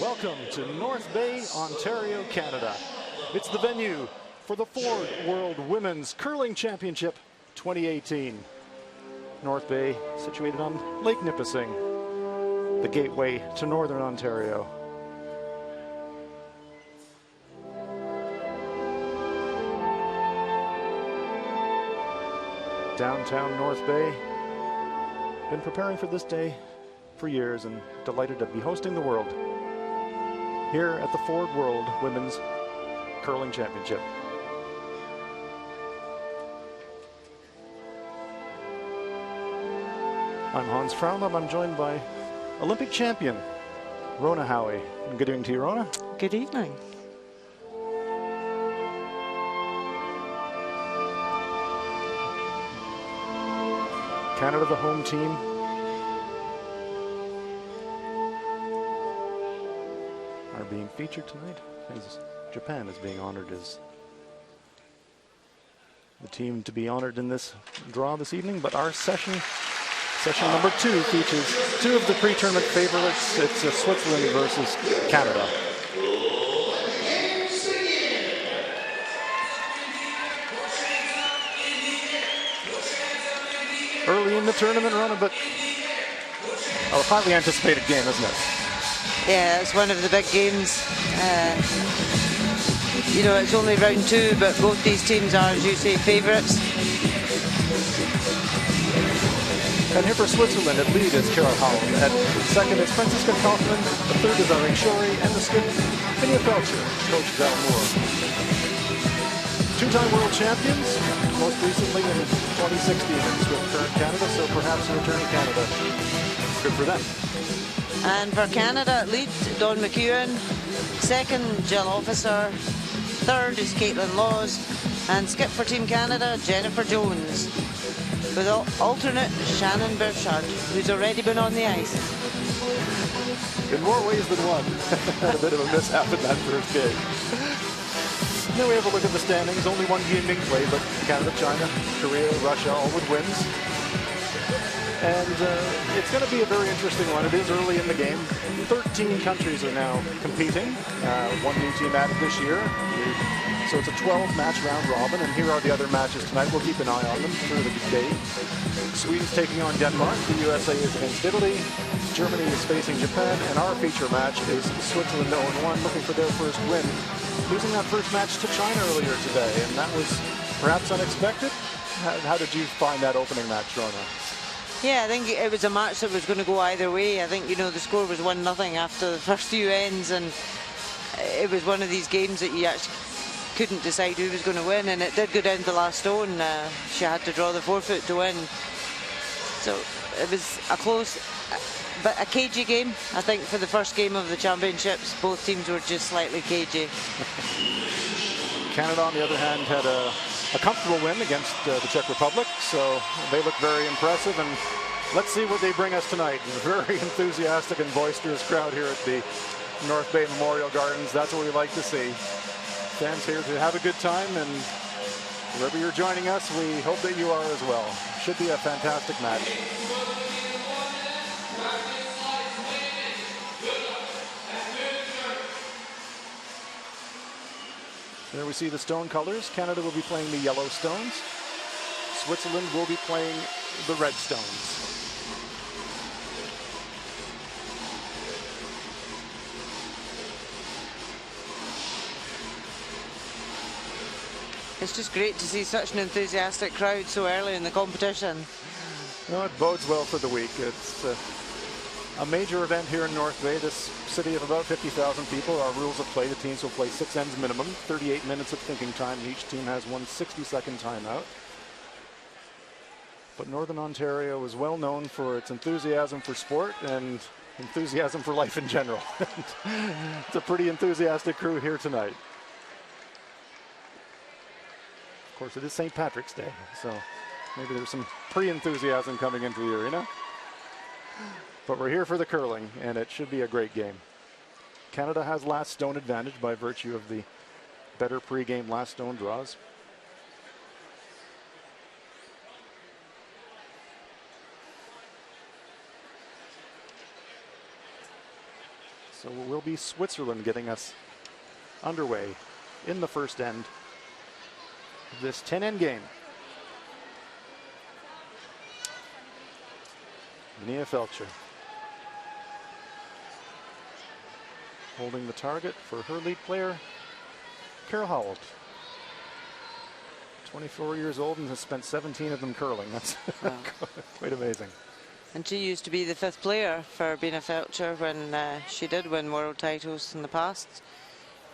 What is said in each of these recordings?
Welcome to North Bay, Ontario, Canada. It's the venue for the Ford World Women's Curling Championship 2018. North Bay, situated on Lake Nipissing, the gateway to Northern Ontario. Downtown North Bay, been preparing for this day for years and delighted to be hosting the world here at the Ford World Women's Curling Championship. I'm Hans Fraunhoff. I'm joined by Olympic champion Rhona Howie. And good evening to you, Rhona. Good evening. Canada, the home team. Are being featured tonight as Japan is being honored as the team to be honored in this draw this evening. But our session number 2 features 2 of the pre-tournament favorites. It's Switzerland versus Canada. Early in the tournament, Rhona, but a highly anticipated game, isn't it? Yeah, it's one of the big games. You know, it's only round 2, but both these teams are, as you say, favourites. And here for Switzerland, at lead is Kara Holland. At second is Franziska Kaufmann. The third is Irene Shori. And the skip, Finia Felcher, Coach Val Moore. Two-time world champions, most recently in 2016 in Swift Current Canada, so perhaps a return to Canada. Good for them. And for Canada, at lead, Dawn McEwen. Second, Jill Officer. Third is Caitlin Laws. And skip for Team Canada, Jennifer Jones. With alternate Shannon Burchard, who's already been on the ice. In more ways than one. Had a bit of a mishap in that first game. Now we have a look at the standings. Only one game being played, but Canada, China, Korea, Russia, all with wins. And it's going to be a very interesting one. It is early in the game. 13 countries are now competing. One new team added this year. So it's a 12-match round robin, and here are the other matches tonight. We'll keep an eye on them through the day. Sweden's taking on Denmark. The USA is against Italy. Germany is facing Japan, and our feature match is Switzerland 0-1, looking for their first win, losing that first match to China earlier today, and that was perhaps unexpected. How did you find that opening match, Rhona? Yeah, I think it was a match that was going to go either way. I think, you know, the score was 1-0 after the first few ends, and it was one of these games that you actually couldn't decide who was going to win, and it did go down to the last stone. She had to draw the forfeit to win. So it was a close, but a cagey game. I think for the first game of the championships, both teams were just slightly cagey. Canada, on the other hand, had a comfortable win against the Czech Republic, so they look very impressive, and let's see what they bring us tonight. A very enthusiastic and boisterous crowd here at the North Bay Memorial Gardens. That's what we like to see. Fans here to have a good time, and wherever you're joining us, we hope that you are as well. Should be a fantastic match. There we see the stone colors. Canada will be playing the yellow stones. Switzerland will be playing the red stones. It's just great to see such an enthusiastic crowd so early in the competition. No, it bodes well for the week. It's a major event here in North Bay, this city of about 50,000 people. Our rules of play, the teams will play 6 ends minimum, 38 minutes of thinking time. Each team has one 60-second timeout. But Northern Ontario is well known for its enthusiasm for sport and enthusiasm for life in general. It's a pretty enthusiastic crew here tonight. Of course, it is St. Patrick's Day, so maybe there's some pre-enthusiasm coming into the arena. But we're here for the curling, and it should be a great game. Canada has last stone advantage by virtue of the better pre-game last stone draws. So it will be Switzerland getting us underway in the first end of this 10-end game. Nia Felcher holding the target for her lead player, Carol Howell. 24 years old and has spent 17 of them curling. That's wow. Quite amazing. And she used to be the 5th player for Bina Felcher when she did win world titles in the past.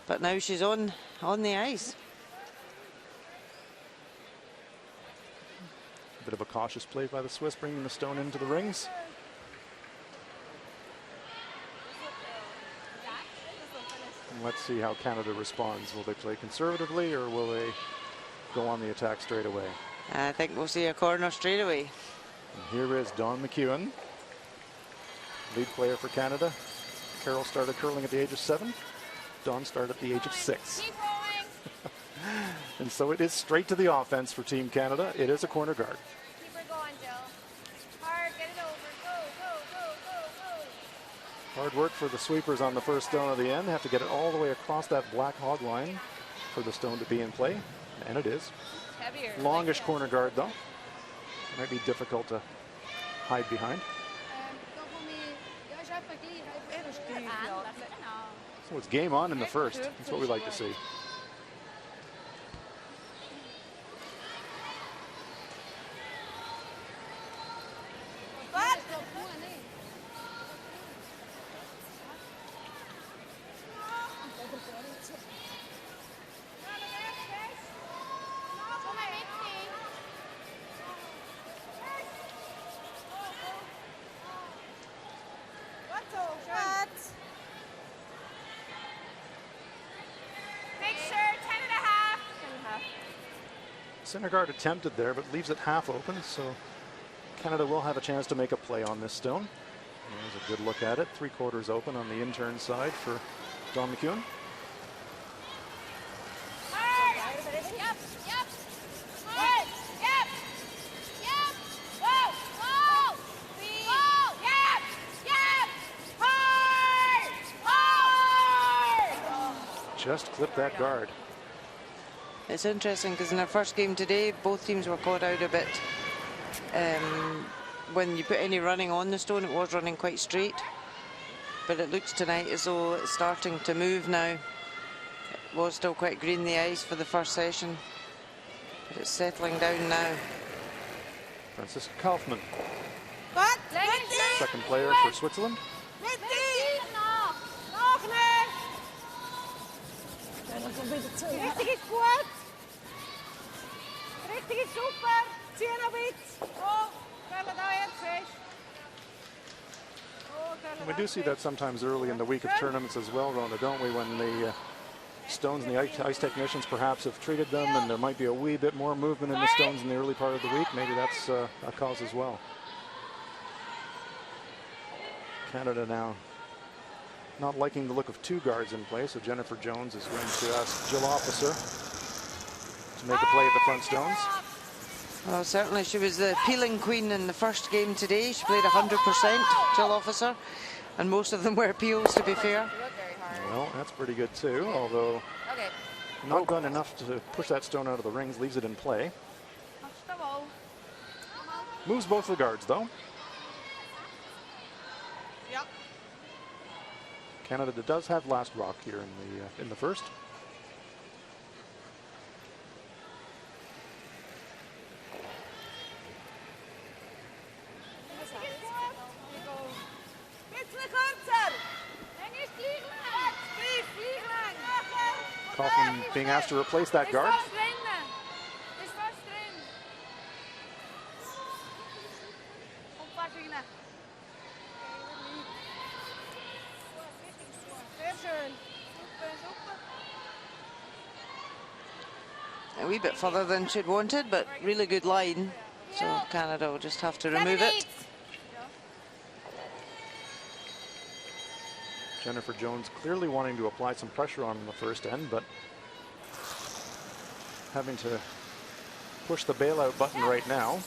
But now she's on the ice. A bit of a cautious play by the Swiss, bringing the stone into the rings. And let's see how Canada responds. Will they play conservatively or will they go on the attack straight away? I think we'll see a corner straight away. And here is Dawn McEwen, lead player for Canada. Carol started curling at the age of 7. Dawn started at the age of 6. And so it is straight to the offense for Team Canada. It is a corner guard. Keep her going, Jill. Hard, get it over. Go, go, go, go, go. Hard work for the sweepers on the first stone of the end. Have to get it all the way across that black hog line for the stone to be in play. And it is. Heavier. Longish corner guard though. Might be difficult to hide behind. So it's game on in the first. That's what we like to see. Center guard attempted there, but leaves it half open, so Canada will have a chance to make a play on this stone. There's a good look at it. 3/4 open on the intern side for Dawn McEwen. Just clip that guard. It's interesting because in our first game today, both teams were caught out a bit. When you put any running on the stone, it was running quite straight. But it looks tonight as though it's starting to move now. It was still quite green, the ice, for the first session. But it's settling down now. Franziska Kaufmann, second player for Switzerland. Richtig ist gut. Richtig ist super. Zieh noch mit. Oh, Carla, da jetzt fest. We do see that sometimes early in the week of tournaments as well, Rona, don't we? When the stones and the ice technicians perhaps have treated them and there might be a wee bit more movement in the stones in the early part of the week. Maybe that's a cause as well. Canada now not liking the look of 2 guards in play, so Jennifer Jones is going to ask Jill Officer to make a play at the front stones. Well, certainly she was the peeling queen in the first game today. She played 100%, Jill Officer, and most of them were peels, to be fair. Well, that's pretty good too, although not done enough to push that stone out of the rings, leaves it in play. Moves both the guards though. Canada does have last rock here in the first. Kaufmann being asked to replace that guard. A wee bit further than she'd wanted, but really good line. So Canada will just have to remove it. Jennifer Jones clearly wanting to apply some pressure on in the first end, but having to push the bailout button right now,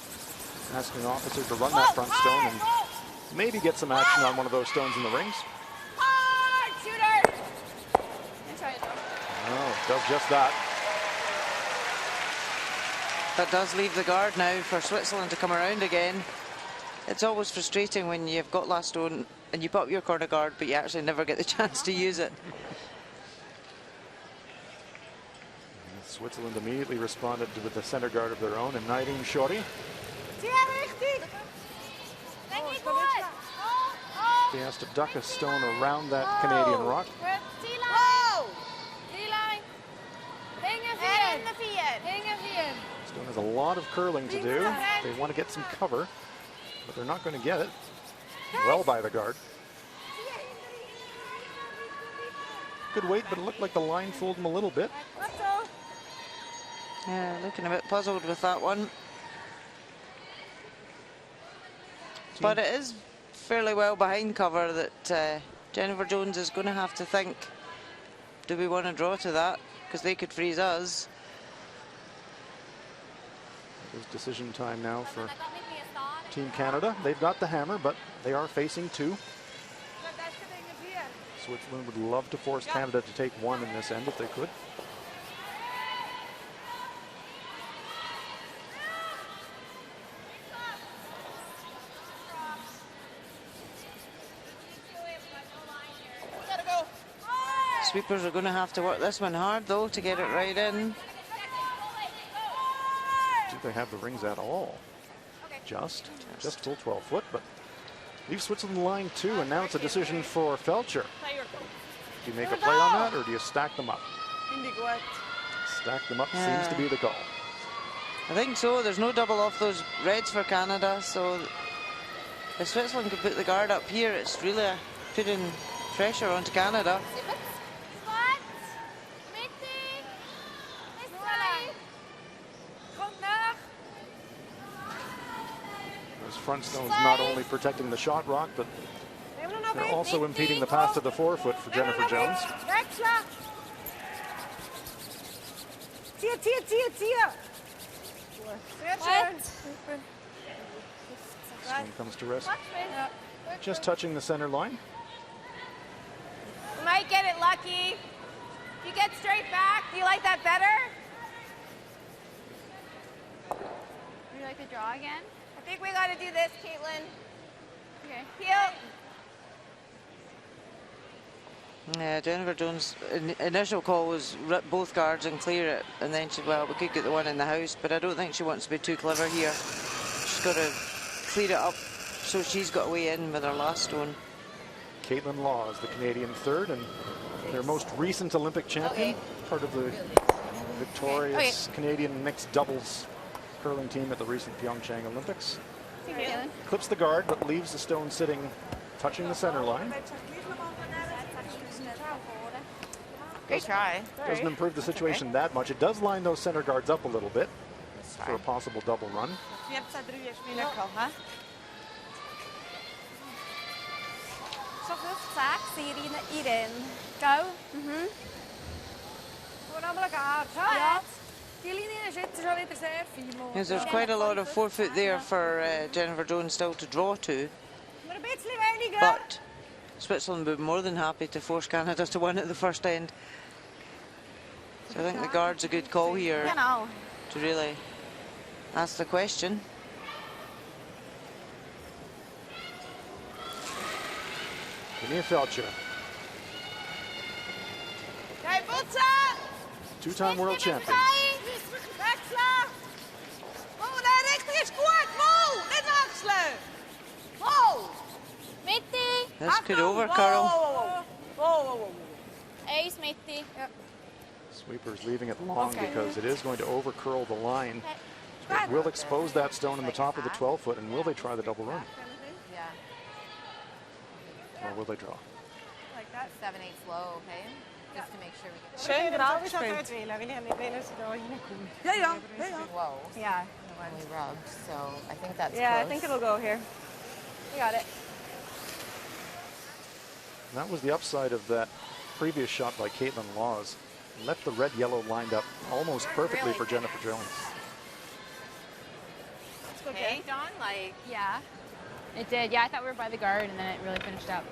asking Officer to run that front stone and maybe get some action on one of those stones in the rings. Does just that. That does leave the guard now for Switzerland to come around again. It's always frustrating when you've got last stone and you put up your corner guard, but you actually never get the chance to use it. Switzerland immediately responded with the center guard of their own, and Naireen Shori. He has to duck a stone around that Canadian rock. Stone has a lot of curling to do. They want to get some cover, but they're not going to get it. Well by the guard. Good weight, but it looked like the line fooled him a little bit. Yeah, looking a bit puzzled with that one. But it is fairly well behind cover that Jennifer Jones is going to have to think, do we want to draw to that? Because they could freeze us. It's decision time now for Team Canada. They've got the hammer, but they are facing two. Switzerland would love to force Canada to take one in this end if they could. Sweepers are going to have to work this one hard, though, to get it right in. Do they have the rings at all? Just full 12 foot, but leave Switzerland line two, and now it's a decision for Felcher. Do you make a play on that, or do you stack them up? Stack them up seems to be the call. I think so. There's no double off those reds for Canada, so if Switzerland could put the guard up here, it's really putting pressure onto Canada. Those front stones not only protecting the shot rock, but they're also impeding the pass to the forefoot for Jennifer Jones. Swing comes to rest. Just touching the center line. You might get it lucky. If you get straight back, do you like that better? Would you like to draw again? I think we got to do this, Caitlin. Okay. Heel. Yeah, Jennifer Jones' initial call was rip both guards and clear it, and then she, well, we could get the one in the house, but I don't think she wants to be too clever here. She's got to clear it up, so she's got a way in with her last stone. Caitlin Law is the Canadian third, and their most recent Olympic champion, part of the victorious Canadian mixed doubles curling team at the recent Pyeongchang Olympics. Clips the guard, but leaves the stone sitting, touching the center line. Great try. Doesn't improve the situation that much. It does line those center guards up a little bit for a possible double run. Go. Yes, there's quite a lot of forefoot there for Jennifer Jones still to draw to, but Switzerland would be more than happy to force Canada to win at the first end. So I think the guard's a good call here to really ask the question. Nia Felcher, two-time world champion. This could overcurl. Ace, matey. Sweepers leaving it long because it is going to overcurl the line. It will expose that stone in the top of the 12 foot, and will they try the double run? Or will they draw? Like that. 7/8 slow, okay? Just to make sure we get the Schön draufgespringt. Whoa. Yeah. Only rubbed, so I think that's Yeah, close. I think it'll go here. We got it. That was the upside of that previous shot by Caitlin Laws. Left the red-yellow lined up almost perfectly for Jennifer Jones. Okay, Dawn, like, Yeah. It did. Yeah, I thought we were by the guard, and then it really finished up.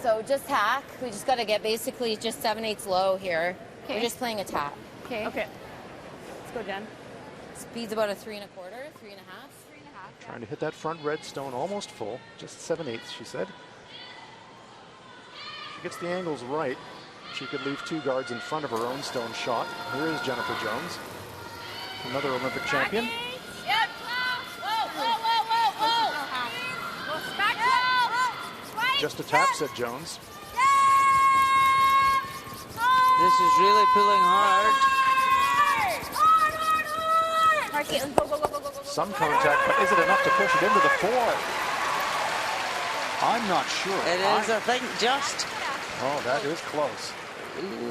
so just hack. We just got to get basically just 7/8 low here. We're just playing a tap. Okay. Okay. Let's go, Jen. Speed's about a 3 1/4, 3 1/2. Trying to hit that front red stone almost full, just 7/8, she said. She gets the angles right. She could leave 2 guards in front of her own stone shot. Here is Jennifer Jones, another Olympic champion. Yep. Whoa. Back 12. Just a tap, said Jones. This is really pulling hard. All right, Caitlin, go. Some contact, but is it enough to push it into the 4? I'm not sure. It is, I think, just. Oh, that is close.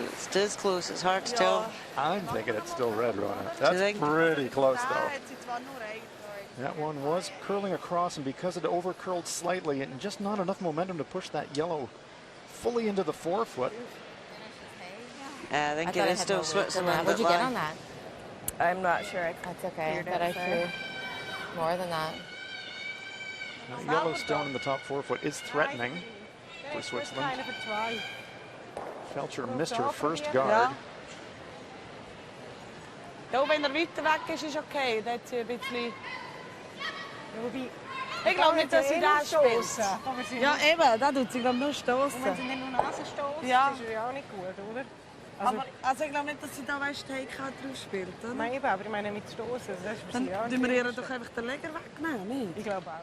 It's this close. It's hard to tell. I'm thinking it's still red, Rona. That's think? pretty close, though. It's one right. That one was curling across, and because it over-curled slightly and just not enough momentum to push that yellow fully into the 4-foot. I think it is still Switzerland. What'd you get on that? I'm not sure. That's okay. Figured But out I there. threw more than that. That yellow stone in the top 4-foot is threatening for Switzerland. Felcher missed her first guard. Ja. Ja, wenn er weiter weg ist, ist okay. Da hat sie ein bisschen... Ich glaube nicht, dass sie da stoßen. Ja, eben, da tut sie glaube nur stoßen. Wenn sie nicht nur Nase stoßen, Ja. ist ja auch nicht gut, oder? Aber also ich glaube nicht, dass sie da Take drauf spielt, oder? Nein, eben, aber ich meine mit stoßen, das ist für Dann sie auch tun wir nicht. ihr doch einfach den Leger wegnehmen, nicht? Ich glaube auch.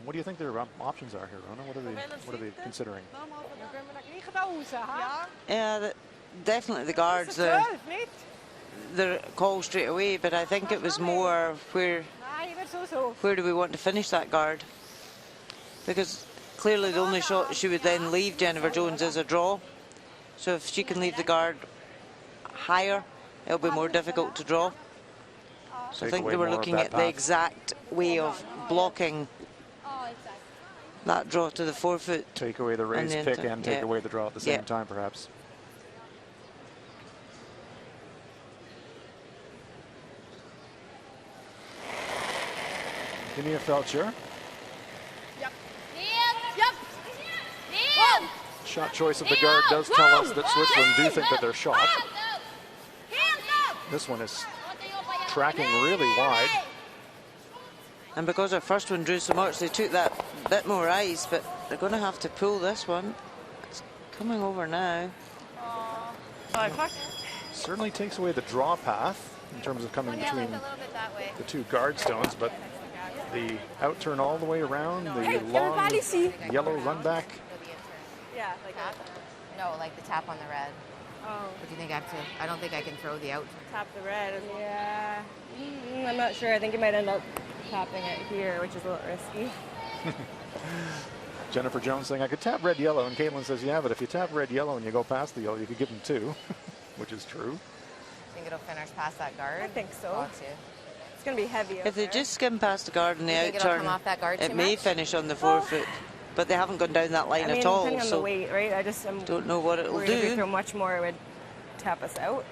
What do you think their options are here, Rona? What are they considering? Ja, können wir dann gleich da raus, ha? Yeah, definitely the guards. 12, nicht? The call straight away, but I think it was more Nein, so. where do we want to finish that guard? Because clearly the only shot she would then leave Jennifer Jones is a draw. So if she can leave the guard higher, it'll be more difficult to draw. So I Take think away they were more of looking that at the path. exact way of blocking that draw to the 4-foot. Take away the raised then pick and take yeah. away the draw at the same Yeah. time, perhaps. Kimia Felcher. Shot choice of the guard does tell us that Switzerland do think that they're shot. This one is tracking really wide. And because our first one drew so much, they took that bit more ice, but they're going to have to pull this one. It's coming over now. Certainly takes away the draw path in terms of coming between A little bit that way. the 2 guard stones, but the outturn all the way around, the long yellow run back. Yeah, like Tap? No, like the tap on the red. Oh, What do you think I have to? I don't think I can throw the out. tap the red. Yeah. I'm not sure. I think you might end up tapping it here, which is a little risky. Jennifer Jones saying, I could tap red yellow, and Caitlin says, yeah, but if you tap red yellow and you go past the yellow, you could give them 2, which is true. Think it'll finish past that guard? I think so. Got to. It's going to be heavy. If they just skim past the guard in the You think it'll outturn, come off that guard it too may much? finish on the 4-foot. But they haven't gone down that line I mean, at all, depending on the so weight, right? I just don't know what it will worried if we do. throw much more, it would tap us out.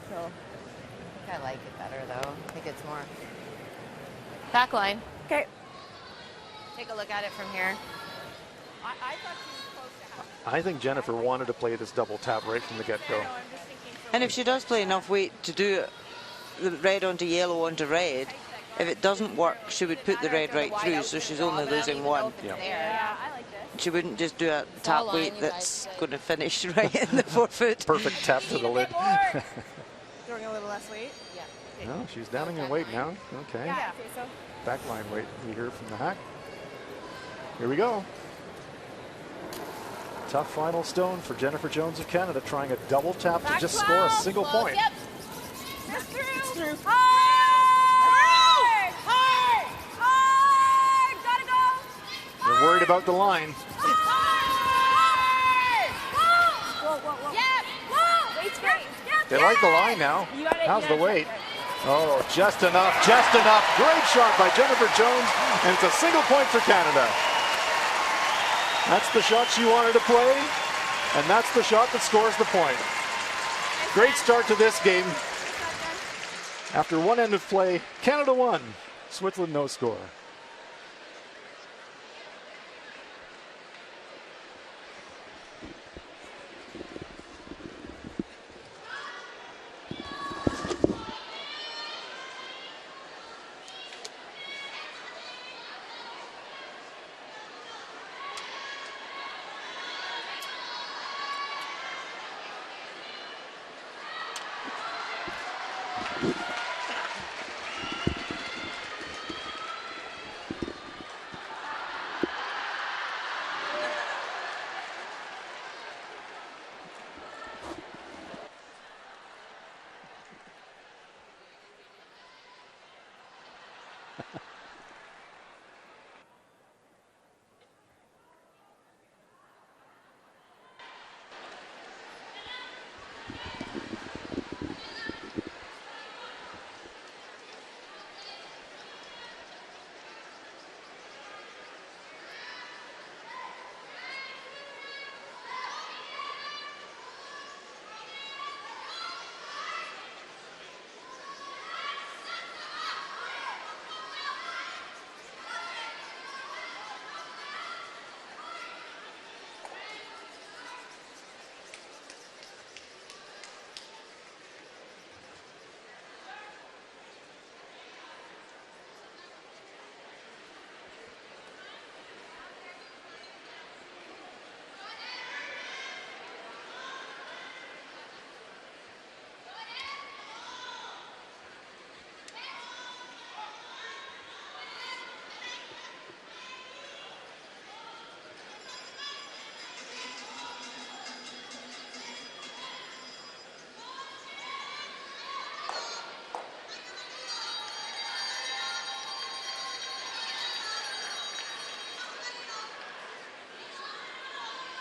So I think I like it better though. I think it's more. Back line. okay. Take a look at it from here. I thought she was close to half. I think Jennifer wanted to play this double tap right from the get-go. I'm just thinking from And if she does play enough weight to do it, the red onto yellow onto red, if it doesn't work, she would put the red right through, so she's only losing 1. Yeah. yeah, I like this. She wouldn't just do a all tap line, weight you that's guys. going to finish right in the 4-foot. Perfect tap to the lid. Throwing a little less weight. Yeah. No, she's downing in weight now. Okay. Yeah. Okay, so Backline weight we hear from the hack. Here we go. Tough final stone for Jennifer Jones of Canada, trying a double tap to just score a single point. Yep. It's through. Hard. Gotta go. They're worried about the line. Whoa. Yep. Whoa. Weight's great. Yep. They like the line now. You gotta- How's you the gotta weight? check Oh, just enough, just enough. Great shot by Jennifer Jones, and it's a single point for Canada. That's the shot she wanted to play, and that's the shot that scores the point. Great start to this game. After one end of play, Canada won. Switzerland no score.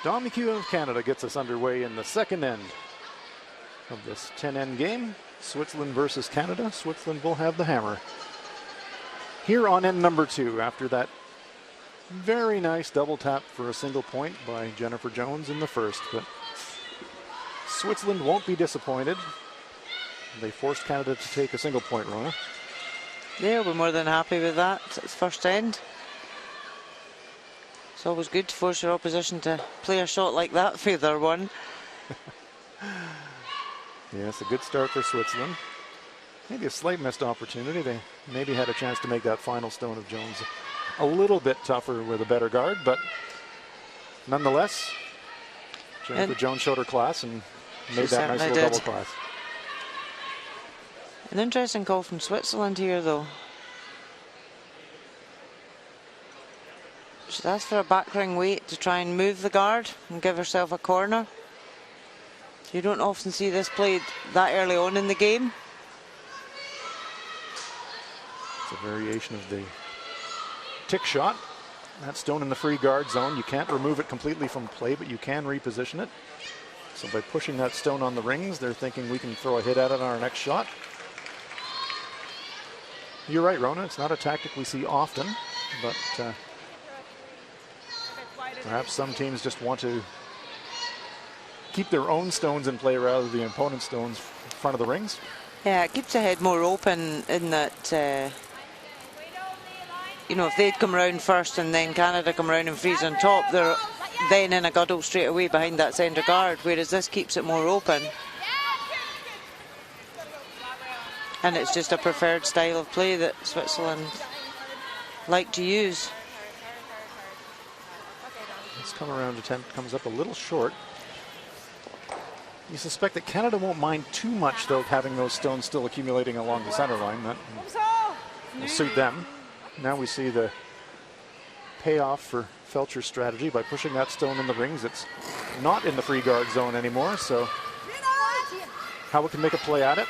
Don McHugh of Canada gets us underway in the second end of this 10-end game. Switzerland versus Canada. Switzerland will have the hammer. Here on end number 2, after that very nice double tap for a single point by Jennifer Jones in the first. But Switzerland won't be disappointed. They forced Canada to take a single point, Rona. They'll be more than happy with that. It's first end. It's always good to force your opposition to play a shot like that for their one. Yes, a good start for Switzerland. Maybe a slight missed opportunity. They maybe had a chance to make that final stone of Jones a little bit tougher with a better guard, but nonetheless, Jennifer Jones showed her class and made that nice little double class. An interesting call from Switzerland here, though. She's asked for a back ring weight to try and move the guard and give herself a corner. You don't often see this played that early on in the game. It's a variation of the tick shot. That stone in the free guard zone. You can't remove it completely from play, but you can reposition it. So by pushing that stone on the rings, they're thinking we can throw a hit at it on our next shot. You're right, Rona. It's not a tactic we see often, but perhaps some teams just want to keep their own stones in play rather than the opponent's stones in front of the rings. Yeah, it keeps the head more open in that, you know, if they'd come around first and then Canada come around and freeze on top, they're then in a guddle straight away behind that centre guard, whereas this keeps it more open. And it's just a preferred style of play that Switzerland like to use. This come around attempt comes up a little short. You suspect that Canada won't mind too much, though, having those stones still accumulating along the center line. That will suit them. Now we see the payoff for Felcher's strategy by pushing that stone in the rings. It's not in the free guard zone anymore, so Howitt can make a play at it.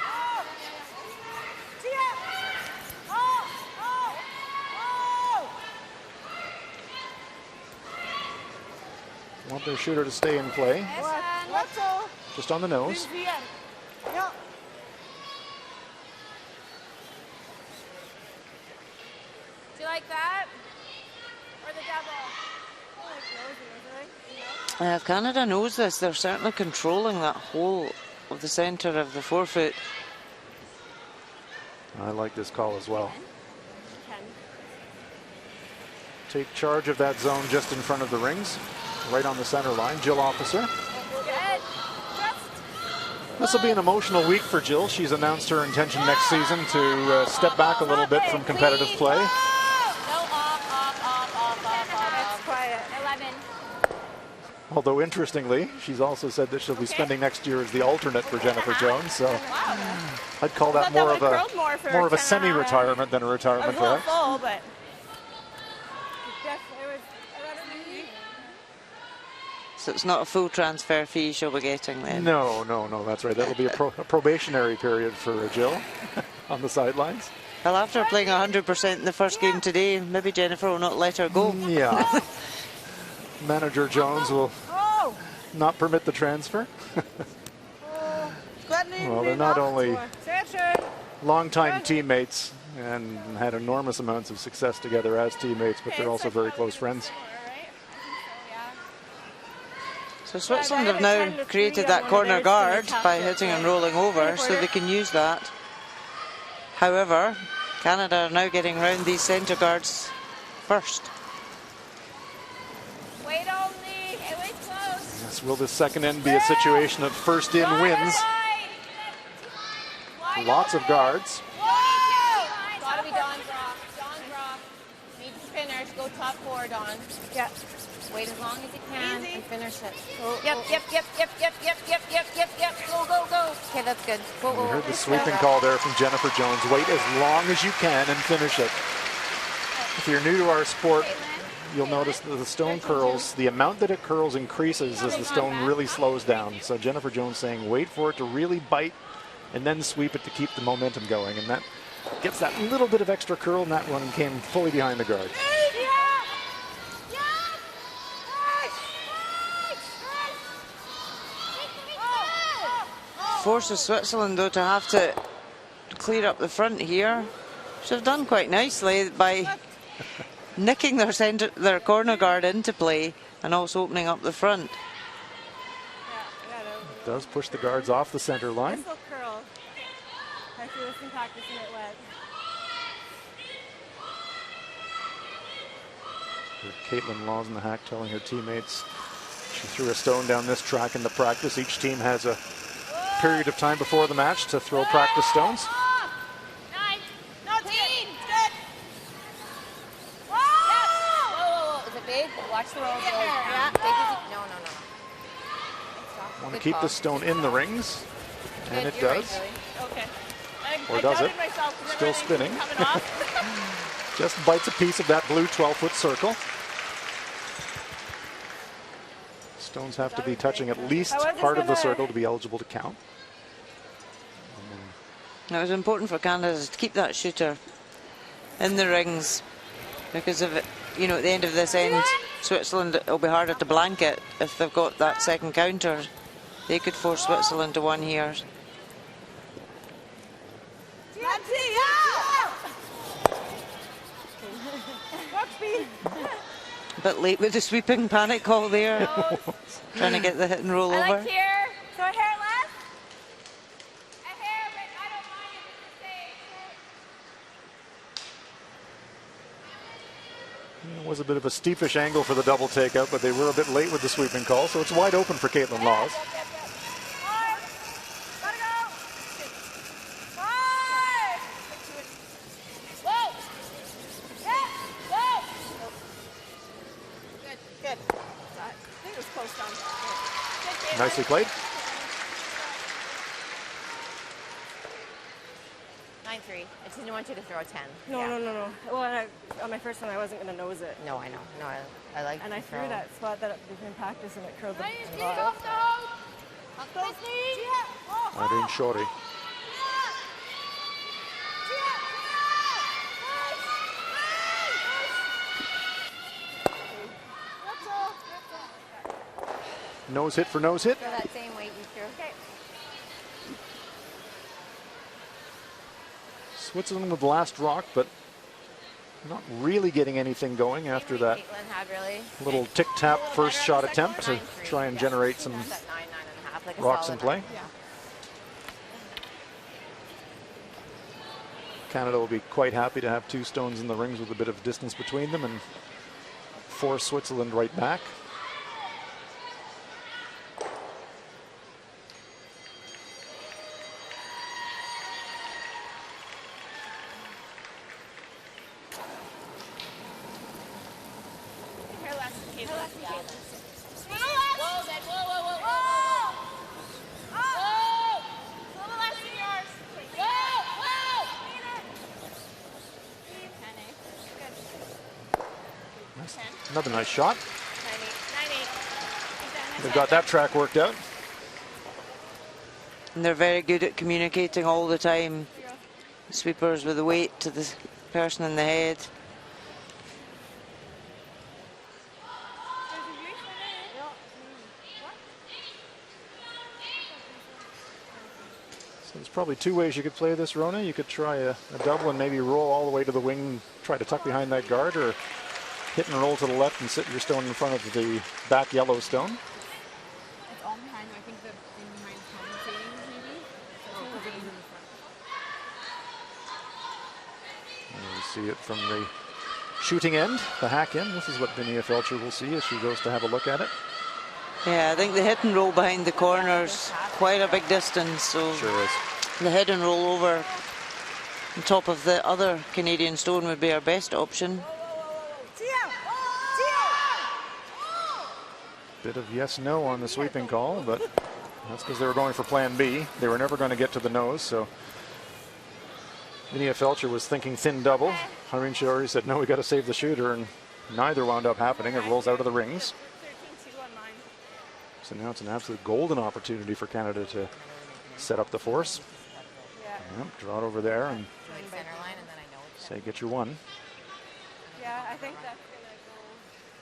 Want their shooter to stay in play. Just on the nose. Do you like that? Or the double? If Canada knows this, they're certainly controlling that whole of the centre of the forefoot. I like this call as well. Take charge of that zone just in front of the rings, right on the center line. Jill Officer. This will be an emotional week for Jill. She's announced her intention next season to step back a little bit from competitive play. Although interestingly, she's also said that she'll be spending next year as the alternate for Jennifer Jones. So I'd call that more of a semi-retirement than a retirement for her. So it's not a full transfer fee she'll be getting then. No, that's right. That'll be a probationary period for Jill on the sidelines. Well, after playing 100% in the first game today, maybe Jennifer will not let her go. Yeah. Manager Jones will not permit the transfer. Well, they're not only longtime teammates and had enormous amounts of success together as teammates, but they're also very close friends. So Switzerland have now created that corner guard by hitting and rolling over, so they can use that. However, Canada are now getting around these centre guards first. Wait only. It was close. Yes, will this second end be a situation of first in wins? Lots of guards. Gotta be Dawn's rock. Dawn's rock. Need to finish. Go top 4, Dawn. Yeah. Wait as long as you can and finish it. Yep. Go. Okay, that's good. Go. You heard the sweeping call there from Jennifer Jones. Wait as long as you can and finish it. If you're new to our sport, you'll notice that the stone curls, the amount that it curls increases as the stone really slows down. So Jennifer Jones saying wait for it to really bite and then sweep it to keep the momentum going. And that gets that little bit of extra curl, and that one came fully behind the guard. forces Switzerland, though, to have to clear up the front here. Which they've done quite nicely by nicking their corner guard into play and also opening up the front. Does push the guards off the center line. This will curl. I see this in practice and it went. Caitlin Laws in the hack telling her teammates she threw a stone down this track in the practice. Each team has a period of time before the match to throw practice stones. Nice. No, team. Good. Whoa, whoa, whoa. Is it big? Watch the rolls. Yeah. No. Want to keep the stone in the rings, and Good, it you're does. right, Okay. Or does it? Still spinning. Just bites a piece of that blue 12-foot circle. Stones have to be touching at least part of the circle to be eligible to count. It was important for Canada to keep that shooter in the rings, because of it, you know, at the end of this end, Switzerland, it'll be harder to blanket if they've got that second counter. They could force Switzerland to one here. A bit late with the sweeping panic call there. Trying to get the hit and roll I over. like here. So a hair less? A hair, but I don't mind if it's the same. It was a bit of a steepish angle for the double takeout, but they were a bit late with the sweeping call, so it's wide open for Caitlin Laws. Nicely played. 9-3. I just didn't want you to throw a 10. No. Yeah. Well, on my first one, I wasn't going to nose it. No, I know. No, I like. And I threw throw. that spot that between practice and it curled the Nice, ball. Irene Shorey. Nose hit for nose hit. Throw that same weight you threw. Okay. Switzerland with the last rock, but not really getting anything going after that Caitlin had really. little tic-tap first shot attempt to try and generate some That's at 9.5, like a rocks solid in play. 9. Yeah. Canada will be quite happy to have two stones in the rings with a bit of distance between them and force Switzerland right back. Another nice shot. 9-8. They've got that track worked out. And they're very good at communicating all the time. Sweepers with the weight to the person in the head. So there's probably two ways you could play this, Rona. You could try a double and maybe roll all the way to the wing, try to tuck behind that guard, or hit and roll to the left and sit your stone in front of the back yellow stone. It's all behind, I think, the thing behind commentating, maybe. And you see it from the shooting end, the hack end. This is what Vinia Felcher will see as she goes to have a look at it. Yeah, I think the hit and roll behind the corners quite a big distance, so Sure is. the hit and roll over on top of the other Canadian stone would be our best option. Bit of yes-no on the sweeping call, but that's because they were going for plan B. They were never going to get to the nose, so Vinia Felcher was thinking thin double. Irene Shorey said, no, we got to save the shooter, and neither wound up happening. It rolls out of the rings. 13-2 on mine. So now it's an absolute golden opportunity for Canada to set up the force. Yeah. Yep, draw it over there and Like center line, and then I know it's say, get your one. Yeah, I think that's going to go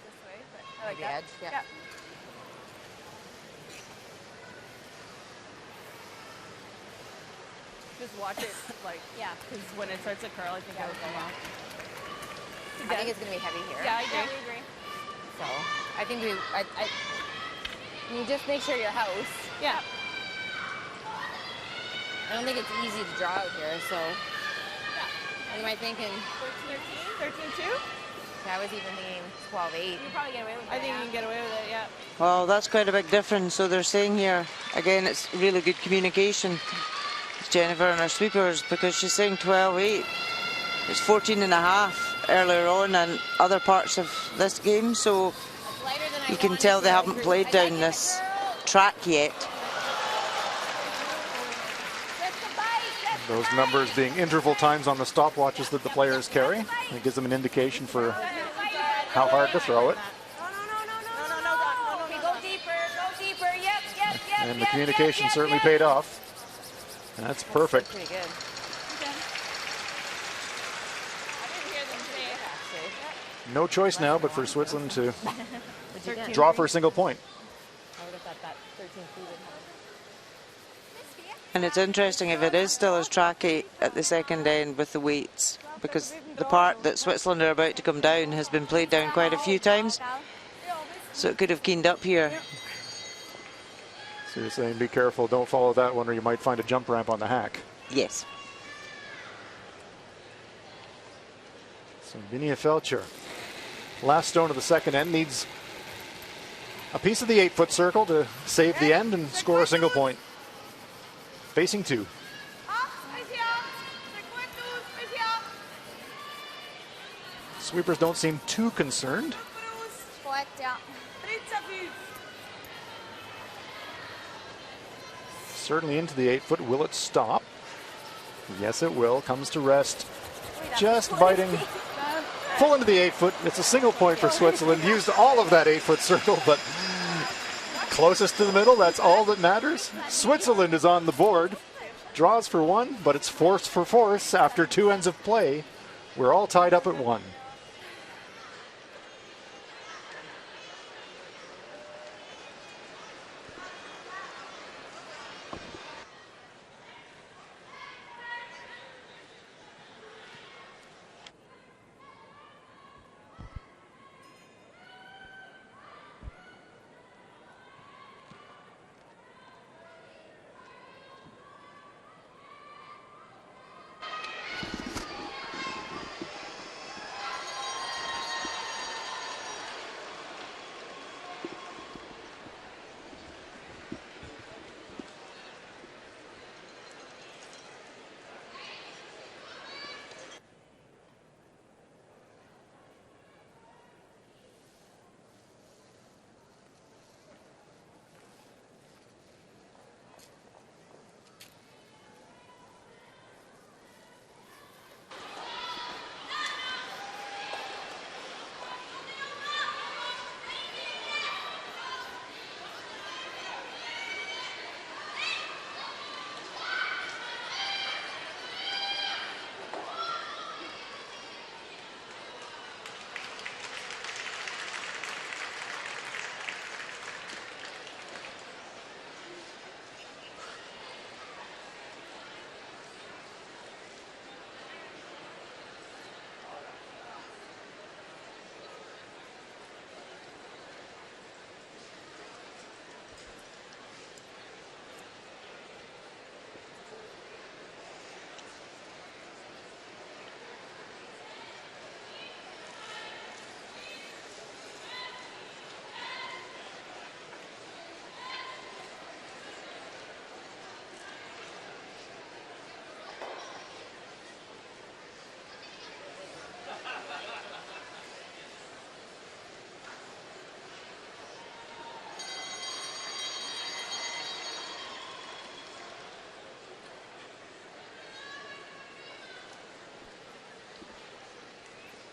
this way, but I like the that. edge. Yeah. just watch it, like, Yeah. because when it starts to curl, I think it'll go well. I think it's going to be heavy here. Yeah, I agree. So I think you just make sure your house. Yeah. I don't think it's easy to draw out here, so. What am I thinking? 13-2? I was even thinking 12-8. You probably get away with it. I think you can get away with it, yeah. Well, that's quite a big difference. So they're saying here, again, it's really good communication. It's Jennifer and her sweepers, because she's saying 12-8. It's 14.5 earlier on and other parts of this game. So you can tell they haven't played down this track yet. Those numbers being interval times on the stopwatches that the players carry. It gives them an indication for how hard to throw it. Okay, go deeper. Yep. And the communication certainly paid off. That's perfect. Pretty good. No choice now but for Switzerland to draw for a single point. I would have thought that 13 feet would have. And it's interesting if it is still as tracky at the second end with the weights, because the part that Switzerland are about to come down has been played down quite a few times. So it could have keened up here. So you're saying be careful, don't follow that one or you might find a jump ramp on the hack. Yes. So Vinia Felcher, last stone of the second end, needs a piece of the 8-foot circle to save the end and score a single point. Facing two. Sweepers don't seem too concerned. Certainly into the 8-foot. Will it stop? Yes, it will. Comes to rest. Just biting. Full into the 8-foot. It's a single point for Switzerland. Used all of that 8-foot circle, but closest to the middle, that's all that matters. Switzerland is on the board. Draws for one, but it's force for force after 2 ends of play. We're all tied up at 1.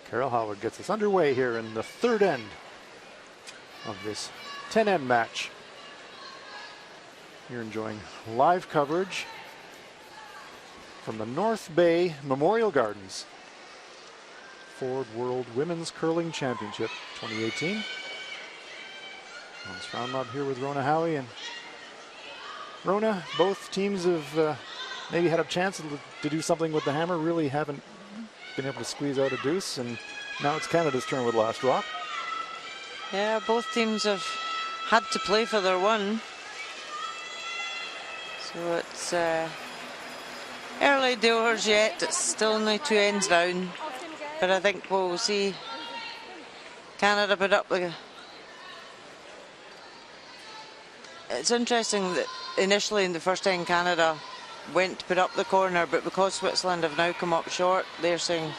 Carol Howard gets us underway here in the third end of this 10-end match. You're enjoying live coverage from the North Bay Memorial Gardens Ford World Women's Curling Championship 2018. Hans Frauenlob here with Rona Howie. And Rona, both teams have maybe had a chance to do something with the hammer, really haven't been able to squeeze out a deuce, and now it's Canada's turn with last rock. Yeah, both teams have had to play for their one. So it's early doors yet. It's still only 2 ends down. But I think we'll see Canada put up the... It's interesting that initially in the first end Canada went to put up the corner, but because Switzerland have now come up short, they're saying,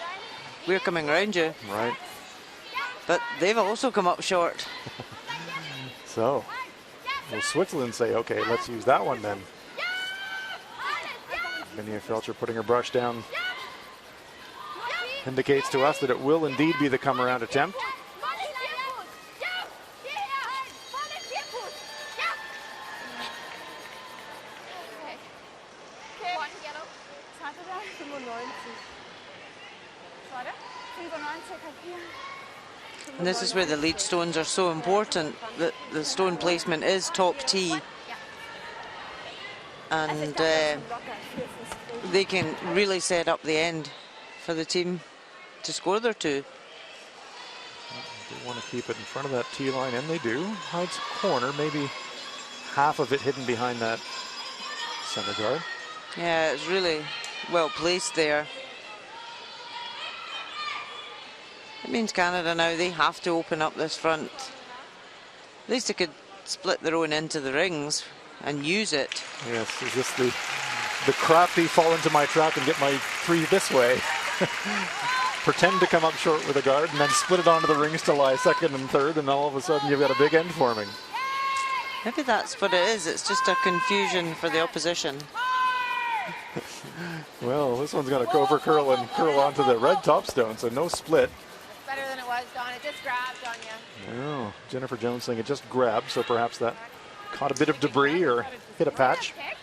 we're coming around you. Right. But they've also come up short. So, will Switzerland say, okay, let's use that one then? Vinia Felcher putting her brush down indicates to us that it will indeed be the come around attempt. And this is where the lead stones are so important, that the stone placement is top tee. And they can really set up the end for the team to score their two. They want to keep it in front of that tee line, and they do. Hides corner, maybe half of it hidden behind that center guard. Yeah, it's really well placed there. It means Canada now, they have to open up this front. At least they could split their own into the rings and use it. Yes, is this the crafty fall into my trap and get my three this way? Pretend to come up short with a guard and then split it onto the rings to lie second and third, and all of a sudden you've got a big end forming. Maybe that's what it is. It's just a confusion for the opposition. Well, this one's going to over curl and curl onto the red topstone, so no split. Better than it was, Don. It just grabbed on you. Oh, Jennifer Jones saying it just grabbed, so perhaps that caught a bit of debris or hit a patch. Yeah.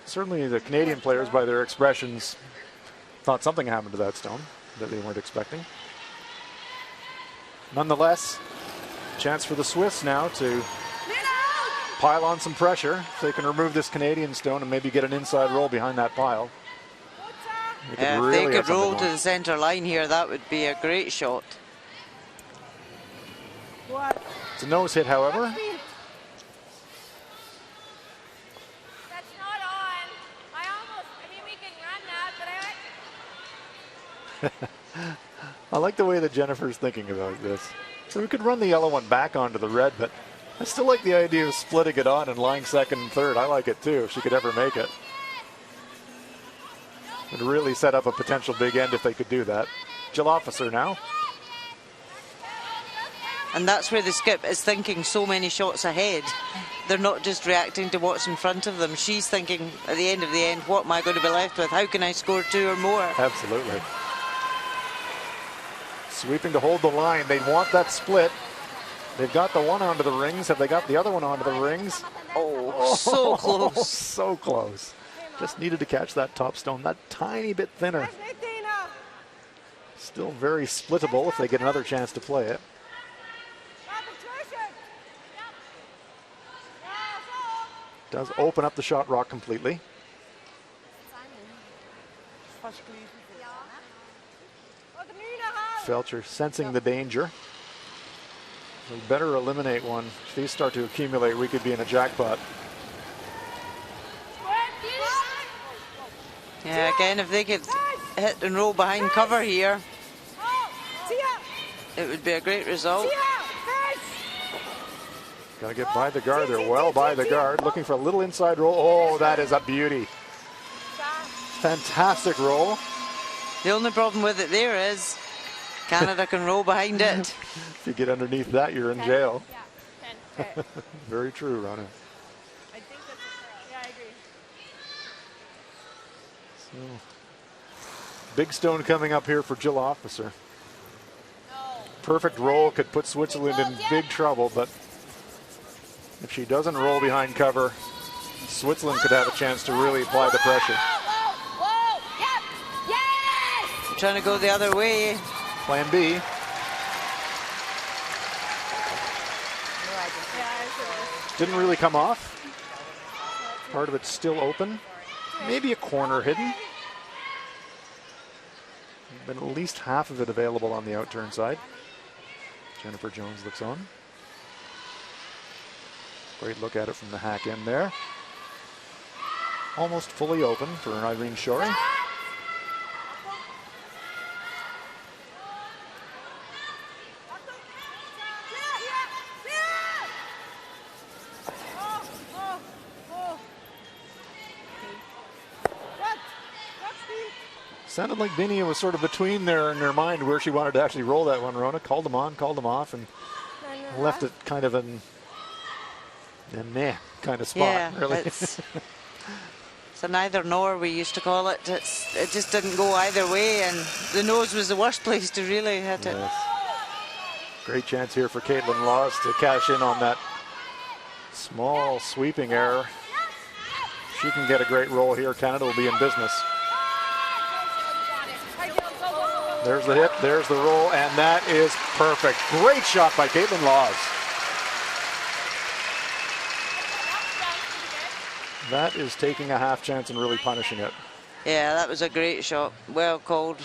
Certainly the Canadian players, by their expressions, thought something happened to that stone that they weren't expecting. Nonetheless, chance for the Swiss now to pile on some pressure if they can remove this Canadian stone and maybe get an inside roll behind that pile. If they could roll to the center line here, that would be a great shot. It's a nose hit, however. That's not on. I mean, we can run that, but I like the way that Jennifer's thinking about this. So we could run the yellow one back onto the red, but I still like the idea of splitting it on and lying second and third. I like it too, if she could ever make it. Would really set up a potential big end if they could do that. Jill Officer now. And that's where the skip is thinking so many shots ahead. They're not just reacting to what's in front of them. She's thinking at the end of the end, what am I going to be left with? How can I score two or more? Absolutely. Sweeping to hold the line. They want that split. They've got the one onto the rings. Have they got the other one onto the rings? Oh, so close. So close. Just needed to catch that top stone that tiny bit thinner. Still very splittable if they get another chance to play it. Does open up the shot rock completely. Felcher sensing the danger. We better eliminate one. If these start to accumulate, we could be in a jackpot. Yeah, again, if they could hit and roll behind cover here, it would be a great result. Got to get by the guard. They're well by the guard. Looking for a little inside roll. Oh, that is a beauty. Fantastic roll. The only problem with it there is Canada can roll behind it. If you get underneath that, you're in jail. Very true, Rana. I think that's yeah, I agree. So, big stone coming up here for Jill Officer. Perfect roll could put Switzerland in big trouble, but if she doesn't roll behind cover, Switzerland could have a chance to really apply the pressure. Trying to go the other way. Plan B. Didn't really come off. Part of it's still open. Maybe a corner hidden. But at least half of it available on the outturn side. Jennifer Jones looks on. Great look at it from the hack end there. Almost fully open for Irene Shorey. Sounded like Binia was sort of between there in her mind where she wanted to actually roll that one, Rona. Called them on, called them off, and left it kind of in a meh kind of spot, Yeah, really. it's an either nor, we used to call it. It just didn't go either way, and the nose was the worst place to really hit it. Yes. Great chance here for Caitlin Laws to cash in on that small sweeping error. She can get a great roll here. Canada will be in business. There's the hit, there's the roll, and that is perfect. Great shot by Caitlin Laws. That is taking a half chance and really punishing it. Yeah, that was a great shot. Well called.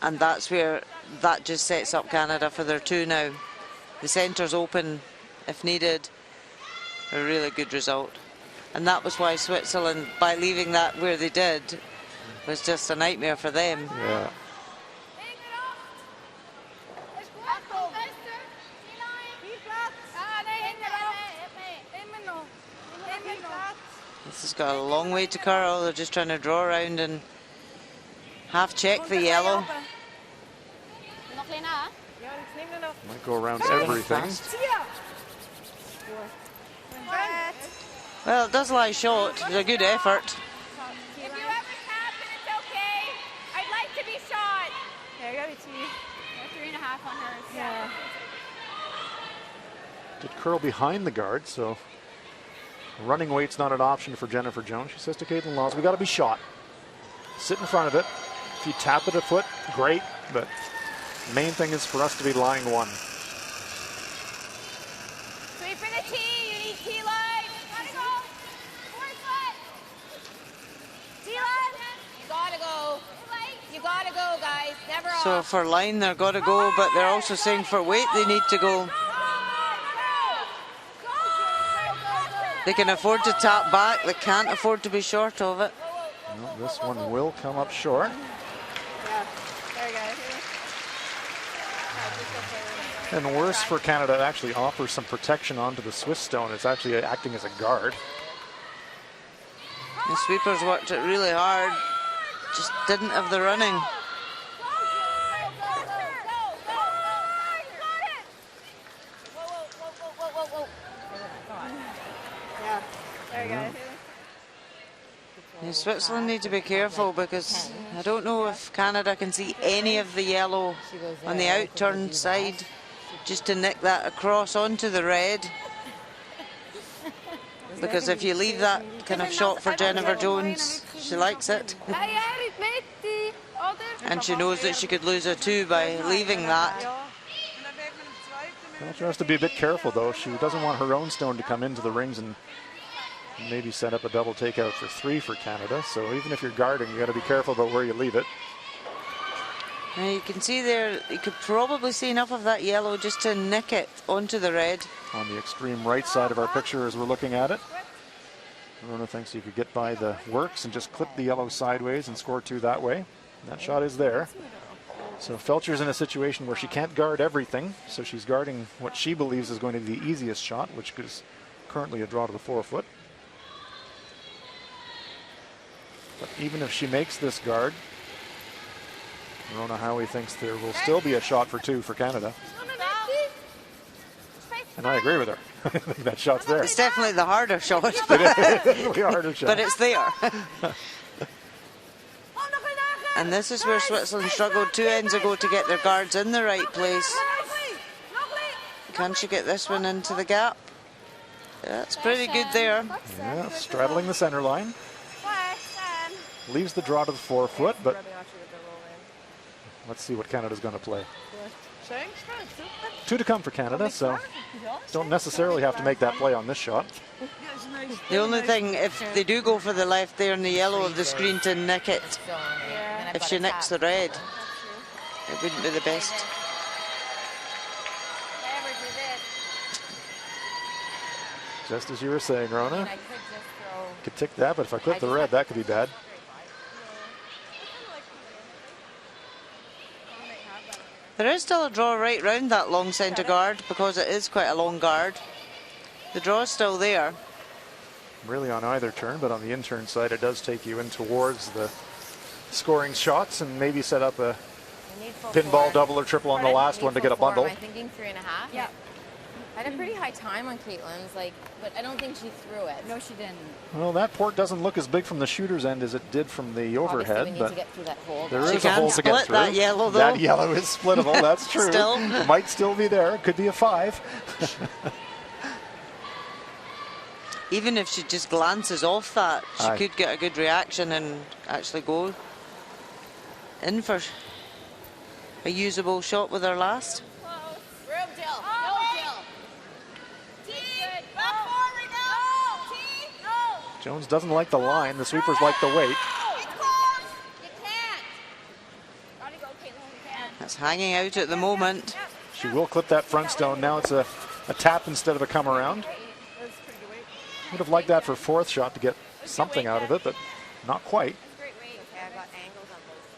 And that's where that just sets up Canada for their 2 now. The centre's open if needed. A really good result. And that was why Switzerland, by leaving that where they did, was just a nightmare for them. Yeah. This has got a long way to curl. They're just trying to draw around and half check the yellow. Might go around everything. Well, it does lie short. It's a good effort. If you ever tap and it's okay, I'd like to be shot. Yeah, I got it to you. 3.5 on hers. Yeah. Did curl behind the guard, so running weight's not an option for Jennifer Jones. She says to Caitlin Laws, we got to be shot. Sit in front of it. If you tap it a foot, great, but the main thing is for us to be lying one. Sweep for the tee. You need tee line. Gotta go. 4 foot. Tee line. You gotta go. You gotta go, guys. Never off. So for line, they're got to go, but they're also saying for weight, they need to go. They can afford to tap back. They can't afford to be short of it. Well, this one will come up short. Yeah. There we go. And worse for Canada, it actually offers some protection onto the Swiss stone. It's actually acting as a guard. The sweepers worked it really hard. Just didn't have the running. Yeah. There we go. Yeah, Switzerland need to be careful because I don't know if Canada can see any of the yellow on the outturn side just to nick that across onto the red. Because if you leave that kind of shot for Jennifer Jones, she likes it. And she knows that she could lose a 2 by leaving that. Belcher has to be a bit careful, though. She doesn't want her own stone to come into the rings and maybe set up a double takeout for 3 for Canada. So even if you're guarding, you got to be careful about where you leave it. Now you can see there, you could probably see enough of that yellow just to nick it onto the red. On the extreme right side of our picture as we're looking at it. Rona thinks you could get by the works and just clip the yellow sideways and score 2 that way. That shot is there. So Felcher's in a situation where she can't guard everything, so she's guarding what she believes is going to be the easiest shot, which is currently a draw to the 4 foot. But even if she makes this guard, Rona Howie thinks there will still be a shot for 2 for Canada. And I agree with her. I think that shot's there. It's definitely the harder shot, It is definitely a harder shot. but it's there. And this is where Switzerland struggled 2 ends ago to get their guards in the right place. Can she get this one into the gap? That's pretty good there. Yeah, straddling the center line. Leaves the draw to the 4 foot, but let's see what Canada's going to play. 2 to come for Canada, so don't necessarily have to make that play on this shot. The only thing, if they do go for the left there in the yellow of the screen to nick it, if she nicks the red, it wouldn't be the best. Never do this. Just as you were saying, Rona. I could just throw. Could tick that, but if I clip the red, that could be bad. There is still a draw right round that long centre guard because it is quite a long guard. The draw is still there. Really on either turn, but on the in-turn side, it does take you in towards the scoring shots and maybe set up a pinball double or triple on the last one to get a bundle. Am I thinking 3.5? Yeah. I had a pretty high time on Caitlin's, but I don't think she threw it. No, she didn't. Well, that port doesn't look as big from the shooter's end as it did from the Obviously, overhead, we need but to get through that hole. there She is a can hole to get split through. that yellow, though. That yellow is splittable, that's true. Still. It might still be there. It could be a 5. Even if she just glances off that, she Aye. could get a good reaction and actually go in for a usable shot with her last. Room, Jill. No, Jill. T. Back forward now. T. No. Jones doesn't like the line. The sweepers like the weight. It's close. You can't. Gotta go, Caitlin. You can. That's hanging out at the moment. She will clip that front stone. Now it's a tap instead of a come around. Would have liked that for 4th shot to get something out of it, but not quite. Great weight. Okay, I got angles on both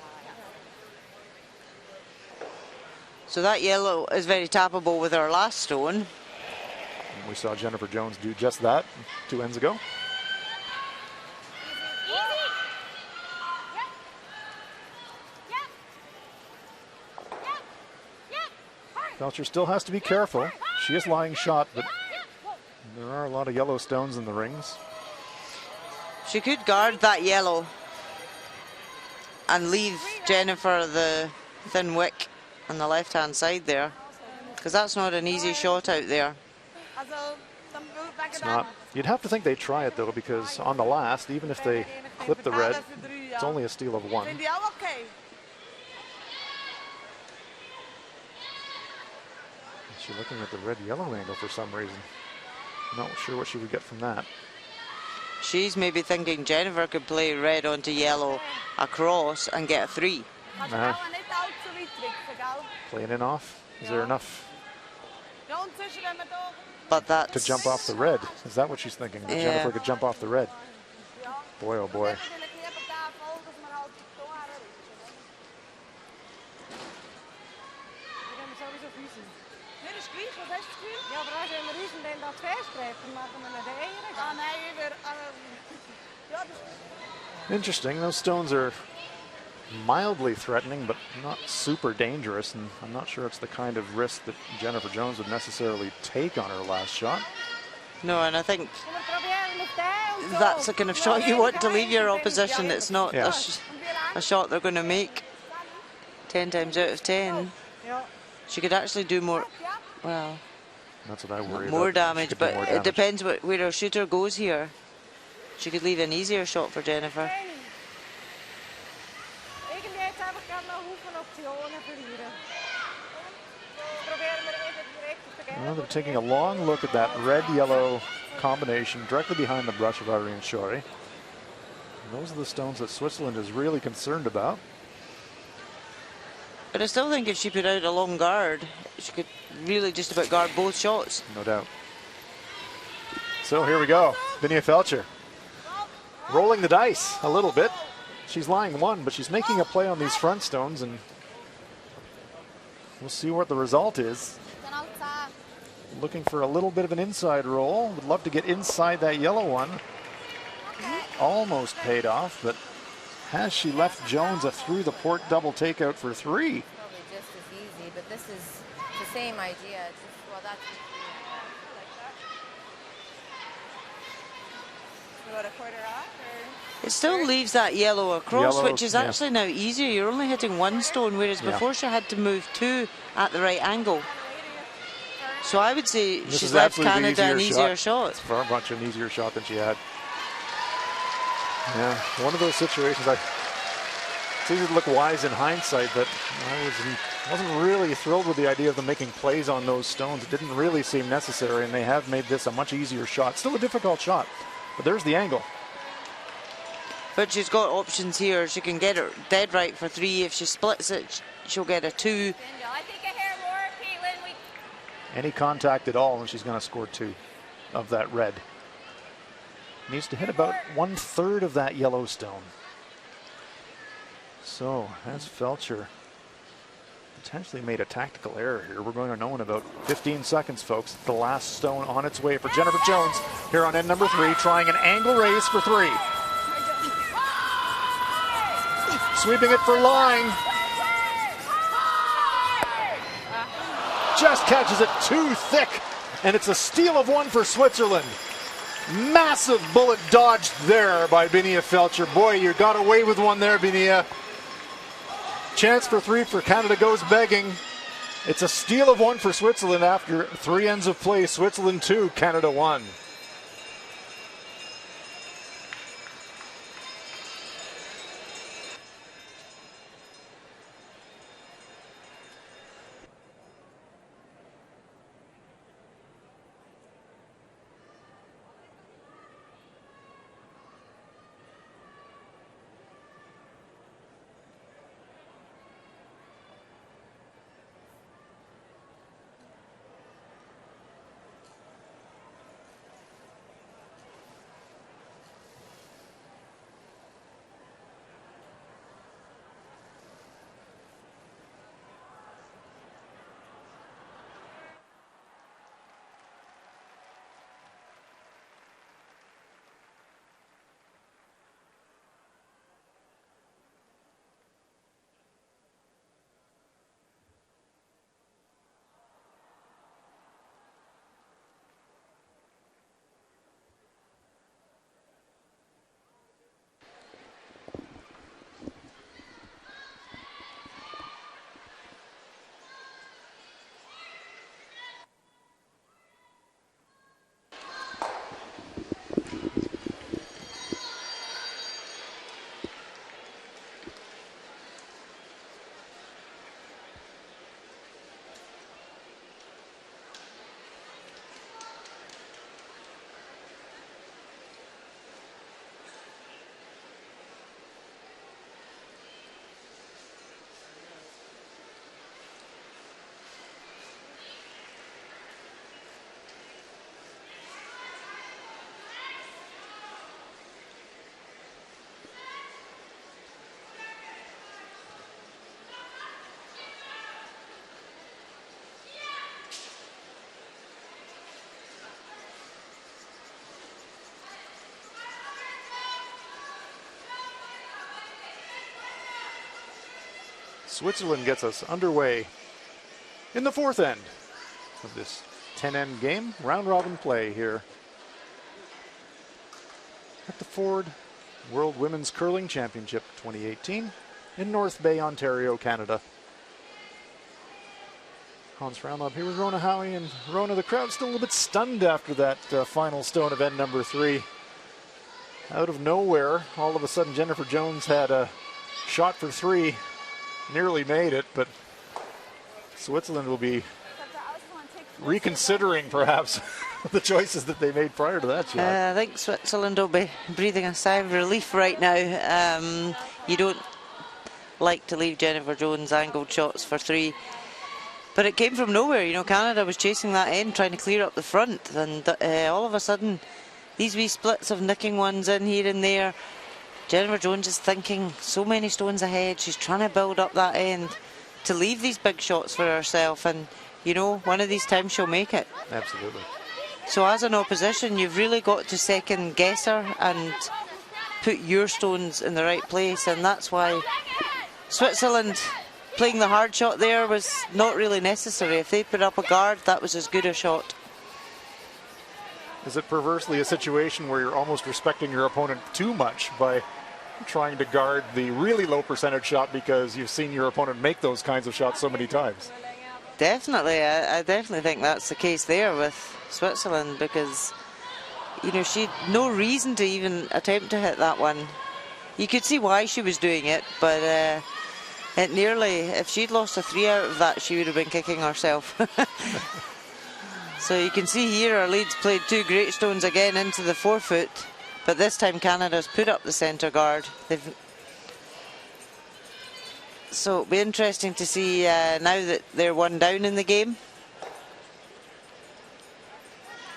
sides. So that yellow is very tappable with her last stone. And we saw Jennifer Jones do just that 2 ends ago. Easy. Yep. Yep. Yep. Yep. Hard. Felcher still has to be careful. She is lying shot, but Yep. Whoa. there are a lot of yellow stones in the rings. She could guard that yellow and leave Jennifer the thin wick on the left-hand side there, because that's not an easy shot out there. It's not. You'd have to think they try it though, because on the last, even if they clip the red, it's only a steal of 1. She's looking at the red-yellow angle for some reason. Not sure what she would get from that. She's maybe thinking Jennifer could play red onto yellow across and get a 3. Playing in off. Is there enough But that's to jump off the red? Is that what she's thinking? That Yeah. Jennifer could jump off the red? Boy, oh boy. Interesting. Those stones are mildly threatening, but not super dangerous, and I'm not sure it's the kind of risk that Jennifer Jones would necessarily take on her last shot. no, and I think that's the kind of shot you want to leave your opposition. It's not Yeah. a shot they're going to make 10 times out of 10. She could actually do more, well, That's what I worry about. more She damage, could do but more it damage. depends where her shooter goes here. She could leave an easier shot for Jennifer. Well, they're taking a long look at that red-yellow combination directly behind the brush of Irene Shorey. And those are the stones that Switzerland is really concerned about. But I still think if she put out a long guard, she could really just about guard both shots. No doubt. So here we go. Vinia Felcher rolling the dice a little bit. She's lying 1, but she's making a play on these front stones, and we'll see what the result is. Looking for a little bit of an inside roll. Would love to get inside that yellow one. Almost paid off, but has she left Jones a through the port double takeout for 3? Probably just as easy, but this is the same idea. It's just, well, that's It still leaves that yellow across, Yellow, which is yeah. actually now easier. You're only hitting 1 stone, whereas Yeah. before she had to move 2 at the right angle. So I would say This she's is left absolutely the Canada an easier shot. It's far much an easier shot than she had. Yeah, one of those situations. It's easy to look wise in hindsight, but wasn't really thrilled with the idea of them making plays on those stones. It didn't really seem necessary, and they have made this a much easier shot. Still a difficult shot, but there's the angle. But she's got options here. She can get it dead right for 3. If she splits it, she'll get a 2. I think a hair more, Caitlin. Any contact at all, and she's going to score 2 of that red. Needs to hit about 1/3 of that yellow stone. So, has Felcher potentially made a tactical error here? We're going to know in about 15 seconds, folks. The last stone on its way for Jennifer Jones here on end number 3, trying an angle raise for 3. Sweeping it for line. Just catches it too thick, and it's a steal of 1 for Switzerland. Massive bullet dodged there by Binia Felcher. Boy, you got away with one there, Binia. Chance for 3 for Canada goes begging. It's a steal of 1 for Switzerland after 3 ends of play. Switzerland 2, Canada 1. Switzerland gets us underway in the 4th end of this 10-end game. Round robin play here at the Ford World Women's Curling Championship 2018 in North Bay, Ontario, Canada. Hans Frauenlob here with Rona Howie, and Rona, the crowd still a little bit stunned after that final stone of end number 3. Out of nowhere, all of a sudden Jennifer Jones had a shot for 3. Nearly made it, but Switzerland will be reconsidering perhaps the choices that they made prior to that shot. I think Switzerland will be breathing a sigh of relief right now. You don't like to leave Jennifer Jones angled shots for 3, but it came from nowhere. You know, Canada was chasing that end, trying to clear up the front, and all of a sudden these wee splits of nicking ones in here and there. Jennifer Jones is thinking so many stones ahead. She's trying to build up that end to leave these big shots for herself, and you know, one of these times she'll make it. Absolutely. So as an opposition, you've really got to second guess her and put your stones in the right place, and that's why Switzerland playing the hard shot there was not really necessary. If they put up a guard, that was as good a shot. Is it perversely a situation where you're almost respecting your opponent too much by trying to guard the really low percentage shot because you've seen your opponent make those kinds of shots so many times? Definitely. I definitely think that's the case there with Switzerland, because, you know, she had no reason to even attempt to hit that one. You could see why she was doing it, but it nearly, if she'd lost a 3 out of that, she would have been kicking herself. So you can see here our leads played 2 great stones again into the 4-foot, but this time Canada's put up the centre guard. So it'll be interesting to see now that they're 1 down in the game,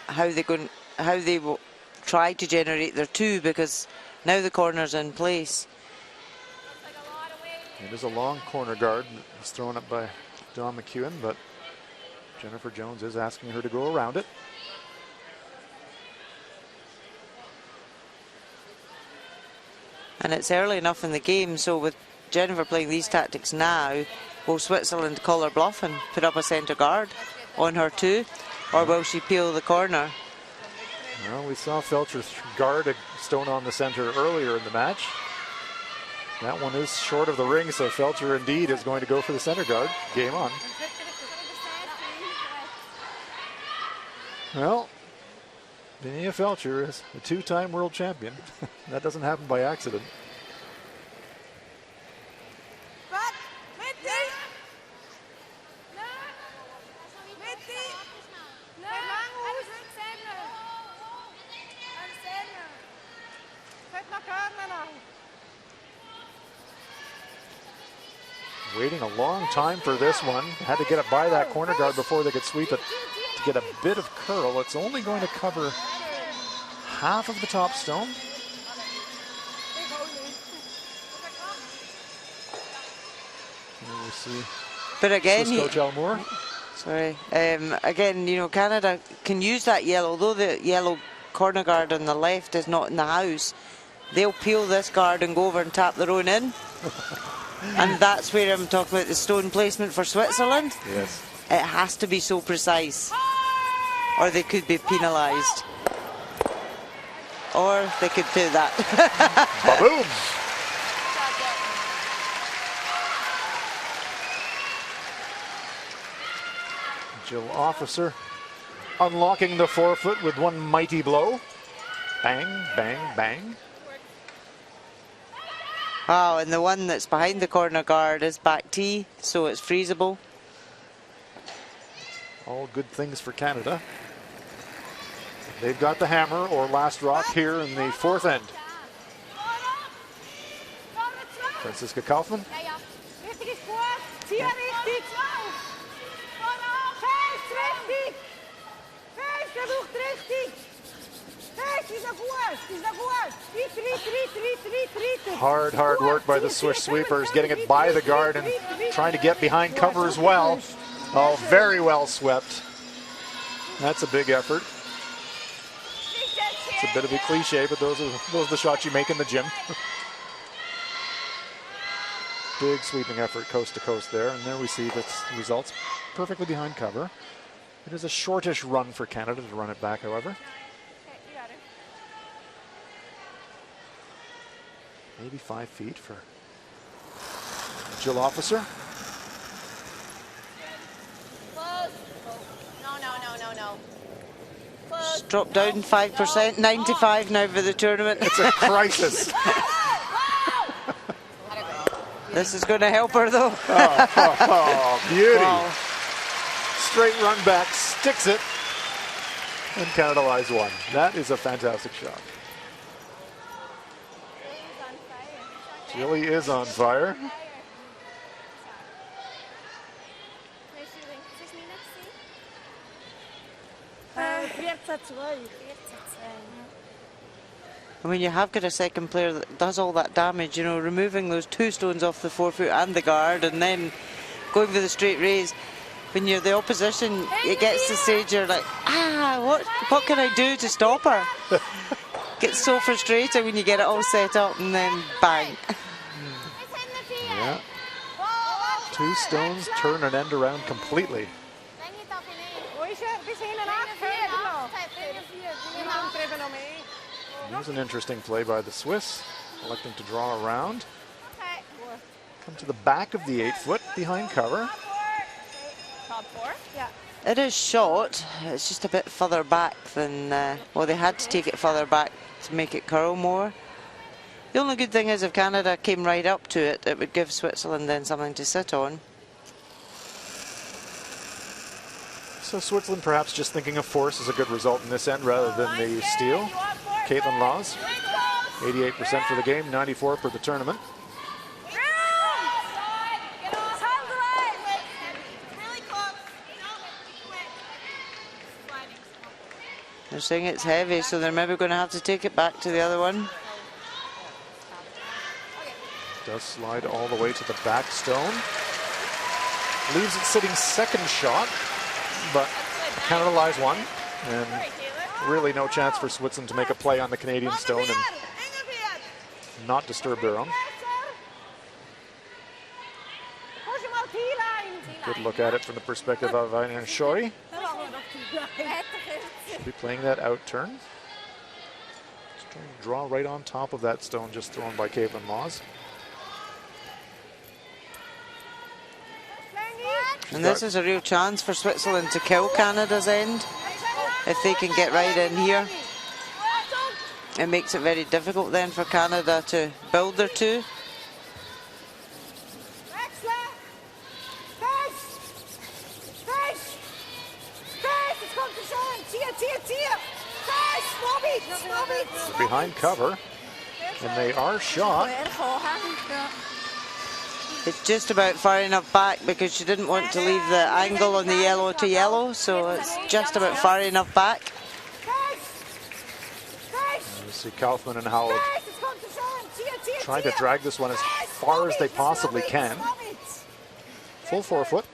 how they will try to generate their 2, because now the corner's in place. It is a long corner guard. It's thrown up by Dawn McEwen, but Jennifer Jones is asking her to go around it. And it's early enough in the game, so with Jennifer playing these tactics now, will Switzerland call her bluff and put up a centre guard on her 2, or will she peel the corner? Well, we saw Felcher guard a stone on the centre earlier in the match. That one is short of the ring, so Felcher indeed is going to go for the centre guard. Game on. Well, Linnea Felcher is a 2-time world champion. That doesn't happen by accident. Waiting a long time for this one. Had to get it by that corner guard before they could sweep it to get a bit of curl. It's only going to cover half of the top stone. Here we see. But again, Coach Elmore. Sorry. Again, you know, Canada can use that yellow. Although the yellow corner guard on the left is not in the house, they'll peel this guard and go over and tap their own in. And that's where I'm talking about the stone placement for Switzerland. Yes. It has to be so precise, or they could be penalised. Or they could do that. Ba-boom! Jill Officer unlocking the 4-foot with one mighty blow. Bang, bang, bang. Oh, and the one that's behind the corner guard is back tee, so it's freezable. All good things for Canada. They've got the hammer or last rock here in the 4th end. Franziska Kaufmann. Hard work by the Swiss sweepers, getting it by the guard and trying to get behind cover as well. Oh, very well swept. That's a big effort. It's a bit of a cliche, but those are the shots you make in the gym. Big sweeping effort coast to coast there, and there we see the results perfectly behind cover. It is a shortish run for Canada to run it back, however. Maybe 5 feet for Jill Officer. No. It's dropped down 5%, 95 now for the tournament. It's a crisis. This is going to help her though. Oh, beauty. Wow. Straight run back, sticks it, and Canada lies 1. That is a fantastic shot. Jilly is on fire. I mean, you have got a second player that does all that damage, you know, removing those 2 stones off the 4-foot and the guard, and then going for the straight raise. When you're the opposition, it gets to the stage you're like, what can I do to stop her? Gets so frustrating when you get it all set up and then bang. Yeah. 2 stones turn an end around completely. Here's an interesting play by the Swiss, electing to draw around. Come to the back of the 8-foot behind cover. Top 4? Yeah. It is short, it's just a bit further back than, well, they had to take it further back to make it curl more. The only good thing is if Canada came right up to it, it would give Switzerland then something to sit on. So Switzerland perhaps just thinking of force is a good result in this end rather than the steal. Caitlin Laws, 88% for the game, 94 for the tournament. They're saying it's heavy, so they're maybe going to have to take it back to the other one. Does slide all the way to the back stone. Leaves it sitting second shot, but Canada lies one. And really no chance for Switzerland to make a play on the Canadian stone and not disturb their own. Good look at it from the perspective of Aina Shori. She'll be playing that out turn. Just trying to draw right on top of that stone just thrown by Caitlin Laws. And this is a real chance for Switzerland to kill Canada's end. If they can get right in here, it makes it very difficult then for Canada to build their two. They're behind cover, and they are shot. It's just about far enough back because she didn't want to leave the angle on the yellow to yellow, so it's just about far enough back. You see Kaufman and Howell trying to drag this one as far as they possibly can. Full 4 foot.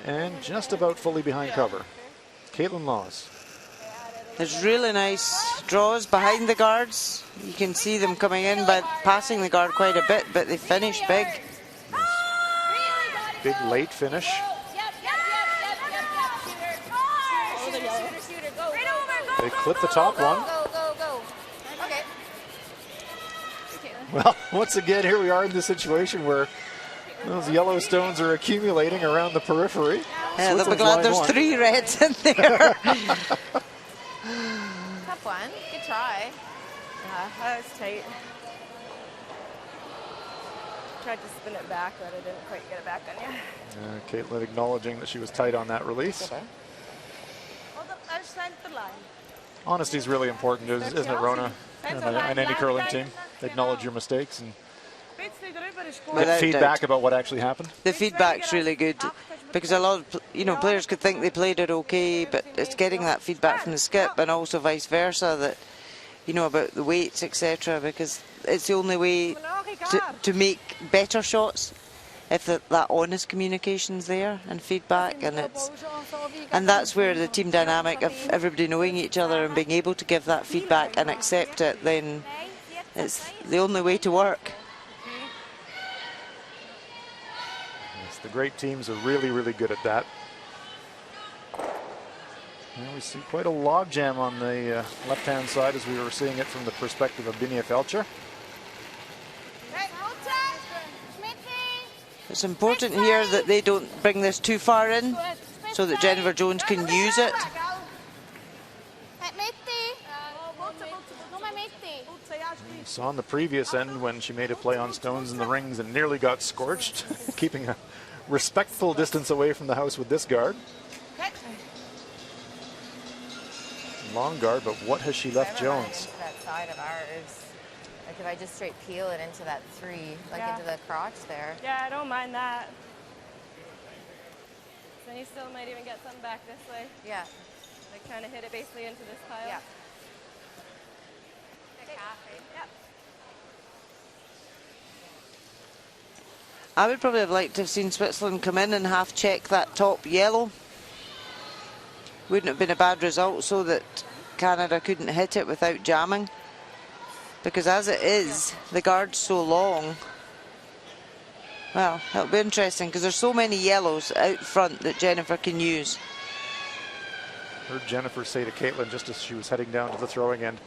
And just about fully behind cover. Caitlin Laws. There's really nice draws behind the guards. You can see them coming in by passing the guard quite a bit, but they finish big. Big late finish. They clip the top one. Well, once again, here we are in this situation where those yellow stones are accumulating around the periphery. Yeah, they'll be glad there's 3 reds in there. Tough one. Good try. Yeah, that was tight. Tried to spin it back, but I didn't quite get it back on you. Caitlin acknowledging that she was tight on that release. Honesty is really important, isn't it, Rona? And any curling team. Acknowledge your mistakes and get feedback about what actually happened. The feedback's really good because a lot of players could think they played it okay, but it's getting that feedback from the skip and also vice versa that about the weights, etc. Because it's the only way to make better shots if that honest communication's there and feedback, and that's where the team dynamic of everybody knowing each other and being able to give that feedback and accept it, then it's the only way to work. Yes, the great teams are really, really good at that. And we see quite a logjam on the left-hand side as we were seeing it from the perspective of Binia Felcher. It's important here that they don't bring this too far in so that Jennifer Jones can use it. We saw on the previous end when she made a play on stones in the rings and nearly got scorched, keeping a respectful distance away from the house with this guard. Long guard, but what has she left Jones? Into that side of ours. Like if I just straight peel it into that 3, like into the crotch there. Yeah, I don't mind that. Then you still might even get some back this way. Yeah. Like trying to hit it basically into this pile. Yeah. Yep. I would probably have liked to have seen Switzerland come in and half check that top yellow. Wouldn't have been a bad result so that Canada couldn't hit it without jamming. Because as it is, the guard's so long. Well, it'll be interesting because there's so many yellows out front that Jennifer can use. Heard Jennifer say to Caitlin just as she was heading down to the throwing end,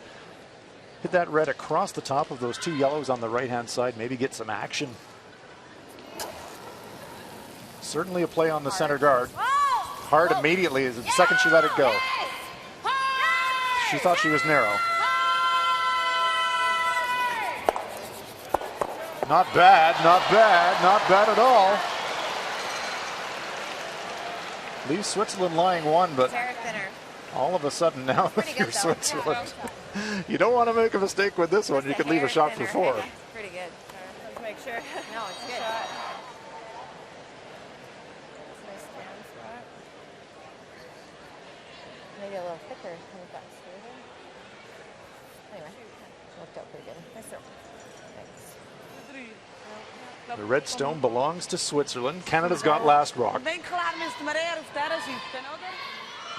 hit that red across the top of those 2 yellows on the right-hand side, maybe get some action. Certainly a play on the center guard. Hard immediately, the second she let it go. She thought she was narrow. Not bad, not bad, not bad at all. Leaves Switzerland lying one, but Tara thinner. all of a sudden now Pretty you're good though. Switzerland. You don't want to make a mistake with this one. You Just a could leave a hair shot for thinner. 4. Pretty good. Let's make sure. No, it's good. Shot. Nice jam spot. Maybe a little thicker when it got smoother. Anyway, she worked out pretty good. Nice throw. Thanks. The red stone belongs to Switzerland. Canada's got last rock. Ben klaar, Mr. Marais, of daar zitten, oder?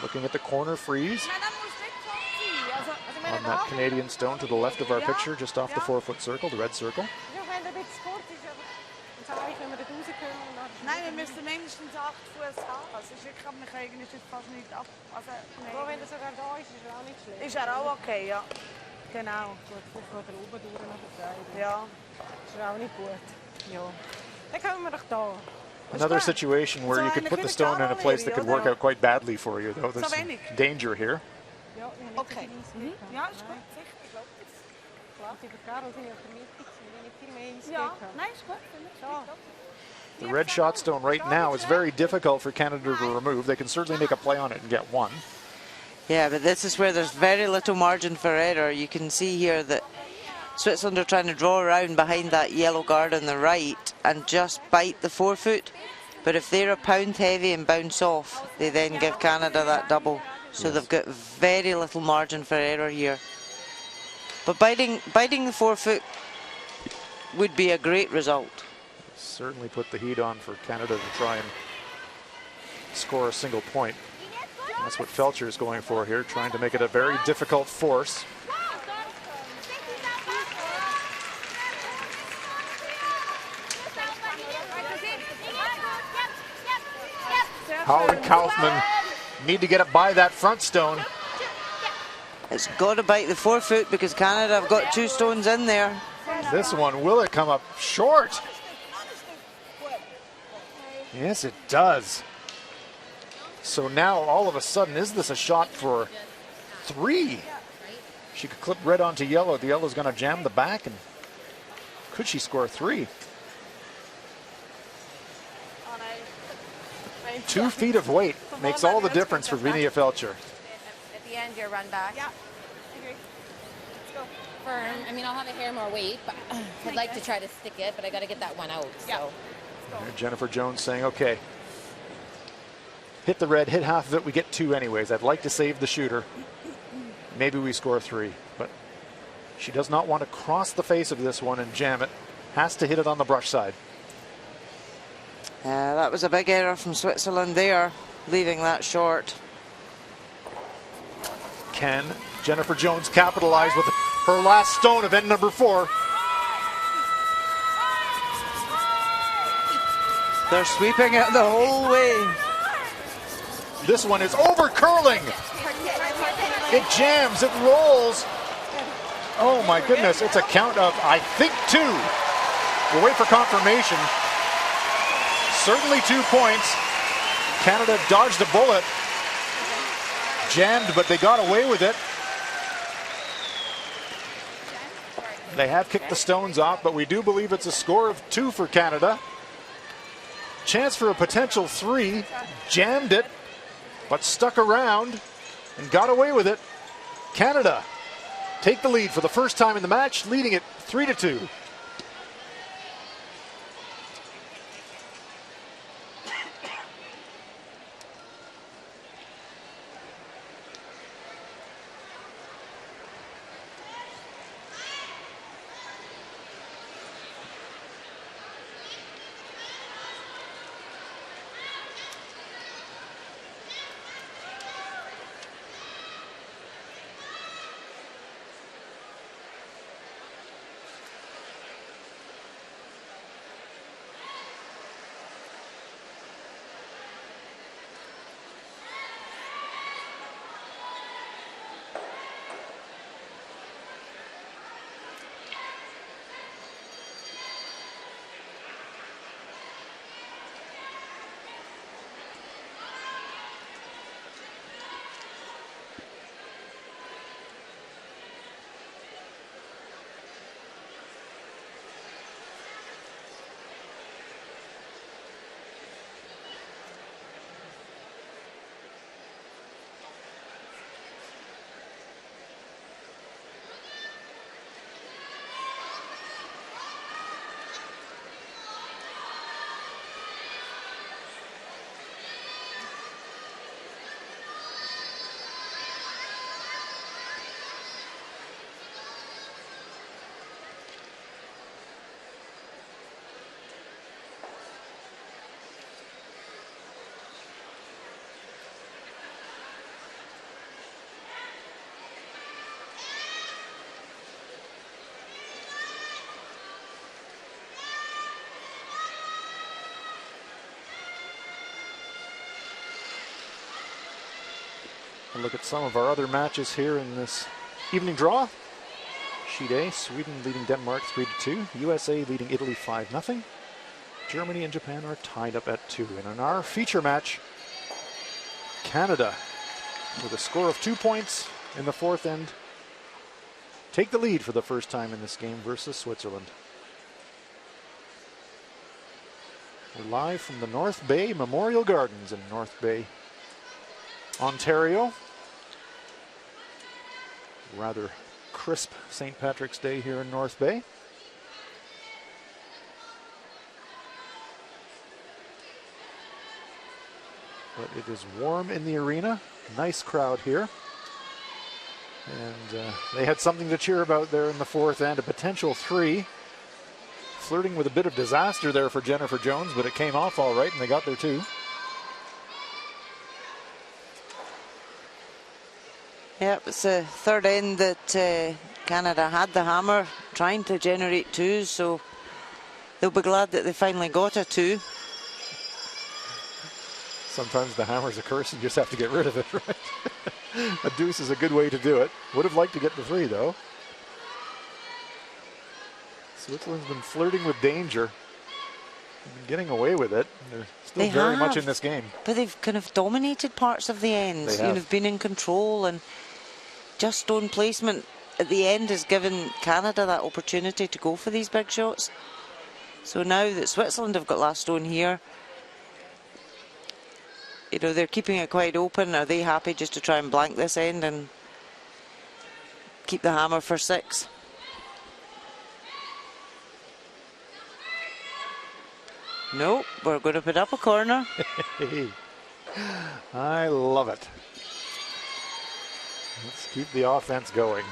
Looking at the corner freeze Maar dan moest ik toch zien. Also on that Canadian stone to the left of our picture, just off the 4-foot circle, the red circle. Ja, wenn der jetzt sport ist, aber dann sage ich, wenn wir da rauskommen und dann... Nein, wir müssen mindestens 8 Fuß haben. Also ich kann mich eigentlich jetzt fast nicht ab. Also, Aber wenn der sogar da ist, ist er auch nicht schlecht. ist er auch okay, ja. Genau. Gut, von der oben durch nach der Seite. Ja. Ist er auch nicht gut. Ja. Dann kommen wir doch da. Another situation where you could put the stone in a place that could work out quite badly for you, though. There's some danger here. Ja, ich habe Okay. nicht Ja, ist gut. Sicher, ich glaube das. Klar, die Karol sind ja auf der Mitte, wenn ich viel mehr Eis Ja, gekriegt nein, ist gut. The red shot stone right now is very difficult for Canada to remove. They can certainly make a play on it and get one. Yeah, but this is where there's very little margin for error. You can see here that Switzerland are trying to draw around behind that yellow guard on the right and just bite the 4-foot. But if they're a pound heavy and bounce off, they then give Canada that double. So they've got very little margin for error here. But biting the 4-foot would be a great result. Certainly put the heat on for Canada to try and score a single point. That's what Felcher is going for here, trying to make it a very difficult force. Howard and Kaufman need to get it by that front stone. It's got to bite the 4-foot because Canada have got 2 stones in there. This one, will it come up short? Yes, it does. So now, all of a sudden, is this a shot for 3? She could clip red onto yellow. The yellow's going to jam the back, and could she score 3? 2 feet of weight makes all the difference for Vinia Felcher. At the end, your run back. Yeah, I agree. Let's go. Firm. I mean, I'll have a hair more weight, but I'd like to try to stick it, but I got to get that one out. So. Jennifer Jones saying, okay, hit the red, hit half of it, we get 2 anyways. I'd like to save the shooter. Maybe we score 3, but she does not want to cross the face of this one and jam it. Has to hit it on the brush side. That was a big error from Switzerland there, leaving that short. Can Jennifer Jones capitalize with her last stone of end number 4? They're sweeping it the whole way. This one is over curling. It jams, it rolls. Oh my goodness, it's a count of, I think, 2. We'll wait for confirmation. Certainly 2 points. Canada dodged a bullet. Jammed, but they got away with it. They have kicked the stones off, but we do believe it's a score of 2 for Canada. Chance for a potential 3. Jammed it, but stuck around and got away with it. Canada take the lead for the first time in the match, leading it 3-2. A look at some of our other matches here in this evening draw. Sheet A, Sweden leading Denmark 3-2. USA leading Italy 5-0. Germany and Japan are tied up at 2. And in our feature match, Canada, with a score of 2 points in the fourth end, take the lead for the first time in this game versus Switzerland. We're live from the North Bay Memorial Gardens in North Bay, Ontario. Rather crisp St. Patrick's Day here in North Bay. But it is warm in the arena. Nice crowd here. And they had something to cheer about there in the fourth end, a potential 3. Flirting with a bit of disaster there for Jennifer Jones, but it came off all right and they got there too. Yeah, it's the third end that Canada had the hammer trying to generate 2s, so they'll be glad that they finally got a 2. Sometimes the hammer's a curse and you just have to get rid of it, right? A deuce is a good way to do it. Would have liked to get the 3 though. Switzerland's been flirting with danger. They've been getting away with it. They're still very much in this game. But they've kind of dominated parts of the end. They have. You've been in control, and just stone placement at the end has given Canada that opportunity to go for these big shots. So now that Switzerland have got last stone here, you know, they're keeping it quite open. Are they happy just to try and blank this end and keep the hammer for 6? Nope, we're going to put up a corner. I love it. Let's keep the offense going.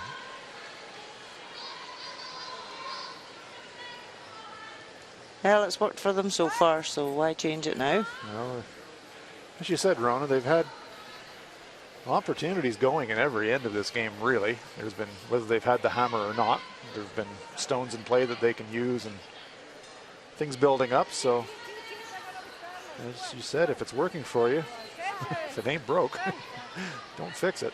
Well, it's worked for them so far, so why change it now? Well, as you said, Rona, they've had opportunities going in every end of this game, really. There's been, whether they've had the hammer or not, there's been stones in play that they can use and things building up. So, as you said, if it's working for you, if it ain't broke, don't fix it.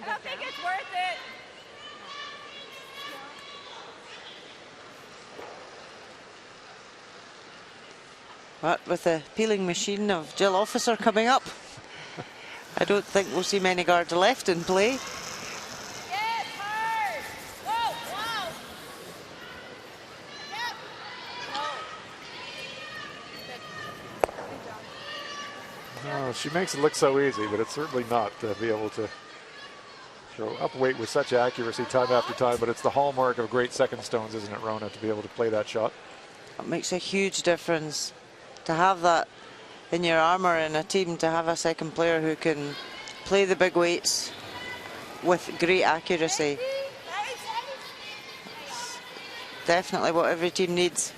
I don't think it's worth it. But with the peeling machine of Jill Officer coming up, I don't think we'll see many guards left in play. Yes, hard. Whoa, wow. Yep. Oh, she makes it look so easy, but it's certainly not to be able to throw up weight with such accuracy time after time. But it's the hallmark of great second stones, isn't it, Rona, to be able to play that shot? It makes a huge difference to have that in your armour in a team, to have a second player who can play the big weights with great accuracy. It's definitely what every team needs.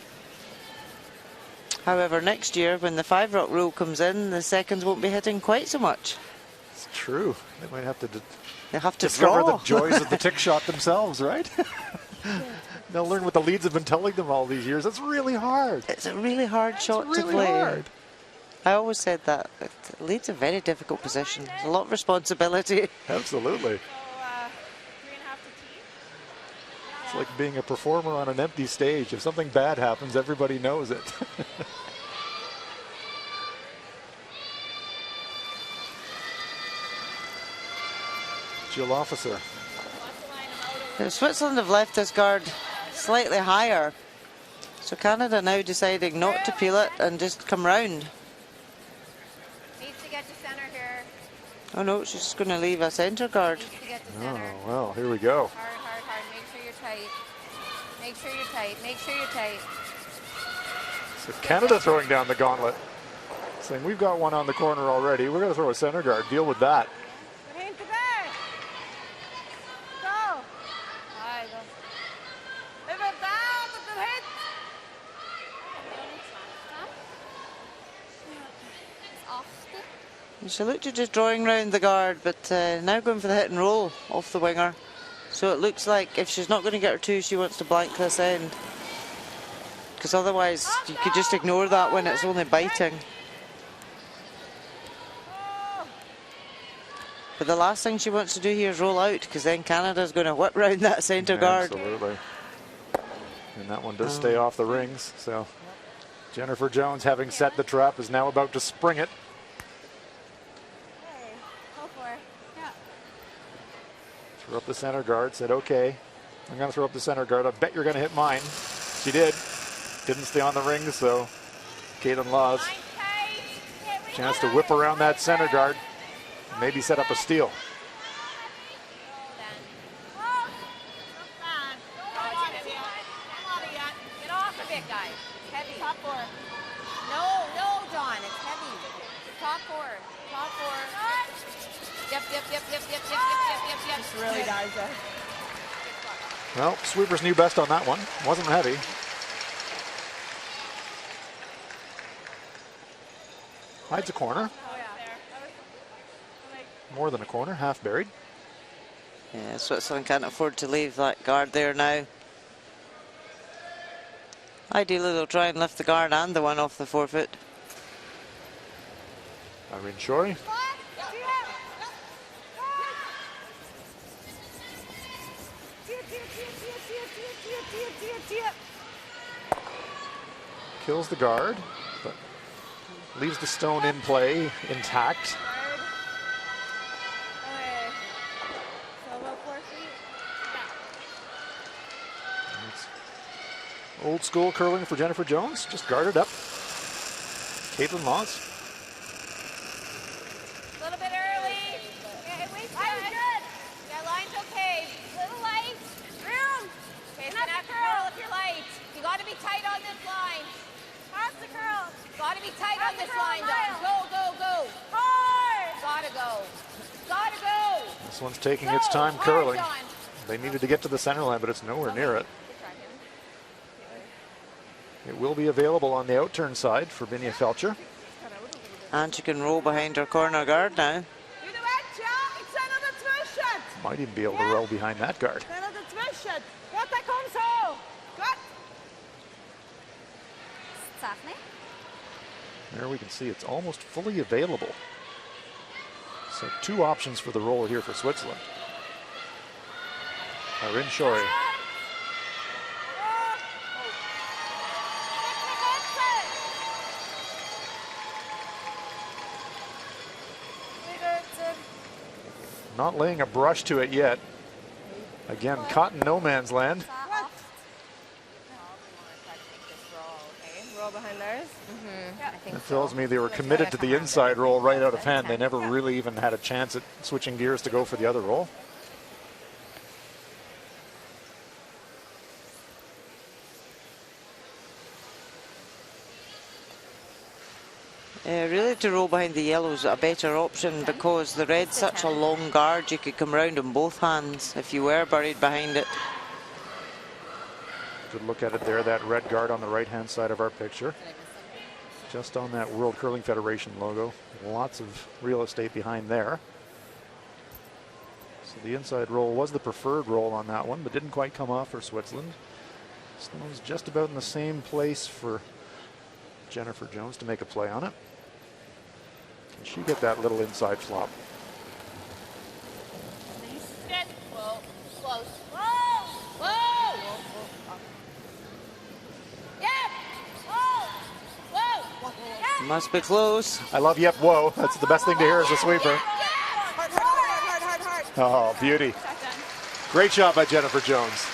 However, next year when the 5-rock rule comes in, the seconds won't be hitting quite so much. It's true. They might have to They have to discover draw. the joys of the tick shot themselves, right? They'll learn what the leads have been telling them all these years. It's really hard. It's a really hard shot really to play. Hard. I always said that. Lead's a very difficult position. There's a lot of responsibility. Absolutely. 3.5 to tee. It's like being a performer on an empty stage. If something bad happens, everybody knows it. Jill Officer. Switzerland have left this guard slightly higher. So Canada now deciding not to peel it and just come round. Needs to get to center here. Oh no, she's just going to leave a centre guard. Needs to get to Oh, center. well, here we go. Hard, hard, hard. Make sure you're tight. Make sure you're tight. Make sure you're tight. So Canada throwing down the gauntlet. Saying, we've got one on the corner already. We're going to throw a center guard. Deal with that. She looked at just drawing round the guard, but now going for the hit and roll off the winger. So it looks like if she's not going to get her 2, she wants to blank this end. Because otherwise, you could just ignore that when it's only biting. But the last thing she wants to do here is roll out, because then Canada's going to whip round that centre guard. Absolutely. And that one does stay off the rings. So Jennifer Jones, having set the trap, is now about to spring it. Hey, go for it. Yeah. Threw up the center guard, said, okay, I'm going to throw up the center guard. I bet you're going to hit mine. She did. Didn't stay on the ring, so Caitlin Laws, chance to whip around that center guard, maybe set up a steal. Get off of it, guys. It's heavy. Top 4. No, Dawn. It's heavy. Top 4. Top 4. Yep. Just really dives it. Well, Sweepers knew best on that one. Wasn't heavy. Hides a corner. More than a corner, half buried. Yeah, Switzerland can't afford to leave that guard there now. Ideally, they'll try and lift the guard and the one off the forefoot. Irene Shorey. Kills the guard, but leaves the stone in play, intact. Okay. So about 4 feet. It's old school curling for Jennifer Jones, just guarded up. Caitlin Laws. A little bit early. Yeah, line's good. Yeah, line's okay. Little light. Room. Okay, so now curl if you're light. You got to be tight on this line. Pass the curl. Got to be tight on this line, Dawn. Go. Hard. Gotta go. Gotta go. This one's taking its time curling. They needed to get to the center line, but it's nowhere near it. It will be available on the outturn side for Binia Felcher. And she can roll behind her corner guard now. Might even be able to roll behind that guard. There we can see it's almost fully available. So 2 options for the roll here for Switzerland. Irene Shorey. Not laying a brush to it yet. Again, caught in no man's land. Roll behind theirs. I think That so. tells me they were committed to the inside roll right out of hand. They never really even had a chance at switching gears to go for the other roll. Really, to roll behind the yellow is a better option because the red's such a long guard, you could come round on both hands if you were buried behind it. Good look at it there, that red guard on the right-hand side of our picture. Just on that World Curling Federation logo. Lots of real estate behind there. So the inside roll was the preferred roll on that one, but didn't quite come off for Switzerland. Stone's just about in the same place for Jennifer Jones to make a play on it. Can she get that little inside flop? Whoa. Close. Whoa. Yeah. Whoa. Yeah. Must be close. I love yep, whoa. That's the best thing to hear as a sweeper. Hard. Oh, beauty. Great shot by Jennifer Jones.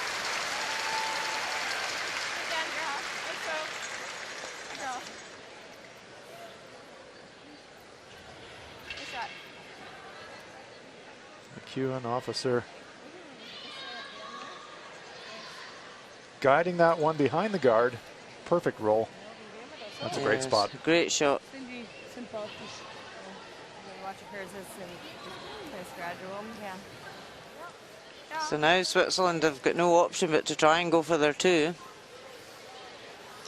McEwen, officer, guiding that one behind the guard. Perfect roll. That's a great Yes, spot. Great shot. Watch if hers is kind of gradual. Yeah. So now Switzerland have got no option but to try and go for their 2.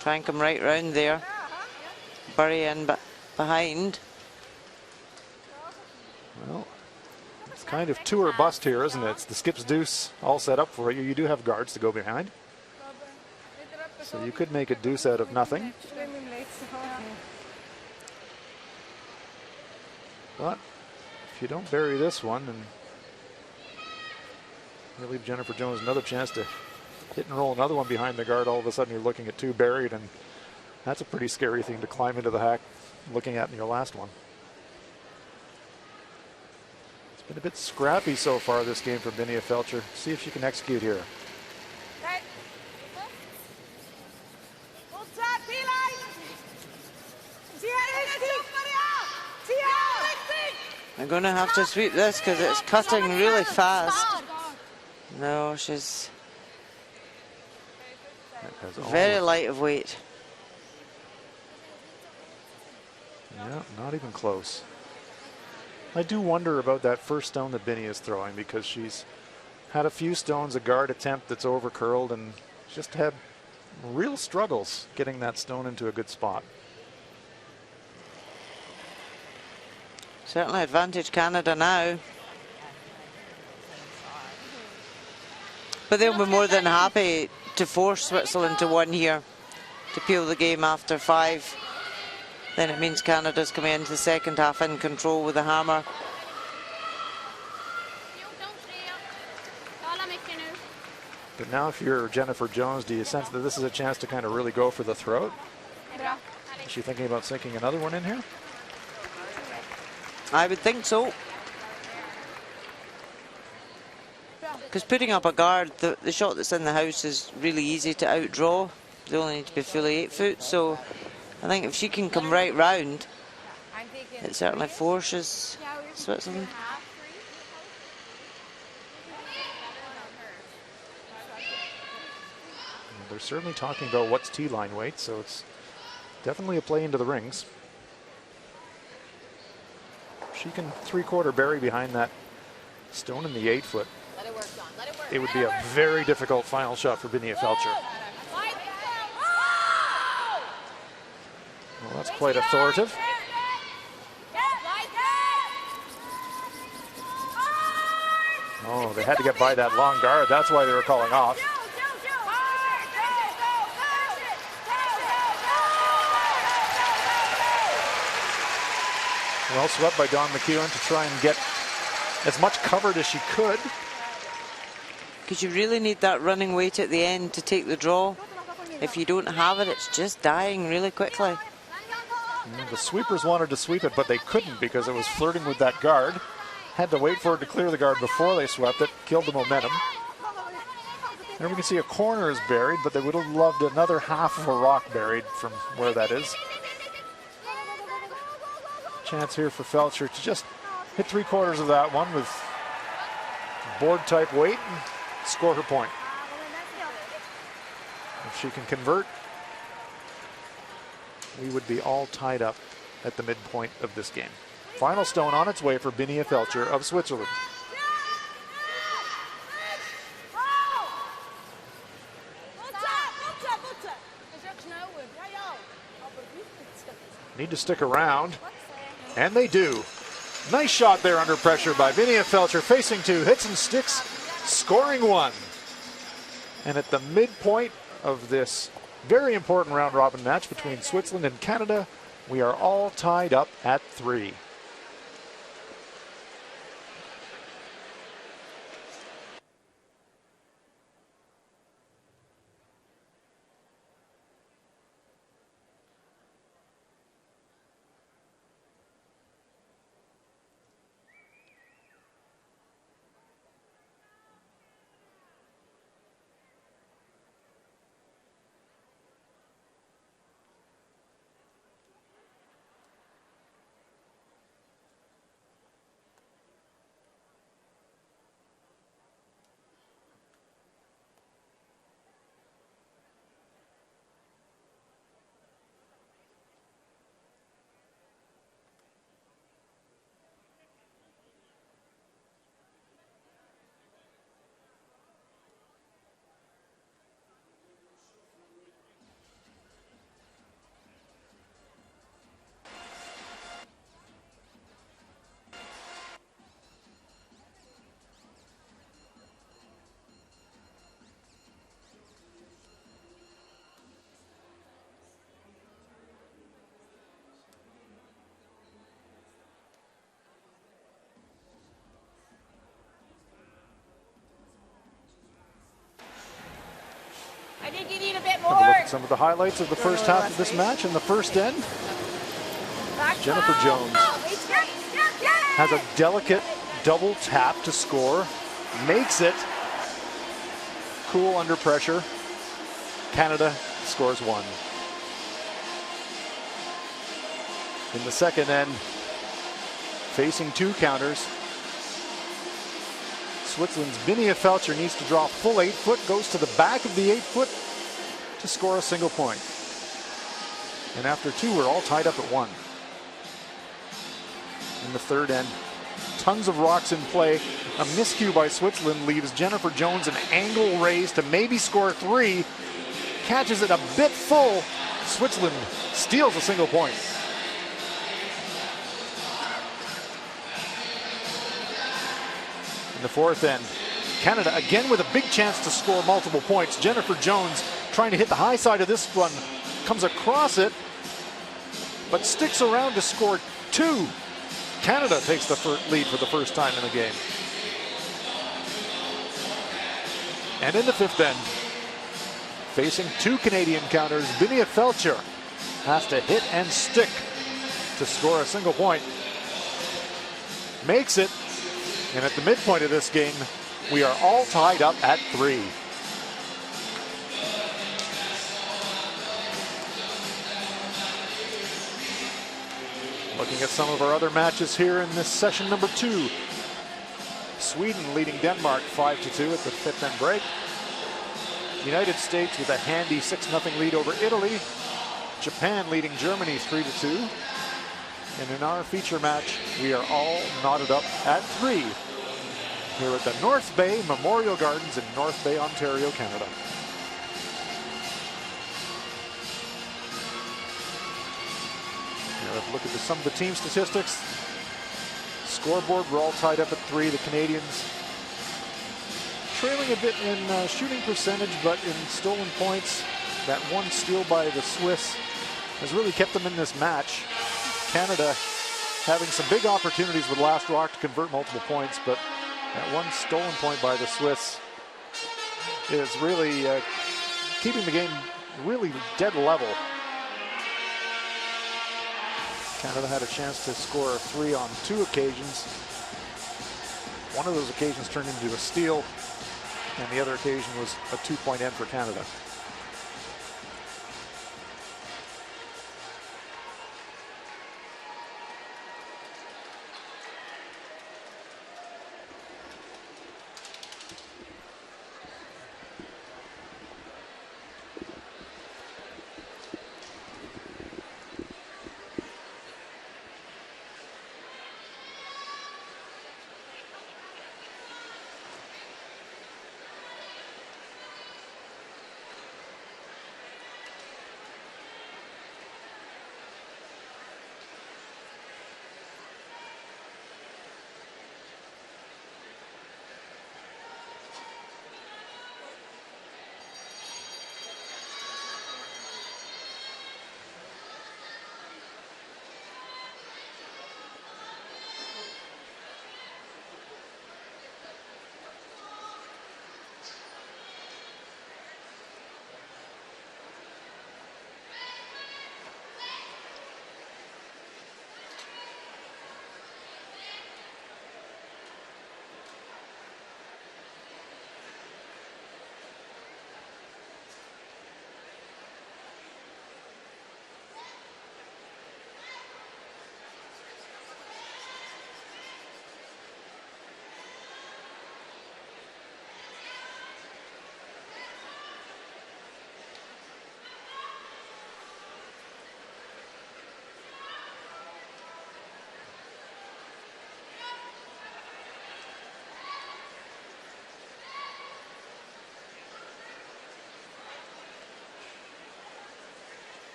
Try and come right round there. Bury in behind. Well, It's kind of two or bust here, isn't it? It's the skips deuce all set up for you. You do have guards to go behind. So you could make a deuce out of nothing. But if you don't bury this one, and you leave Jennifer Jones another chance to hit and roll another one behind the guard, all of a sudden you're looking at two buried, and that's a pretty scary thing to climb into the hack looking at in your last one. It's been a bit scrappy so far this game for Binia Felcher. See if she can execute here. I'm going to have to sweep this because it's cutting really fast. No, she's very light of weight. Yeah, not even close. I do wonder about that first stone that Binia is throwing, because she's had a few stones, a guard attempt that's over curled, and just had real struggles getting that stone into a good spot. Certainly advantage Canada now. But they'll be more than happy to force Switzerland to one here, to peel the game after 5. Then it means Canada's coming into the second half in control with the hammer. But now if you're Jennifer Jones, do you sense that this is a chance to kind of really go for the throat? Is she thinking about sinking another one in here? I would think so. Because putting up a guard, the shot that's in the house is really easy to outdraw. They only need to be fully 8 foot, so I think if she can come right round, it certainly forces Switzerland. They're certainly talking about what's T-line weight, so it's definitely a play into the rings. She can 3/4 bury behind that stone in the 8 foot. It would be a very difficult final shot for Binia Felcher. Well, that's quite authoritative. Oh, they had to get by that long guard. That's why they were calling off. Well swept by Dawn McEwen to try and get as much covered as she could. Because you really need that running weight at the end to take the draw. If you don't have it, it's just dying really quickly. The sweepers wanted to sweep it, but they couldn't because it was flirting with that guard. Had to wait for it to clear the guard before they swept it, killed the momentum. There we can see a corner is buried, but they would have loved another half of a rock buried from where that is. Chance here for Felcher to just hit 3/4 of that one with board type weight and score her point. If she can convert, we would be all tied up at the midpoint of this game. Final stone on its way for Binia Felcher of Switzerland. Need to stick around, and they do. Nice shot there under pressure by Binia Felcher, facing 2, hits and sticks, scoring 1. And at the midpoint of this very important round robin match between Switzerland and Canada, we are all tied up at 3. Some of the highlights of the first half of this match in the first end. Jennifer Jones has a delicate double tap to score, makes it. Cool under pressure. Canada scores 1. In the second end, facing 2 counters, Switzerland's Vinia Felcher needs to draw full 8 foot, goes to the back of the 8 foot to score a single point. And after 2, we're all tied up at 1. In the third end, tons of rocks in play. A miscue by Switzerland leaves Jennifer Jones an angle raise to maybe score 3. Catches it a bit full. Switzerland steals a single point. In the fourth end, Canada again with a big chance to score multiple points. Jennifer Jones trying to hit the high side of this one, comes across it, but sticks around to score 2. Canada takes the lead for the first time in the game. And in the fifth end, facing 2 Canadian counters, Vinia Felcher has to hit and stick to score a single point. Makes it. And at the midpoint of this game, we are all tied up at 3. Looking at some of our other matches here in this session number 2. Sweden leading Denmark 5-2 at the fifth end break. United States with a handy 6-0 lead over Italy. Japan leading Germany 3-2. And in our feature match, we are all knotted up at 3 here at the North Bay Memorial Gardens in North Bay, Ontario, Canada. Now let's look at some of the team statistics. Scoreboard, we're all tied up at 3. The Canadians trailing a bit in shooting percentage, but in stolen points, that one steal by the Swiss has really kept them in this match. Canada having some big opportunities with last rock to convert multiple points, but that one stolen point by the Swiss is really keeping the game really dead level. Canada had a chance to score a 3 on 2 occasions. One of those occasions turned into a steal, and the other occasion was a 2-point end for Canada.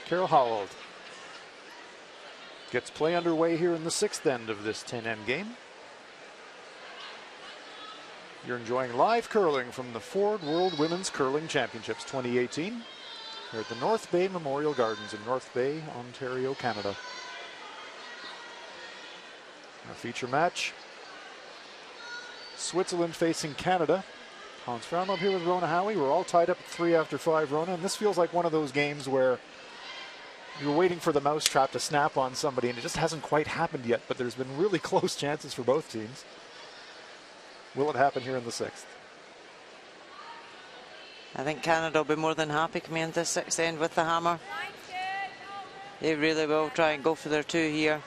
Carol Howald gets play underway here in the 6th end of this 10-end game. You're enjoying live curling from the Ford World Women's Curling Championships 2018 here at the North Bay Memorial Gardens in North Bay, Ontario, Canada. Our feature match. Switzerland facing Canada. Hans Frauenlob here with Rona Howie. We're all tied up at 3 after 5, Rona, and this feels like one of those games where you're waiting for the mousetrap to snap on somebody, and it just hasn't quite happened yet, but there's been really close chances for both teams. Will it happen here in the 6th? I think Canada will be more than happy coming into the 6th end with the hammer. They really will try and go for their 2 here.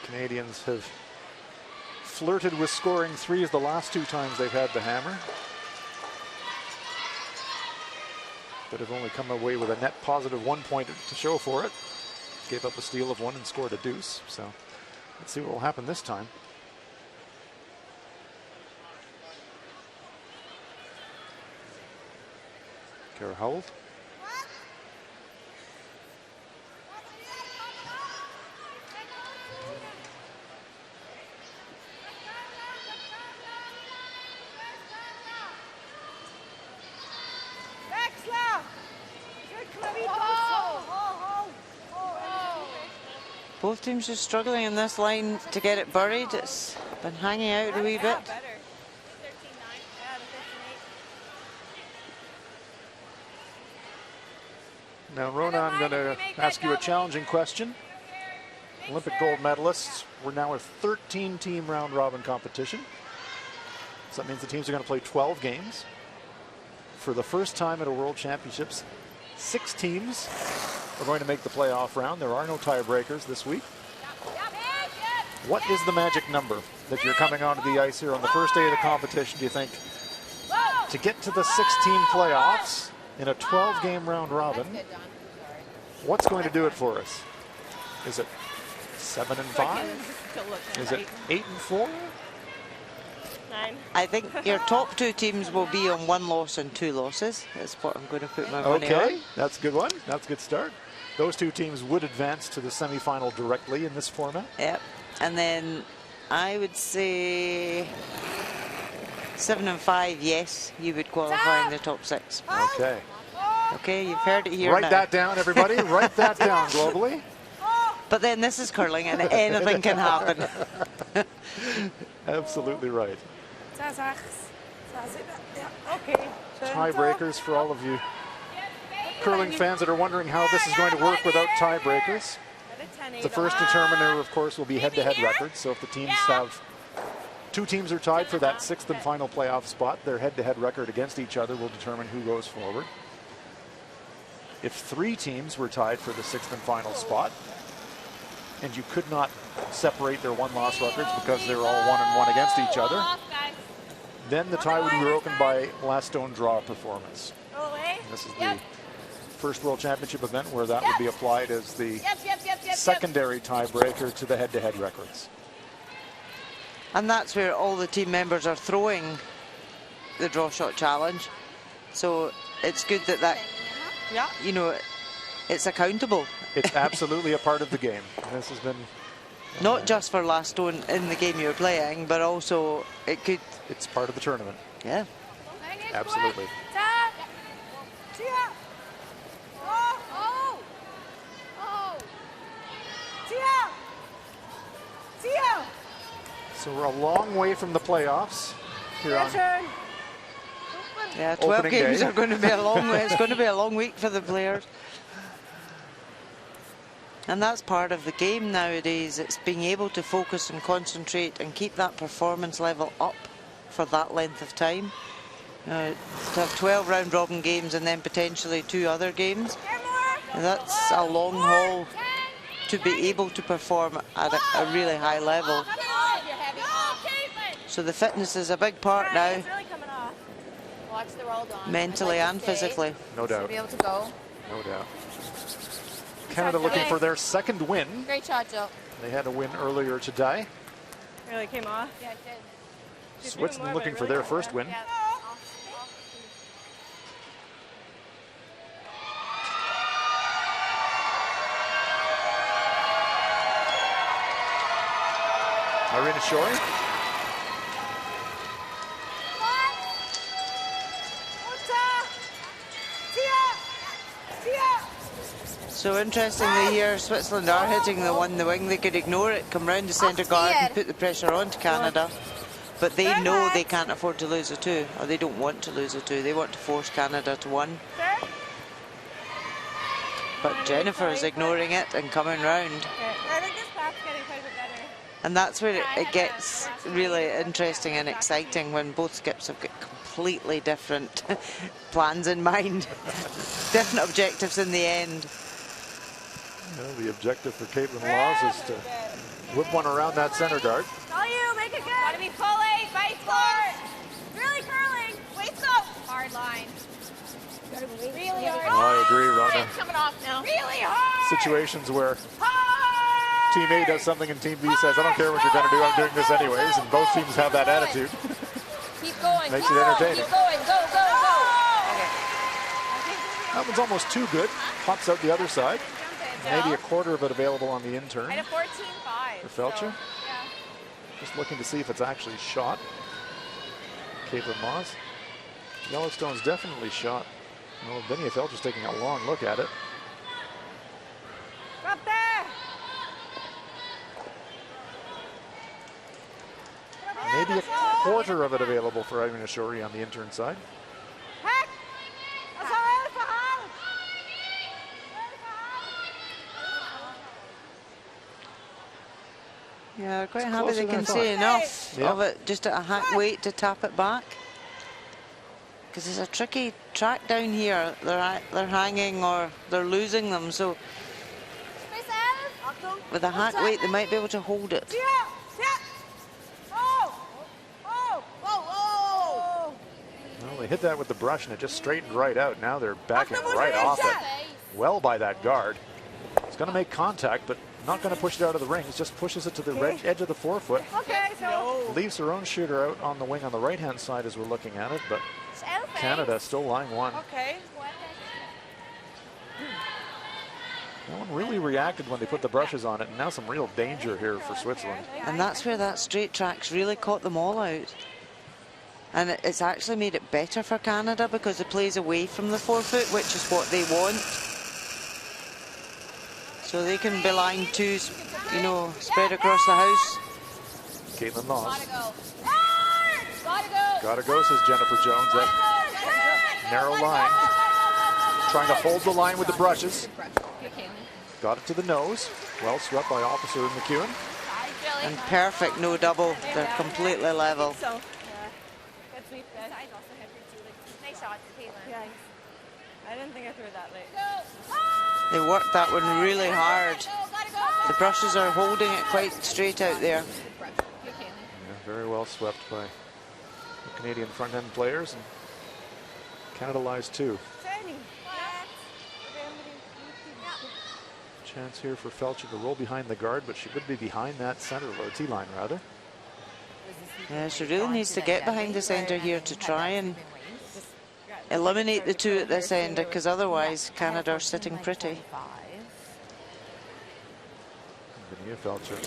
Canadians have flirted with scoring 3s the last 2 times they've had the hammer, but have only come away with a net positive 1 point to show for it. Gave up a steal of 1 and scored a deuce. So let's see what will happen this time. Kara Howell. Both teams are struggling in this line to get it buried. It's been hanging out a wee bit. Now, Rona, I'm going to ask you a challenging question. Olympic gold medalists, we're now a 13-team round robin competition. So that means the teams are going to play 12 games. For the first time at a World Championships, 6 teams are going to make the playoff round. There are no tiebreakers this week. What is the magic number that you're coming onto the ice here on the first day of the competition, do you think, to get to the 6-team playoffs in a 12-game round robin? What's going to do it for us? Is it 7 and 5? Is it 8 and 4? 9. I think your top 2 teams will be on 1 loss and 2 losses. That's what I'm going to put my money on. Okay, that's a good one. That's a good start. Those 2 teams would advance to the semifinal directly in this format. Yep. And then I would say 7 and 5, yes, you would qualify in the top 6. Okay. Okay, you've heard it here Write now. that down, everybody. Write that down globally. But then this is curling and anything can happen. Absolutely right. Okay. Tiebreakers for all of you curling fans that are wondering how this is going to work without tiebreakers. The first determiner, of course, will be head-to-head records. So if the teams have 2 teams are tied for that 6th and final playoff spot, their head-to-head record against each other will determine who goes forward. If 3 teams were tied for the 6th and final spot, and you could not separate their 1-loss records because they're all 1-1 against each other, then the tie would be broken by last stone draw performance. And this is the first World Championship event where that would be applied as the secondary tiebreaker to the head-to-head records. And that's where all the team members are throwing the draw shot challenge. So it's good that you know, it's accountable. It's absolutely a part of the game. This has been not just for last stone in the game you're playing, but also it's part of the tournament. Yeah. Absolutely. So we're a long way from the playoffs here on Yeah, 12 games are going to be a long way. It's going to be a long week for the players. And that's part of the game nowadays. It's being able to focus and concentrate and keep that performance level up for that length of time. To have 12 round robin games and then potentially 2 other games, that's a long haul to be able to perform at a really high level. So the fitness is a big part now, Watch the roll, Dawn. mentally and physically. No doubt. Be able to go. No doubt. Canada looking for their 2nd win. Great shot, Jill. They had a win earlier today. Really came off. Yeah, it did. Switzerland looking for their first win. Irina Shori. So interestingly here, Switzerland are hitting the one in the wing. They could ignore it, come round the centre guard and put the pressure onto Canada. But they know they can't afford to lose a 2, or they don't want to lose a 2. They want to force Canada to 1. But Jennifer is ignoring it and coming round. I think this path's getting quite a bit better. And that's where it gets really interesting and exciting, when both skips have got completely different plans in mind, different objectives in the end. Well, the objective for Caitlin Laws is to whip one around that center guard. All you, make it good. Gotta be full A, fight for it. Really curling. Waist up. Hard line. Really hard. Oh, I agree, Rhonda. It's coming off now. Really hard. Situations where Hard. Team A does something and Team B says, I don't care what you're going to do, I'm doing this anyways. And both teams have that attitude. Keep going. Makes keep it going, entertaining. Keep going. Go, go, go. That one's almost too good. Pops out the other side. Maybe a quarter of it available on the in-turn. I had a 14-5. For Felcher. So, yeah. Just looking to see if it's actually shot. Caitlin Laws. Yellowstone's definitely shot. Well, Vinia Felcher's taking a long look at it. Up there. Maybe a quarter of it available for Irina Shori on the in-turn side. Heck. That's all right for Hal. Yeah, they're quite happy closer they than I can thought. see enough Yeah. of it just at a hack weight to tap it back. Because it's a tricky track down here. They're hanging or they're losing them. So with a hack weight, they might be able to hold it. Well, they hit that with the brush and it just straightened right out. Now they're backing right off it. Well by that guard. It's going to make contact, but not going to push it out of the ring. It just pushes it to the edge of the forefoot. Okay, so Leaves her own shooter out on the wing on the right-hand side as we're looking at it, but Canada still lying one. okay. That one really reacted when they put the brushes on it, and now some real danger here for Switzerland. And that's where that straight track's really caught them all out. And it's actually made it better for Canada because it plays away from the forefoot, which is what they want. So they can be line 2s, you know, spread across the house. Caitlin Laws. Gotta go. Gotta go. Gotta go, says Jennifer Jones. That narrow line. Trying to hold the line with the brushes. Got it to the nose. Well swept by Officer McEwen. And perfect no double. They're completely level. So, good sweep, good. Nice shots, Caitlin. Yeah. I didn't think I threw it that late. They worked that one really hard. Gotta go. The brushes are holding it quite straight out there. Yeah, very well swept by the Canadian front end players. And Canada lies 2. Chance here for Felcher to roll behind the guard, but she would be behind that center, or T-line rather. Yeah, she really needs to get behind the centre here to try and eliminate the 2 at this end, because otherwise Canada are sitting pretty. Vinia Felcher.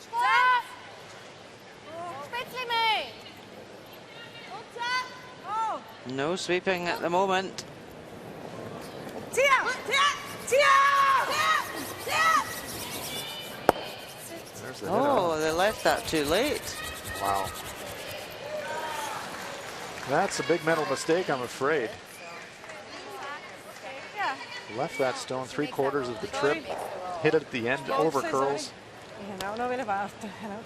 Stop. Spitzy me. No sweeping at the moment. There's the hit Oh, out. they left that too late. Wow. That's a big mental mistake, I'm afraid. Left that stone 3/4 of the trip. Hit it at the end, over curls.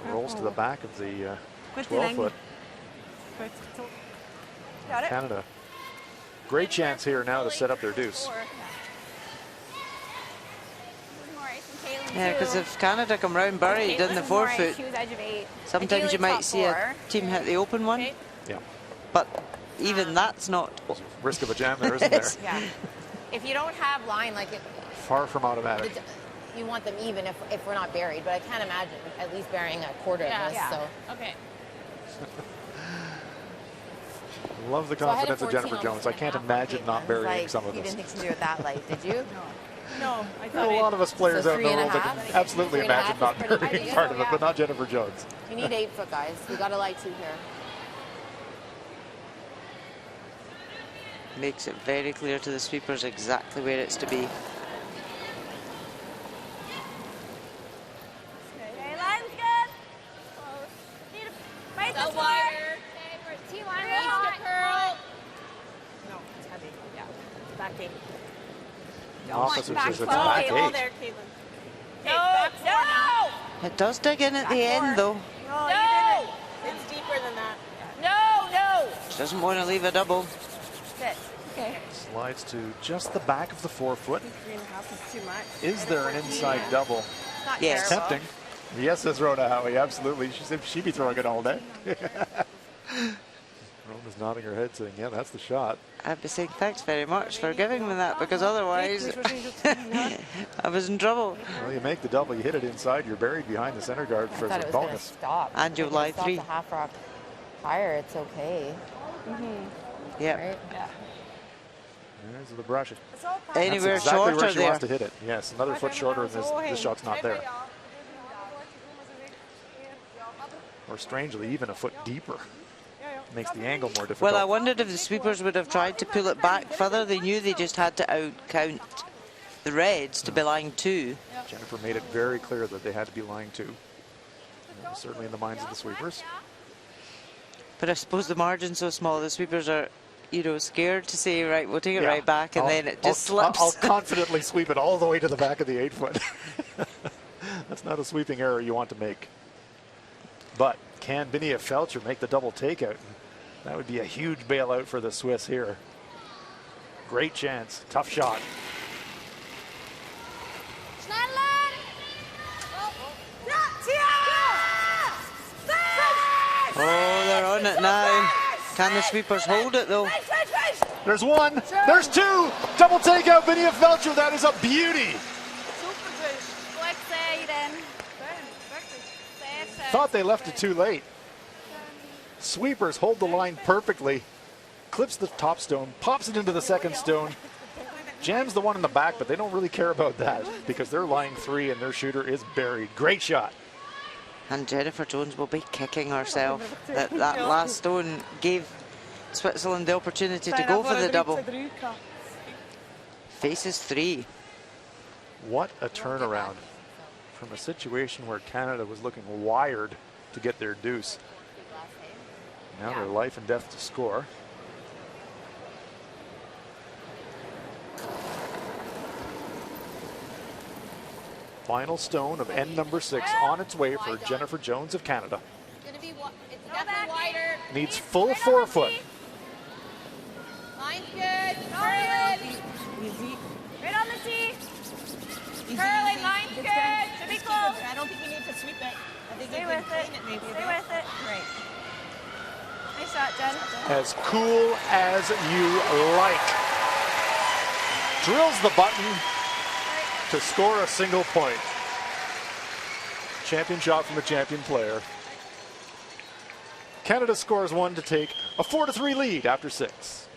Rolls to the back of the 12-foot. Got it. Canada. Great chance here now to set up their deuce. Yeah, because if Canada come round buried in the forefoot, sometimes you might see a team hit the open one. Yeah. But even that's not. Risk of a jam there, isn't there? Yeah. If you don't have line, like Far from automatic. you want them even if we're not buried, but I can't imagine at least burying a quarter of this. So Okay. Love the So I had a confidence of 14 Jennifer on Jones. the I can't second half, imagine not Caitlin. burying Like, some of you this. didn't think to do it that late, did you? No, I There are thought a lot of us players So out in the 3.5? world that can absolutely 3.5 imagine is not pretty burying good. part of it, but not Jennifer Jones. You need 8 foot, guys. We got to lie 2 here. Makes it very clear to the sweepers exactly where it's to be. Okay, line's good. Need to fight this one. Okay, we're at T-line. Real hot. Curl. No, it's heavy. Yeah. Back eight. Officer says it's Oh, back okay, all 8. there, Caitlin. No, no, It does dig in at the end, though. No, you no, didn't. It's deeper than that. no. She doesn't want to leave a double. Sit. Okay. Slides to just the back of the forefoot. 3.5 is too much. Is there an inside double? It's not Yes. terrible. Tempting. Yes, says Rhoda Howie. Absolutely. She said she'd be throwing it all day. Rhoda's nodding her head saying, yeah, that's the shot. I'd be saying thanks very much for giving me that, because otherwise I was in trouble. Well, you make the double, you hit it inside, you're buried behind the center guard I for thought a it was going to bonus. stop. And you'll If it lie stopped 3. the half rock higher, it's okay, Yep. right? Yeah. There's the brush. Anywhere That's exactly shorter where she there. wants to hit it. Yes, another foot shorter, and this shot's not there. Or strangely, even a foot deeper. Makes the angle more difficult. Well, I wondered if the sweepers would have tried to pull it back further. They knew they just had to outcount the Reds to be lying 2. Jennifer made it very clear that they had to be lying 2. Certainly in the minds of the sweepers. But I suppose the margin's so small, the sweepers are, you know, scared to say, right, we'll take it Yeah. right back, and then it just slips. I'll confidently sweep it all the way to the back of the 8 foot. That's not a sweeping error you want to make. But can Binia Felcher make the double takeout? That would be a huge bailout for the Swiss here. Great chance. Tough shot. Oh, they're on it now. Can the sweepers hold it, though? There's one. There's 2. Double takeout, Binia Felcher. That is a beauty. Thought they left it too late. Sweepers hold the line perfectly. Clips the top stone, pops it into the second stone, jams the one in the back, but they don't really care about that because they're lying 3 and their shooter is buried. Great shot. And Jennifer Jones will be kicking herself. That last stone gave Switzerland the opportunity to go for the double. Faces 3. What a turnaround from a situation where Canada was looking wired to get their deuce. Now they're life and death to score. Final stone of end number 6 on its way for Jennifer Jones of Canada. It's definitely wider. Needs full forefoot. Line's good. Curling. Right on the tee. Curling. Line's good. Should be close. I don't think you need to sweep it. I think Stay you with can it. clean it maybe. Stay with it. Right. Nice shot, Jen. As cool as you like. Drills the button to score a single point. Champion shot from a champion player. Canada scores 1 to take a 4-3 lead after 6.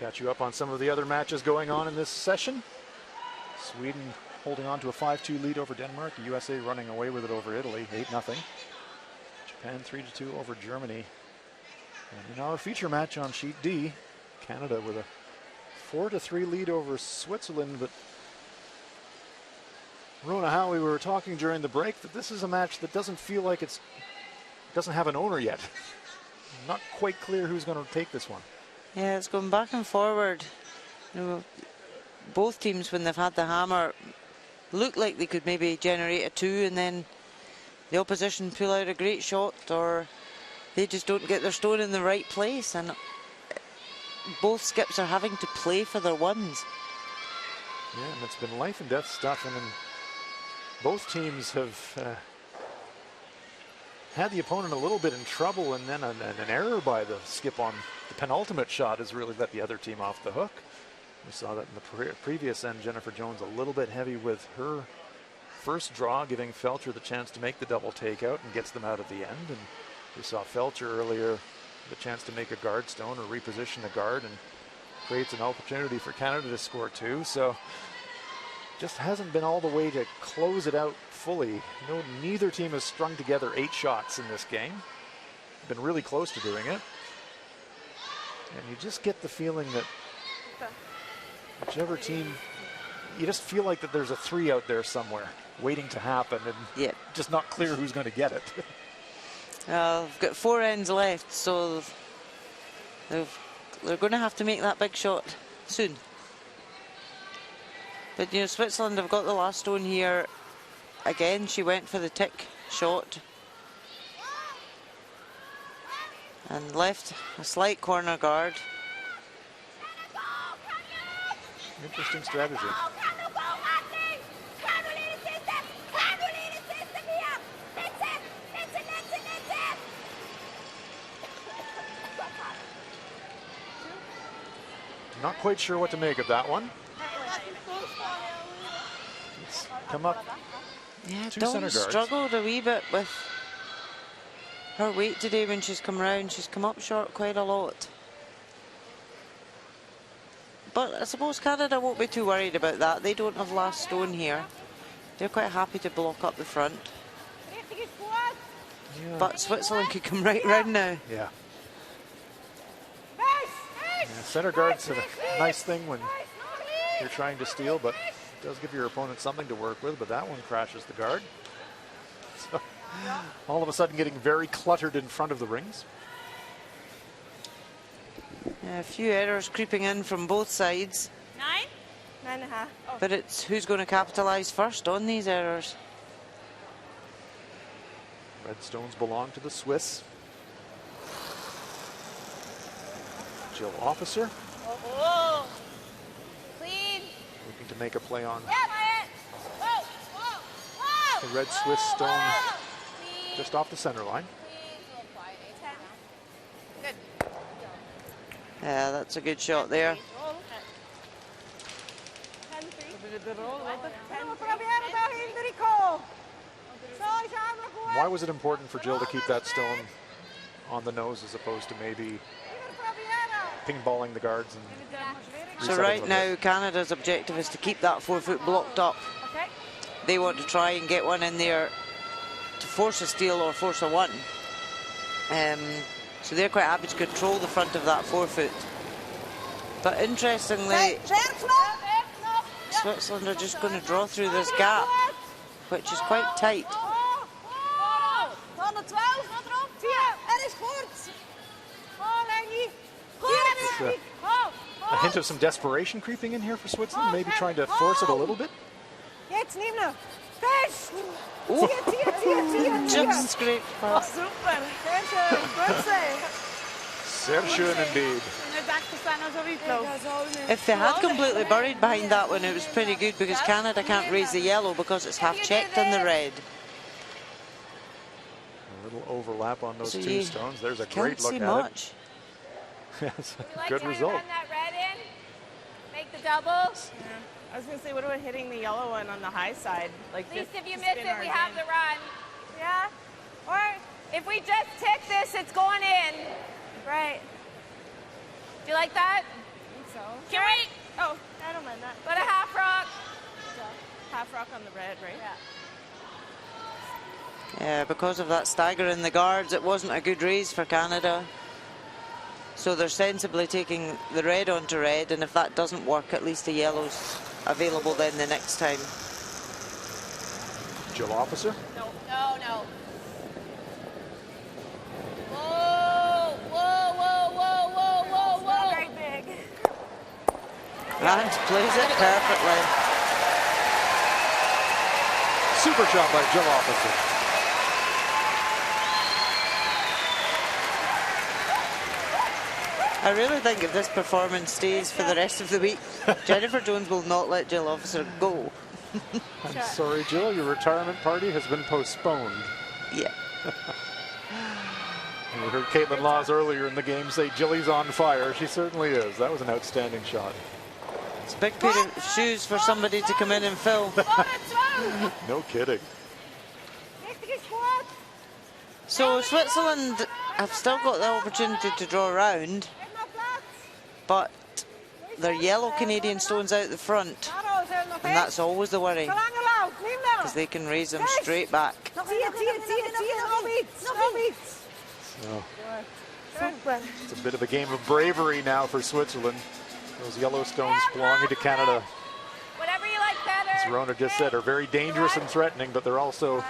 Catch you up on some of the other matches going on in this session. Sweden holding on to a 5-2 lead over Denmark. The USA running away with it over Italy, 8-0. Japan 3-2 over Germany. And in our feature match on sheet D, Canada with a 4-3 lead over Switzerland. But Rona, how we were talking during the break that this is a match that doesn't feel like doesn't have an owner yet. Not quite clear who's going to take this one. Yeah, it's going back and forward. You know, both teams, when they've had the hammer, look like they could maybe generate a 2 and then the opposition pull out a great shot, or they just don't get their stone in the right place, and both skips are having to play for their ones. Yeah, and it's been life and death stuff, and then both teams have had the opponent a little bit in trouble, and then an error by the skip on the penultimate shot has really let the other team off the hook. We saw that in the previous end. Jennifer Jones a little bit heavy with her first draw, giving Felcher the chance to make the double takeout and gets them out of the end. And we saw Felcher earlier the chance to make a guard stone or reposition the guard, and creates an opportunity for Canada to score 2. So just hasn't been all the way to close it out fully. No, neither team has strung together 8 shots in this game. Been really close to doing it. And you just get the feeling that whichever team, you just feel like that there's a 3 out there somewhere waiting to happen, and just not clear who's going to get it. We've got 4 ends left, so they're going to have to make that big shot soon. But you know, Switzerland have got the last stone here. Again, she went for the tick shot and left a slight corner guard. Interesting strategy. Not quite sure what to make of that one. It's come up. Yeah, 2 Dawn center guards. struggled a wee bit with her weight today when she's come round. She's come up short quite a lot. But I suppose Canada won't be too worried about that. They don't have last stone here. They're quite happy to block up the front. Yeah. But Switzerland could come right round now. Yeah. Center guards are a nice thing when you're trying to steal, but it does give your opponent something to work with. But that one crashes the guard. So all of a sudden getting very cluttered in front of the rings. Yeah, a few errors creeping in from both sides. 9.5. Oh. But it's who's going to capitalise first on these errors. Red stones belong to the Swiss. Jill Officer. Oh. Clean. Looking to make a play on Yeah, Maya. Whoa, whoa, whoa. the red Swiss stone Clean. just off the center line. Good. Yeah, that's a good shot there. Why was it important for Jill to keep that stone on the nose as opposed to maybe ping-balling the guards? And So right now, Canada's objective is to keep that 4-foot blocked up. Okay. They want to try and get one in there to force a steal or force a 1. So they're quite happy to control the front of that 4-foot. But interestingly, Switzerland are just going to draw through this gap, which is quite tight. A hint of some desperation creeping in here for Switzerland, maybe trying to force it a little bit. Ooh. Just scraped past. Sehr schön indeed. If they had completely buried behind that one, it was pretty good, because Canada can't raise the yellow because it's half checked in the red. A little overlap on those So 2 you stones. There's a Can't great look see at much. it. Yes, We like good how you result. run that red in. Make the doubles. I was gonna say, what about hitting the yellow one on the high side? Like At least this, if you to miss spin it, our we have game. the run. Yeah? Or if we just tick this, it's going in. Right. Do you like that? so. Can we? Oh, I don't mind that. Put a half rock. Half rock on the red, right? Yeah. Yeah, because of that stagger in the guards, it wasn't a good raise for Canada. So they're sensibly taking the red onto red, and if that doesn't work, at least the yellow's available then the next time. Jill Officer. No. Whoa, whoa, whoa, whoa, whoa, whoa, whoa. Very big. And plays it perfectly. Super shot by Jill Officer. I really think if this performance stays for the rest of the week, Jennifer Jones will not let Jill Officer go. I'm sorry, Jill, your retirement party has been postponed. Yeah. And we heard Caitlin Laws earlier in the game say Jilly's on fire. She certainly is. That was an outstanding shot. It's a big pair of shoes for somebody to come in and fill. No kidding. So Switzerland have still got the opportunity to draw around, but they're yellow Canadian stones out the front, and that's always the worry, because they can raise them straight back. So, it's a bit of a game of bravery now for Switzerland. Those yellow stones belonging to Canada, Whatever you like better. as Rona just said, are very dangerous and threatening, but they're also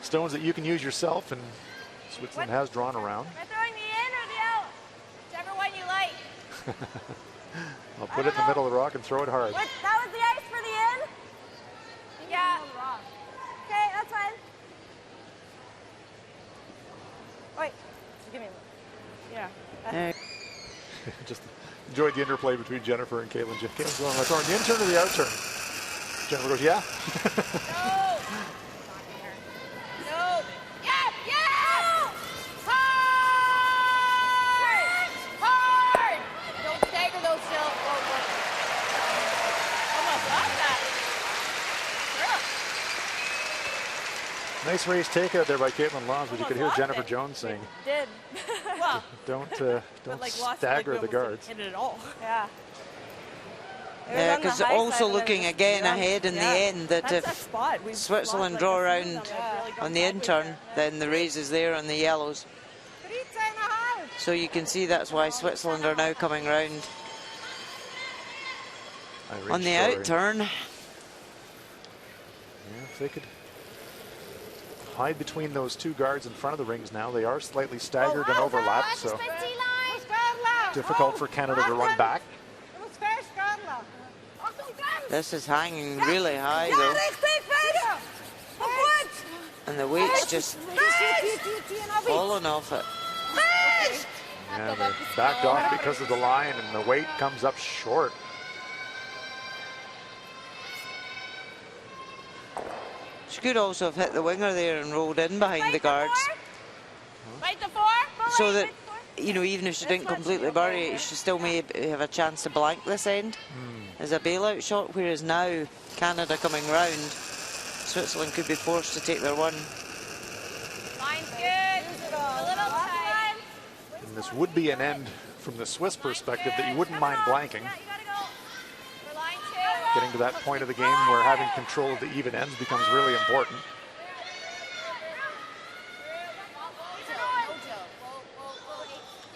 stones that you can use yourself, and Switzerland has drawn around. We're throwing the in or the out? Whichever one you like. I'll put it in the middle of the rock and throw it hard. That was the ice for the in? Yeah. Okay, that's fine. Wait, give me a minute. Yeah. Just enjoyed the interplay between Jennifer and Caitlin. Caitlin's going, "I'm throwing the in turn or the out turn?" Jennifer goes, "Yeah." No. Yeah. Hard. Don't stagger those still. Almost lost that. Nice race takeout there by Caitlin Laws, but you could hear Jennifer Jones saying, Did. Well, don't like stagger the guards. Hit it at all. Yeah. Yeah, because also looking again ahead in the end, that if Switzerland draw around on the in turn, then the raise is there on the yellows. So you can see that's why Switzerland are now coming round on the out turn. Yeah, if they could hide between those two guards in front of the rings now. They are slightly staggered and overlapped, so difficult for Canada to run back. This is hanging really high though, and the weight's just falling off it. Yeah, they backed off because of the line, and the weight comes up short. She could also have hit the winger there and rolled in behind the guards, Right the four. so that, you know, even if she didn't completely bury it, she still may have a chance to blank this end as a bailout shot, whereas now Canada coming round, Switzerland could be forced to take their one. Line's good. A little tight. And this would be an end from the Swiss perspective that you wouldn't mind blanking. Yeah, you gotta go. For line two. Getting to that point of the game where having control of the even ends becomes really important.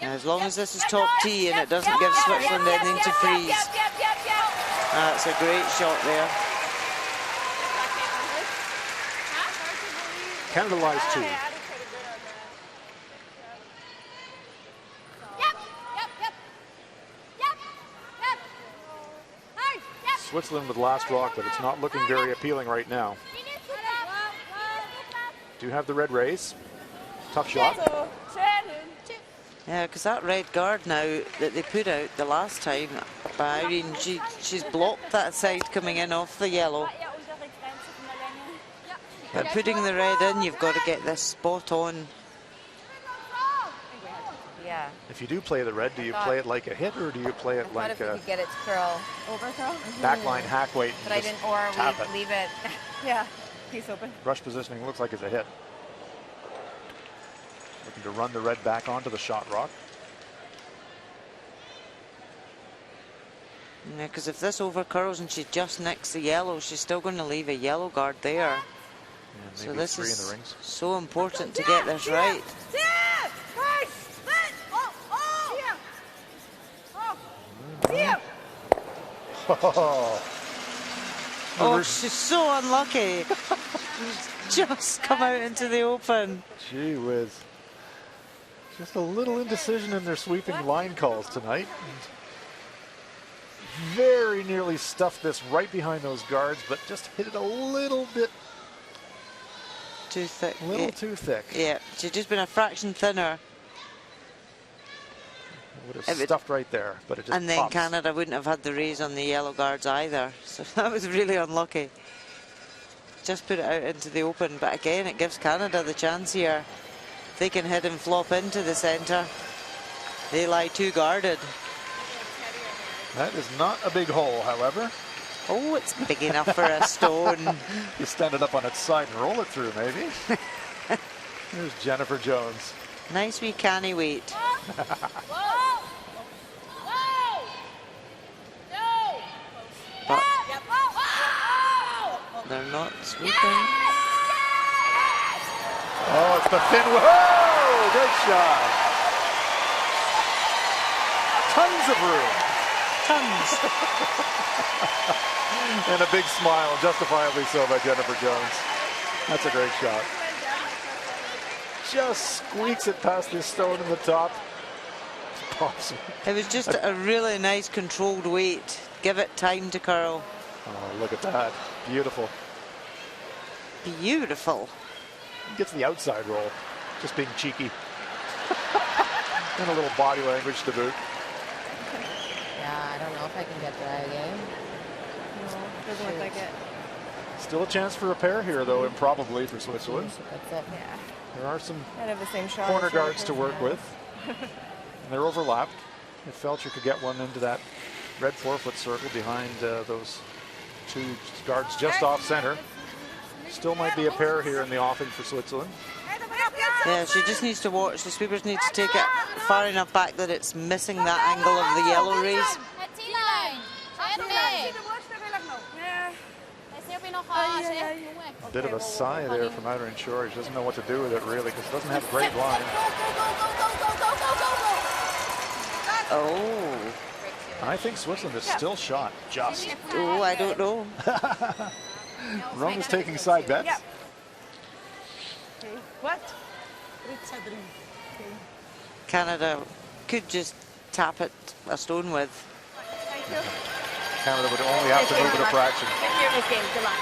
As long as this is top tee and it doesn't give Switzerland anything to freeze. That's a great shot there. Canada lies 2. Switzerland with last rock, but it's not looking very appealing right now. Do have the red race. Tough shot. Yeah, because that red guard now that they put out the last time by Irene, she's blocked that side coming in off the yellow. But putting the red in, you've got to get this spot on. Yeah. If you do play the red, do you play it like a hit, or do you play it like What if we a could get it to curl? Overthrow? backline hack weight? But I didn't, or we leave it. Yeah, piece open. Rush positioning looks like it's a hit. Looking to run the red back onto the shot rock. Yeah, because if this over curls and she just nicks the yellow, she's still going to leave a yellow guard there. So maybe this 3 in is the rings. so important to get this right. Oh, she's so unlucky. Just come out into the open. Gee whiz. Just a little indecision in their sweeping line calls tonight. Very nearly stuffed this right behind those guards, but just hit it a little bit Too thick. A little too thick. Yeah, she'd just been a fraction thinner. Would have stuffed right there, but it just And then pops. Canada wouldn't have had the raise on the yellow guards either. So that was really unlucky. Just put it out into the open, but again, it gives Canada the chance here. If they can hit and flop into the centre, they lie too guarded. That is not a big hole, however. Oh, it's big enough for a stone. You stand it up on its side and roll it through, maybe. Here's Jennifer Jones. Nice wee canny weight. Whoa! Whoa! No! But Whoa! they're not sweeping. Oh, it's the thin. Whoa! Great shot. Tons of room. Tons. And a big smile, justifiably so, by Jennifer Jones. That's a great shot. Just squeaks it past this stone in the top. Pops it. It was just a really nice controlled weight. Give it time to curl. Oh, look at that. Beautiful. Beautiful. Gets the outside roll. Just being cheeky. And a little body language to boot. Yeah, I don't know if I can get that again. No, doesn't look like it. Still a chance for a pair here, though, improbably for Switzerland. That's it. Yeah. There are some I'd have the same shot. corner as the other guards to person work had. with. And they're overlapped. If Felcher could get one into that red 4-foot circle behind those two guards just off center, still might be a pair here in the offing for Switzerland. Yeah, she just needs to watch. The sweepers need to take it far enough back that it's missing that angle of the yellow rays. A bit of a sigh there from Outer Shore. She doesn't know what to do with it, really, because it doesn't have a great line. Oh. I think Switzerland is still shot. Just. Oh, I don't know. Rome is taking side bets. Yep. What? Canada could just tap it a stone with. Thank you. Canada would only have to move it a fraction. Thank you. Nice game. Good luck.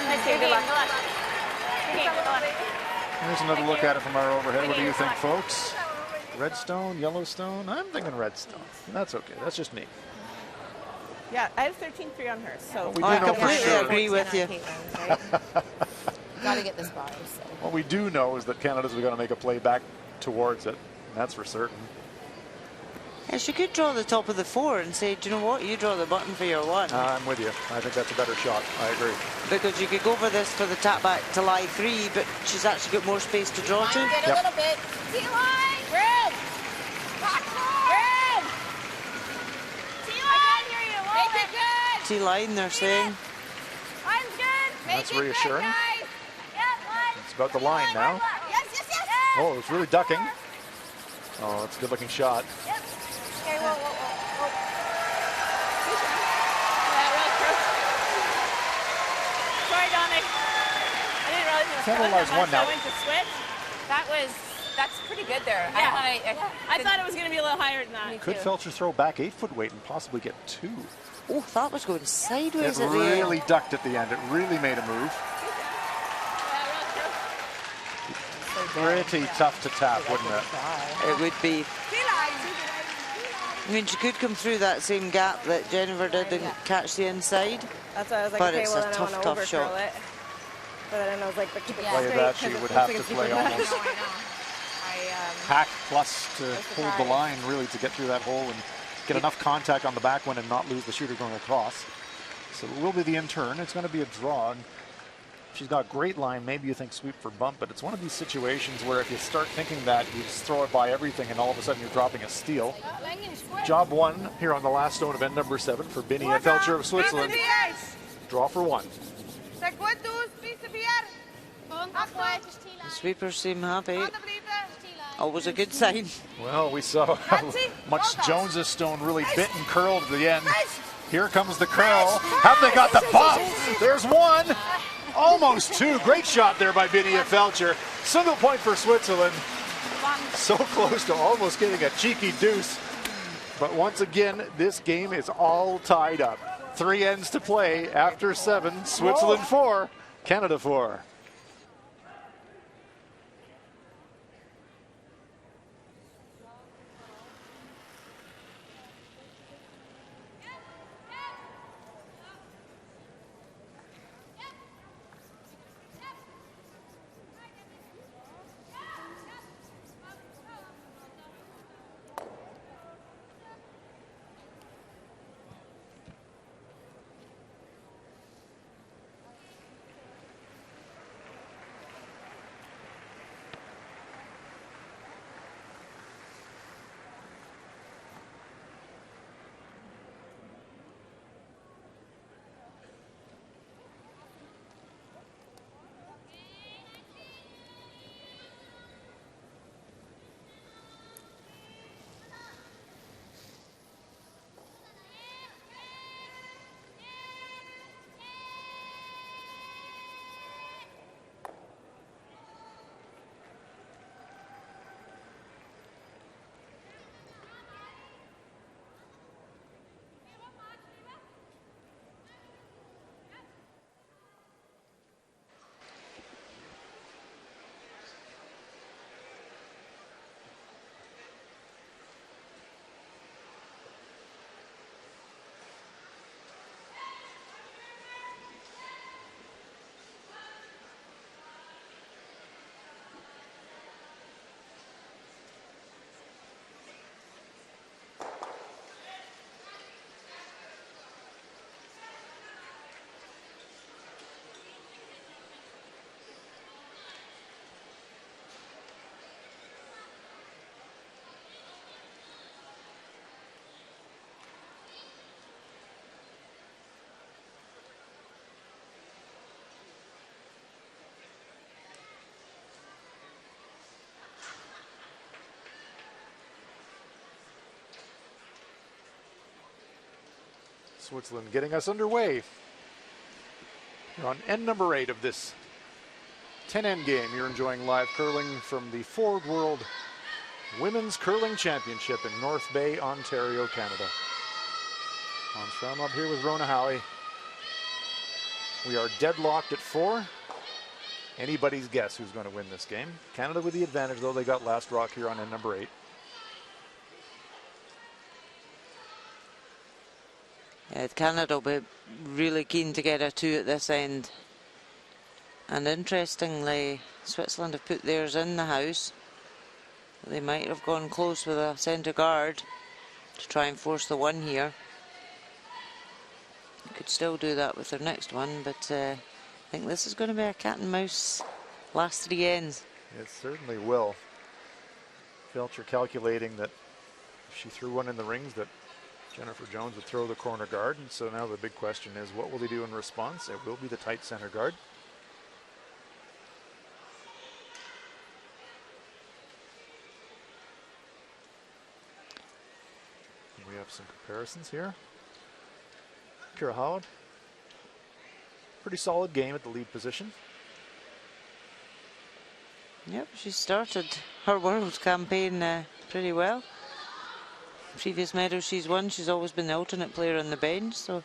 Nice game. Good luck. Here's another look at it from our overhead. What do you think, folks? Redstone, Yellowstone? I'm thinking Redstone. That's okay. That's just me. Yeah, I have 13-3 on hers. So We Oh, do I know for completely sure. agree with you. Got to get this bottom. So. What we do know is that Canada's going to make a play back towards it. That's for certain. Yeah, she could draw the top of the 4 and say, do you know what? You draw the button for your 1. I'm with you. I think that's a better shot. I agree. Because you could go for this for the tap back to lie 3, but she's actually got more space to draw to. Get a little bit. T-line! Room! Room! T-line! I can't hear you. Make it good! T-line, they're saying. Line's good! Make That's it reassuring. good, guys! Yeah, line. It's about the line now. Yes, yes, yes! Oh, it's really ducking. Oh, that's a good-looking shot. Yep. Okay, whoa, whoa, whoa, sorry, Dominic. I didn't realize it was Canada close lies that much. one now. I went to switch. That's pretty good there. Yeah. I thought it was going to be a little higher than that. Could Felcher throw back 8-foot weight and possibly get 2? Oh, that was going sideways It at the end. really ducked at the end. It really made a move. Pretty tough to tap, wouldn't it? It would be. I mean, she could come through that same gap that Jennifer did and catch the inside. That's why I was like, But okay, it's well a then tough, I want tough to shot. overcurl it. But then I was like, but keep it Yeah. Play straight. that, she 'cause would it have looks to like it's play keeping that. almost I hack plus to hold the surprise. line, really, to get through that hole and get enough contact on the back one and not lose the shooter going across. So it will be the in turn. It's going to be a draw. And She's got great line. Maybe you think sweep for bump, but it's one of these situations where if you start thinking that, you just throw it by everything, and all of a sudden you're dropping a steal. Job one here on the last stone of end number 7 for Binia Felcher of Switzerland. Draw for 1. The sweepers seem happy. Always a good sign. Well, we saw how much Jones's stone really bit and curled at the end. Here comes the curl. Have they got the pop? There's 1. Almost 2. Great shot there by Binia Felcher. Single point for Switzerland. So close to almost getting a cheeky deuce. But once again, this game is all tied up. 3 ends to play after 7. Switzerland 4, Canada 4. Switzerland getting us underway. We're on end number 8 of this 10-end game. You're enjoying live curling from the Ford World Women's Curling Championship in North Bay, Ontario, Canada. On Strom up here with Rona Howie. We are deadlocked at 4. Anybody's guess who's going to win this game. Canada with the advantage, though. They got last rock here on end number 8. Yeah, Canada will be really keen to get a 2 at this end. And interestingly, Switzerland have put theirs in the house. They might have gone close with a centre guard to try and force the 1 here. They could still do that with their next one, but I think this is going to be a cat and mouse last 3 ends. It certainly will. Felcher calculating that if she threw one in the rings that Jennifer Jones would throw the corner guard, and so now the big question is, what will they do in response? It will be the tight center guard. We have some comparisons here. Kira Howard, pretty solid game at the lead position. Yep, she started her World campaign pretty well. Previous medals she's won, she's always been the alternate player on the bench, so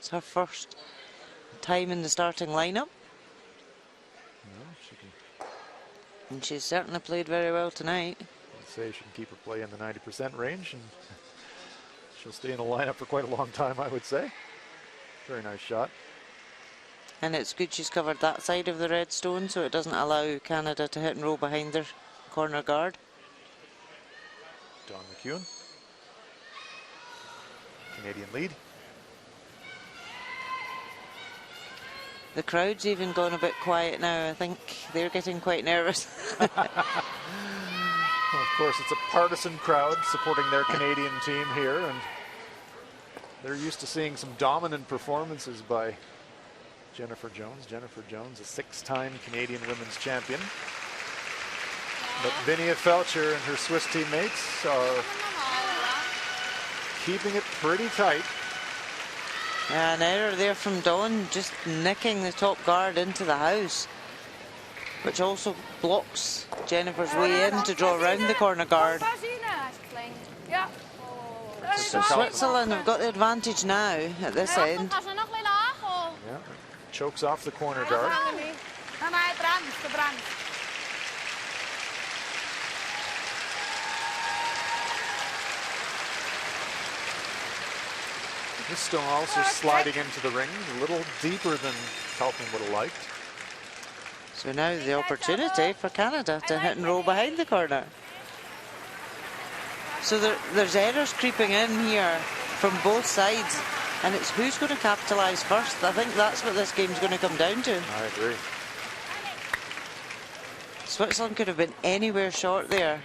it's her first time in the starting lineup. Yeah, and she's certainly played very well tonight. I'd say she can keep her play in the 90% range, and she'll stay in the lineup for quite a long time, I would say. Very nice shot. And it's good she's covered that side of the red stone, so it doesn't allow Canada to hit and roll behind their corner guard. Dawn McEwen. Canadian lead. The crowd's even gone a bit quiet now. I think they're getting quite nervous. Well, of course, it's a partisan crowd supporting their Canadian team here, and they're used to seeing some dominant performances by Jennifer Jones. Jennifer Jones, a 6-time Canadian women's champion. But Vinia Felcher and her Swiss teammates are keeping it pretty tight. An error there from Dawn, just nicking the top guard into the house, which also blocks Jennifer's way in to draw around the corner guard. So Switzerland have got the advantage now at this end. Yeah, chokes off the corner guard. This stone also sliding into the ring, a little deeper than Kaufman would have liked. So now the opportunity for Canada to hit and roll behind the corner. So there's errors creeping in here from both sides, and it's who's going to capitalise first. I think that's what this game's going to come down to. I agree. Switzerland could have been anywhere short there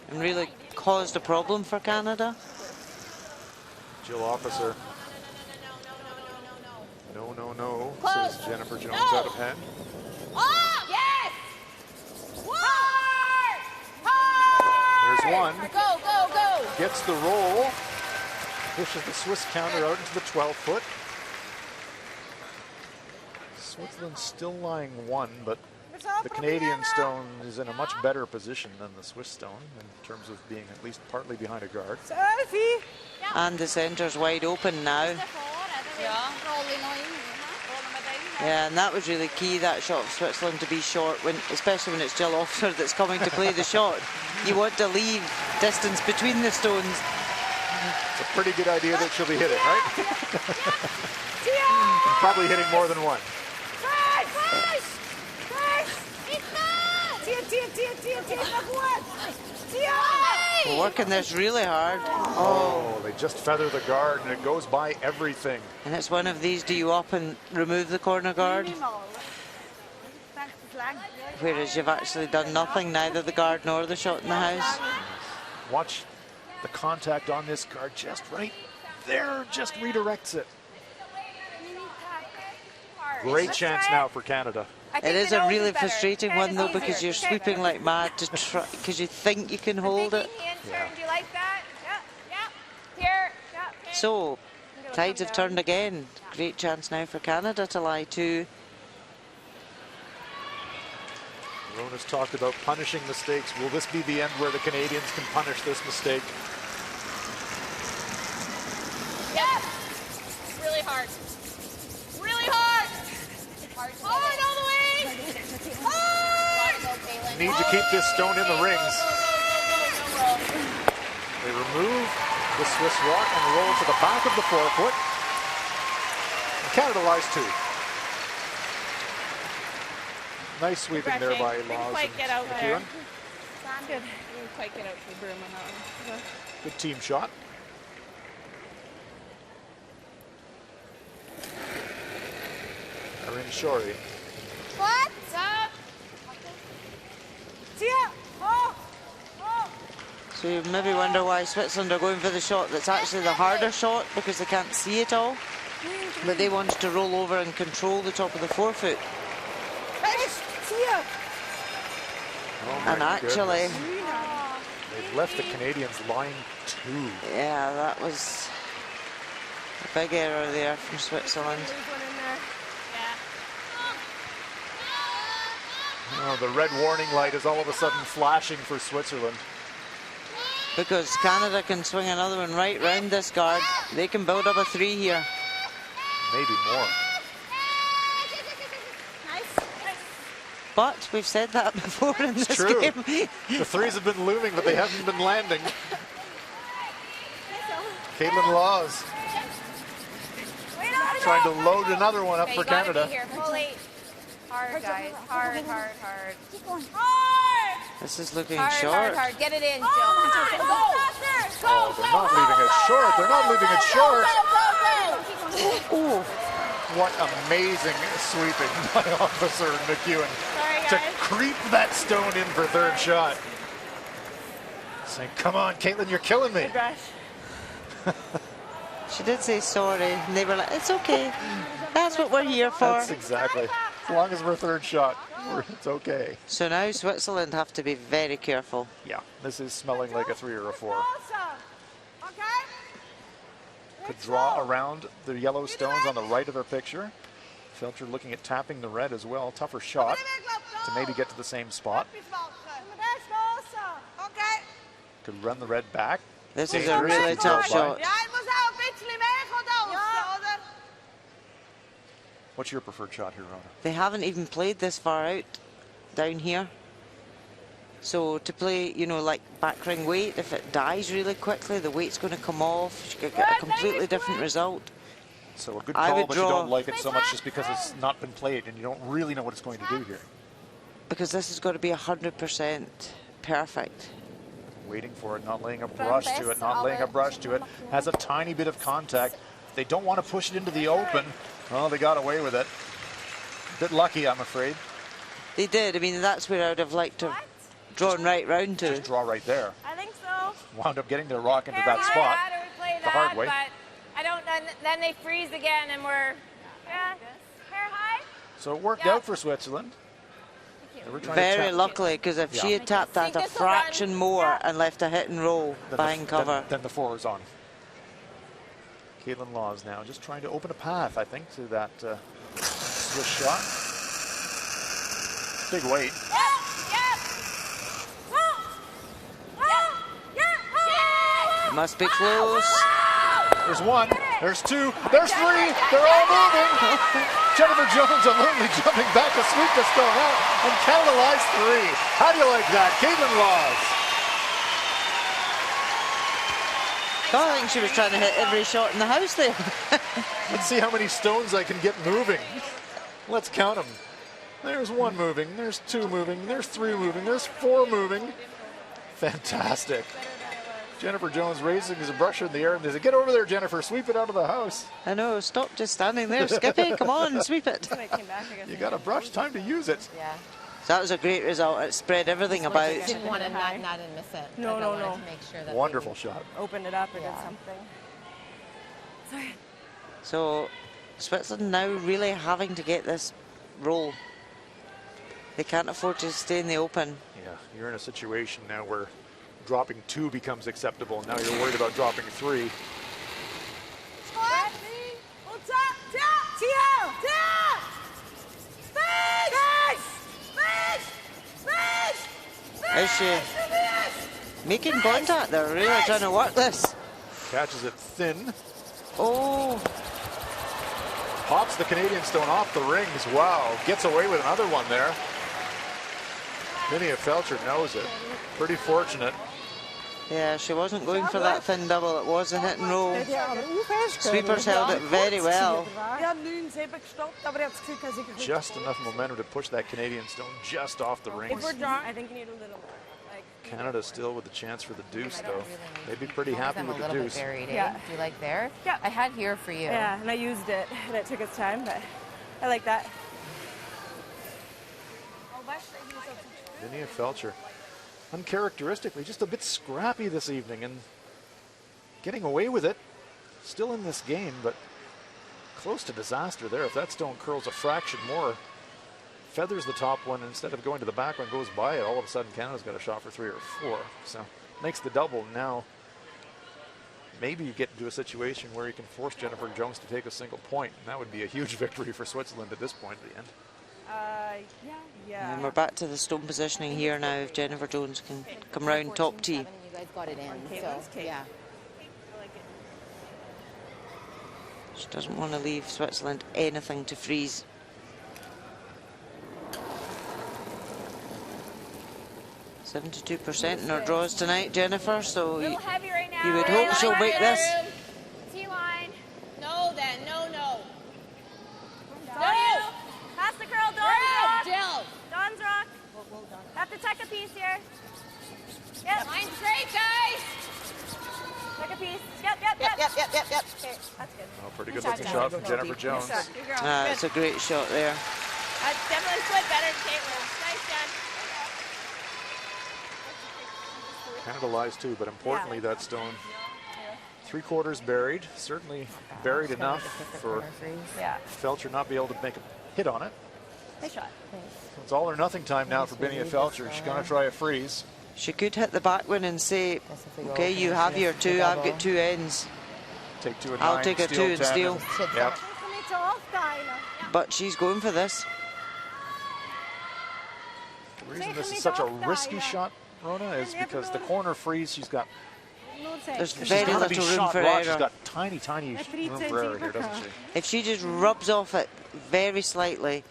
and really caused a problem for Canada. Jill Officer. No, says Jennifer Jones out of hand. Oh, yes! Hard! There's one. Go! Gets the roll. Pushes the Swiss counter out into the 12-foot. Switzerland still lying 1, but the Canadian stone is in a much better position than the Swiss stone in terms of being at least partly behind a guard. And the centre's wide open now. Yeah, and that was really key, that shot of Switzerland, to be short, especially when it's Jill Officer that's coming to play the shot. You want to leave distance between the stones. It's a pretty good idea that she'll be hitting, right? And probably hitting more than one. We're working this really hard. Oh, they just feather the guard and it goes by everything. And it's one of these, do you up and remove the corner guard? Whereas you've actually done nothing, neither the guard nor the shot in the house. Watch the contact on this guard just right there, just redirects it. Great chance now for Canada. It is a really frustrating one though, because you're sweeping like mad to try, because you think you can hold it. Yeah. Do you like that? Yeah. Here. So, tides have turned again. Great chance now for Canada to lie 2. Rona's talked about punishing mistakes. Will this be the end where the Canadians can punish this mistake? Yep. Really hard. Really hard. Hard all the way. Hard. Need to keep this stone in the rings. They remove the Swiss rock and roll to the back of the 4-foot. Canada lies 2. Nice sweeping there by Laws. Didn't quite get out there. Good. Didn't quite get out to the broom on that one. Good team shot. Erin Shorey. What's up? So you maybe wonder why Switzerland are going for the shot that's actually the harder shot, because they can't see it all. But they wanted to roll over and control the top of the 4-foot. Oh And my actually, goodness. They've left the Canadians lying 2. yeah, that was a big error there from Switzerland. Oh, the red warning light is all of a sudden flashing for Switzerland. Because Canada can swing another one right round this guard. They can build up a 3 here. Maybe more. But we've said that before in this true. game. The 3s have been looming, but they haven't been landing. Caitlin Laws trying to load another one up for Canada. Hard, guys. Hard. Keep going. Hard! This is looking Hard, short. hard. Get it in, Jill. Oh, they're not leaving it short. They're not leaving it short. Oh, What amazing sweeping by Officer McEwen Sorry, to guys. creep that stone in for third shot. Saying, come on, Caitlin, you're killing me. Good rush. She did say sorry, and they were like, it's okay. That's what we're here for. That's exactly. As long as we're third shot, it's okay. So now Switzerland have to be very careful. Yeah, this is smelling like a 3 or a 4. Could draw around the yellow stones on the right of their picture. Felcher looking at tapping the red as well. Tougher shot to maybe get to the same spot. Could run the red back. This is a really tough shot. What's your preferred shot here, Rona? They haven't even played this far out down here. So to play, you know, like back ring weight, if it dies really quickly, the weight's going to come off. You could get a completely different result. So a good I call, would but you draw- don't like it so much just because it's not been played and you don't really know what it's going to do here. Because this has got to be 100% perfect. Waiting for it, not laying a brush to it, not laying a brush to it. Has a tiny bit of contact. They don't want to push it into the open. Well, they got away with it. Bit lucky, I'm afraid. They did. I mean, that's where I would have liked to have drawn right round to. Just draw right there. I think so. Wound up getting their rock into that Play spot that, or we play the hard that, way. But I don't. Then they freeze again, and we're hair high. So it worked Yeah. out for Switzerland. They were trying to Very tap luckily, because if she had tapped that a Think this'll run. fraction more and left a hit and roll then behind cover. Then the 4 is on. Caitlin Laws now just trying to open a path, I think, to that Swiss shot. Big weight. Must be close. There's 1, there's 2, there's 3. They're all moving. Jennifer Jones unwillingly jumping back to sweep the stone out, and Canada lies 3. How do you like that, Caitlin Laws? I think she was trying to hit every shot in the house there. Let's see how many stones I can get moving. Let's count them. There's 1 moving, there's 2 moving, there's 3 moving, there's 4 moving. Fantastic. Jennifer Jones raising his brush in the air and they say, get over there, Jennifer, sweep it out of the house. I know, stop just standing there, Skippy. Come on, sweep it. When it came back, I guess You I got a brush, time to use it. Yeah. So that was a great result. It spread everything Like, about. just didn't want to not miss it. No, Like, no, I wanted no. to make sure that Wonderful shot. opened it up or Yeah. did something. Sorry. So Switzerland now really having to get this roll. They can't afford to stay in the open. Yeah, you're in a situation now where dropping 2 becomes acceptable. Now you're worried about dropping 3. Is she making contact? They're really trying to work this. Catches it thin. Oh, Pops the Canadian stone off the rings. Wow, gets away with another one there. Linnea Felcher knows it. Pretty fortunate. yeah, she wasn't going for that thin double. It was a hit and roll. Sweepers held it very well. Just enough momentum to push that Canadian stone just off the If rings. we're drawing, I think you need a little more. Like, Canada still with the chance for the deuce, though. really They'd be pretty want happy them with a the little bit deuce. buried, eh? Yeah. Do you like there? Yeah. I had here for you. yeah, and I used it, and it took its time, but I like that. Linnea Felcher, uncharacteristically, just a bit scrappy this evening and getting away with it. Still in this game, but close to disaster there. If that stone curls a fraction more, feathers the top one, instead of going to the back one, goes by it, all of a sudden Canada's got a shot for 3 or 4. So makes the double now. Maybe you get into a situation where you can force Jennifer Jones to take a single point, and that would be a huge victory for Switzerland at this point at the end. Yeah. And we're back to the stone positioning here now. If Jennifer Jones can come round top tee. 14-7, you guys got it in. Caitlin's So, cake. yeah. She doesn't want to leave Switzerland anything to freeze. %72% in her draws tonight, Jennifer, so A little heavy right now. you would hope she'll make this. T-line. No, then. No. Don't pass the curl, Dawn's rock. Jill. Dawn's rock. Have to tuck a piece here. Yep. Line straight, guys. Tuck a piece. Yep. Yep. Okay, that's good. Oh, pretty good looking shot from Jennifer Jones. Good girl. It's a great shot there. That's definitely slid better than Caitlin. Nice, Jen. Canada lies too, but importantly, that stone 3/4 buried. Certainly buried enough for Yeah. Felcher not be able to make a hit on it. Nice shot. So it's all or nothing time now for Binia Felcher. She's going to try a freeze. She could hit the back one and say, okay, you have your 2, I've got 2 ends. Take 2 and I'll 9, take a 2 and 10. steal. Yep. But she's going for this. The reason this is such a risky shot, Rona, is because the corner freeze, she's got There's she's very gonna be little room shot for right. She's error. got tiny room for error here, doesn't she? If she just rubs off it very slightly,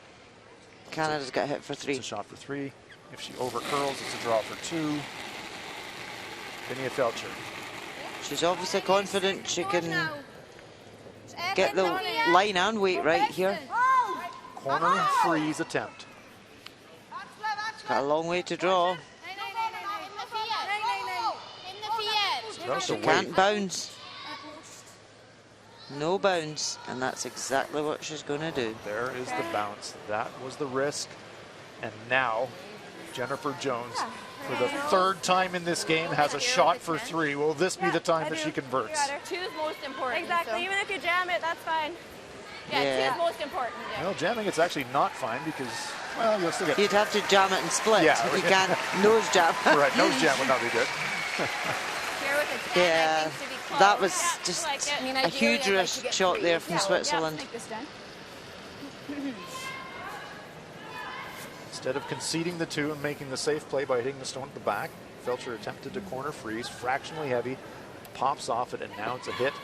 Canada's got hit for 3. It's a shot for 3. If she over curls, it's a draw for 2. Binia Felcher. She's obviously confident she can get the line and weight right here. Corner freeze attempt. Got a long way to draw. In the Fiat. In the Fiat. That's She a weight. can't bounce. No bounce, and that's exactly what she's going to do. There is the bounce. That was the risk. And now, Jennifer Jones, for the 3rd time in this game, has a shot for 3. Will this be the time that she converts? 2 is most important. Exactly. So. Even if you jam it, that's fine. Yeah, 2 is most important. Yeah. Well, jamming it's actually not fine because, well, you'll still get... You'd have to jam it and split. Yeah. You can't nose jam. Right, nose jam would not be good. Here with a 10, I Yeah, think, to be close. that was Yeah, just like it. I mean, a ideally, huge I'd like to risk get shot 3. there from Switzerland. Yeah, make this done. Instead of conceding the 2 and making the safe play by hitting the stone at the back, Felcher attempted to corner freeze, fractionally heavy, pops off it, and now it's a hit.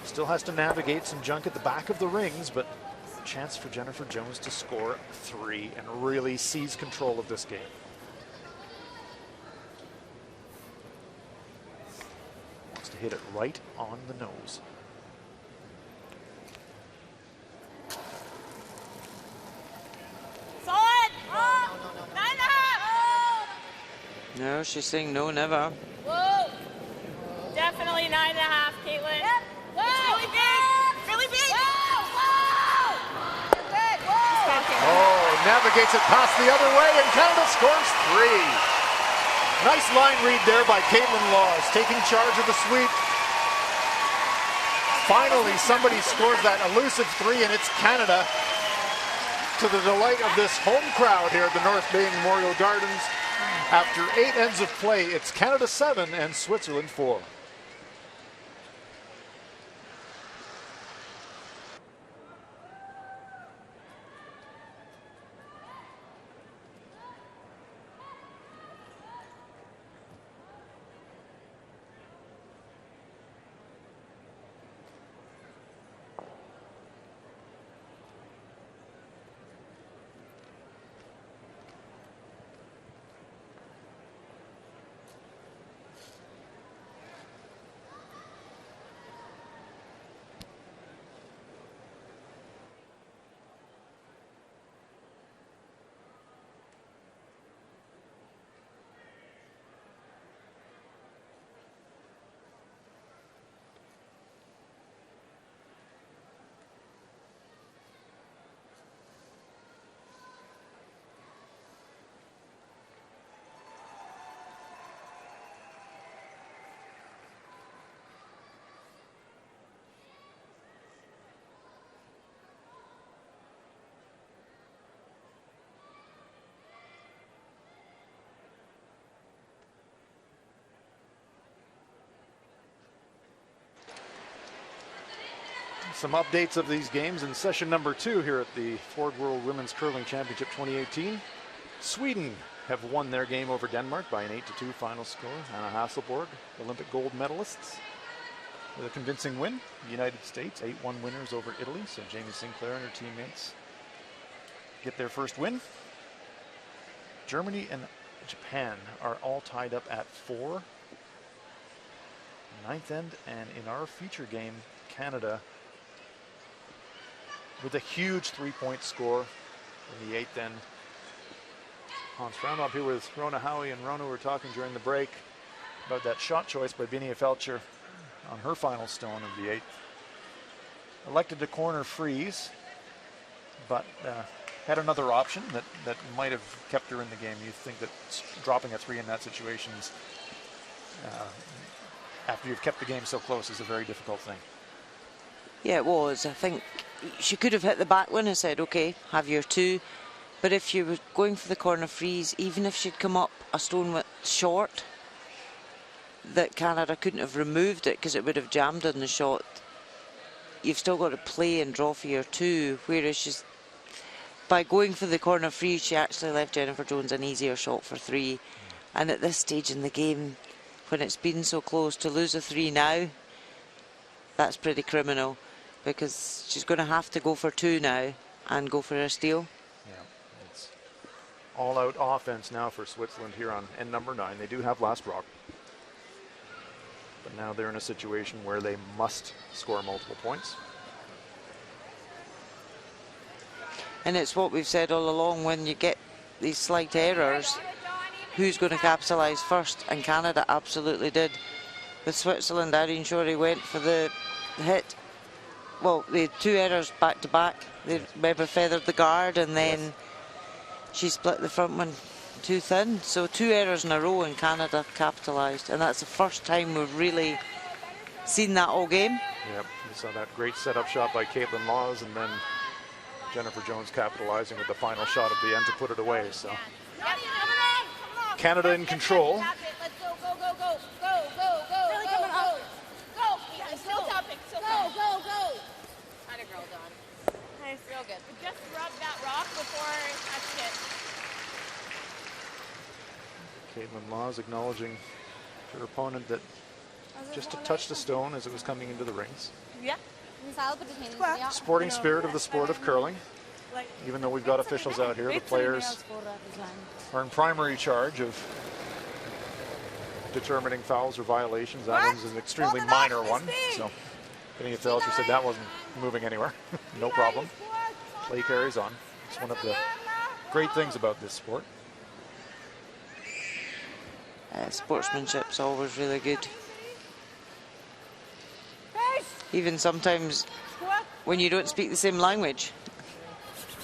Still has to navigate some junk at the back of the rings, but chance for Jennifer Jones to score 3 and really seize control of this game. Wants to hit it right on the nose. Solid. Oh, 9.5. No, she's saying no, never. Whoa. Definitely 9.5, Caitlin. Yep. Whoa. It's really big. Really big. Whoa. Whoa. You're good. Whoa. Oh, navigates it past the other way, and Canada scores 3. Nice line read there by Caitlin Laws, taking charge of the sweep. Finally, somebody scores that elusive 3, and it's Canada, to the delight of this home crowd here at the North Bay Memorial Gardens. After 8 ends of play, it's Canada 7 and Switzerland 4. Some updates of these games in session number 2 here at the Ford World Women's Curling Championship 2018. Sweden have won their game over Denmark by an 8-2 final score. Anna Hasselborg, Olympic gold medalists, with a convincing win. The United States, 8-1 winners over Italy. So Jamie Sinclair and her teammates get their first win. Germany and Japan are all tied up at 4. Ninth end, and in our feature game, Canada with a huge 3-point score in the 8th end. Hans Fraunhoff here with Rona Howie, and Rona were talking during the break about that shot choice by Binia Felcher. on her final stone of the 8. Elected to corner freeze, but had another option that might have kept her in the game. You think that dropping a 3 in that situation is, after you've kept the game so close, is a very difficult thing. Yeah, it was. I think she could have hit the back one and said, okay, have your 2. But if you were going for the corner freeze, even if she'd come up a stone with short, that Canada couldn't have removed it because it would have jammed on the shot. You've still got to play and draw for your 2, whereas she's, by going for the corner freeze, she actually left Jennifer Jones an easier shot for 3. And at this stage in the game, when it's been so close, to lose a 3 now, that's pretty criminal, because she's going to have to go for 2 now and go for a steal. Yeah, it's all-out offense now for Switzerland here on end number 9. They do have last rock, but now they're in a situation where they must score multiple points. And it's what we've said all along, when you get these slight errors, who's going to capitalise first? And Canada absolutely did. With Switzerland, Irene Shorey went for the hit. Well, they had 2 errors back to back. They remember feathered the guard, and then she split the front one too thin. So 2 errors in a row, and Canada capitalised. And that's the first time we've really seen that all game. Yep, you saw that great setup shot by Caitlin Laws, and then Jennifer Jones capitalizing with the final shot at the end to put it away. So Canada in control. Let's go, go, go, go, go, go, go, Really go, coming go, up. go. Yeah, still topping, still go, go, go. Atta girl, Dawn. Nice. Real good. Just rub that rock before I touched it. Caitlin Laws acknowledging her opponent that just to touch the stone as it was coming into the rings. Yeah. Sporting spirit of the sport of curling. Even though we've got officials out here, the players are in primary charge of determining fouls or violations. That one's an extremely minor one. So Benita Felcher said that wasn't moving anywhere. No problem. Play carries on. It's one of the great things about this sport. Sportsmanship's always really good. Even sometimes when you don't speak the same language,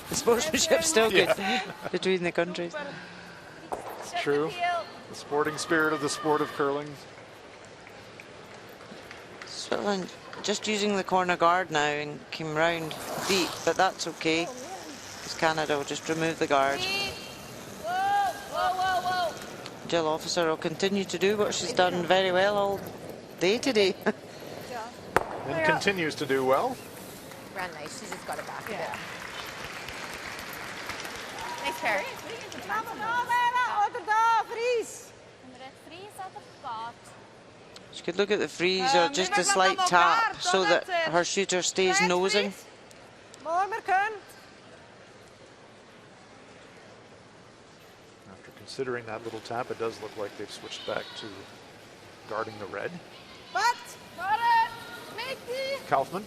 the sportsmanship's still good between the countries. It's true. The sporting spirit of the sport of curling. Switzerland just using the corner guard now and came round deep, but that's okay, because Canada will just remove the guard. Whoa, whoa, whoa, whoa. Jill Officer will continue to do what she's done very well all day today. And continues to do well. Ran nice. She just got it back a bit. Nice pair. She could look at the freeze or just a slight tap so that her shooter stays nosing. After considering that little tap, it does look like they've switched back to guarding the red. Kaufman.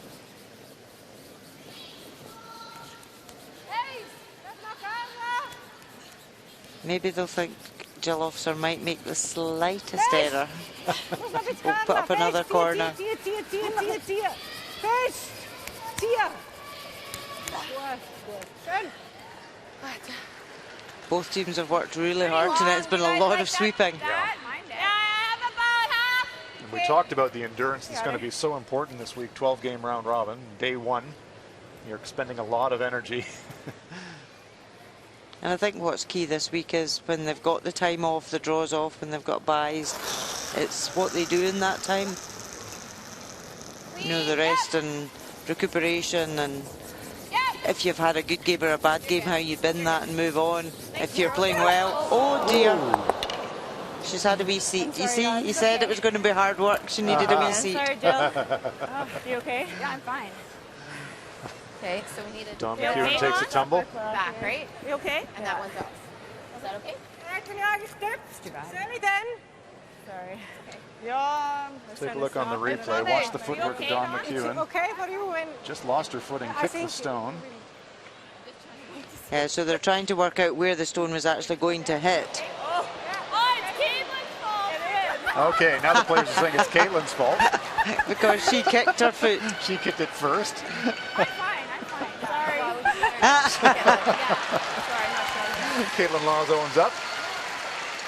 Maybe they'll think Jill Officer might make the slightest error. We'll put up another corner. Both teams have worked really hard tonight. It's been a lot of sweeping. And we talked about the endurance that's going to be so important this week. 12-game round robin, day 1. You're expending a lot of energy. And I think what's key this week is when they've got the time off, the draws off, when they've got buys, it's what they do in that time. You know, the rest and recuperation, and if you've had a good game or a bad game, how you bin that and move on. If you're playing well, oh dear. She's had a wee seat. You see, you said it was going to be hard work. She needed a wee seat. Sorry, Jill. You okay? Yeah, I'm fine. Okay, so we need a Dom McEwen takes a tumble. back, right? You okay? And that one's off. Is that okay? Sorry. Take a look on the replay. Watch the footwork of Dom McEwen. Okay for you when Just lost her footing, kicked the stone. Yeah, so they're trying to work out where the stone was actually going to hit. Oh, it's Caitlin's fault. Okay, now the players are saying it's Caitlin's fault. Because she kicked her foot. She kicked it first. I'm fine. Sorry. Yeah. Sorry, I'm not sorry. Caitlin Laws owns up.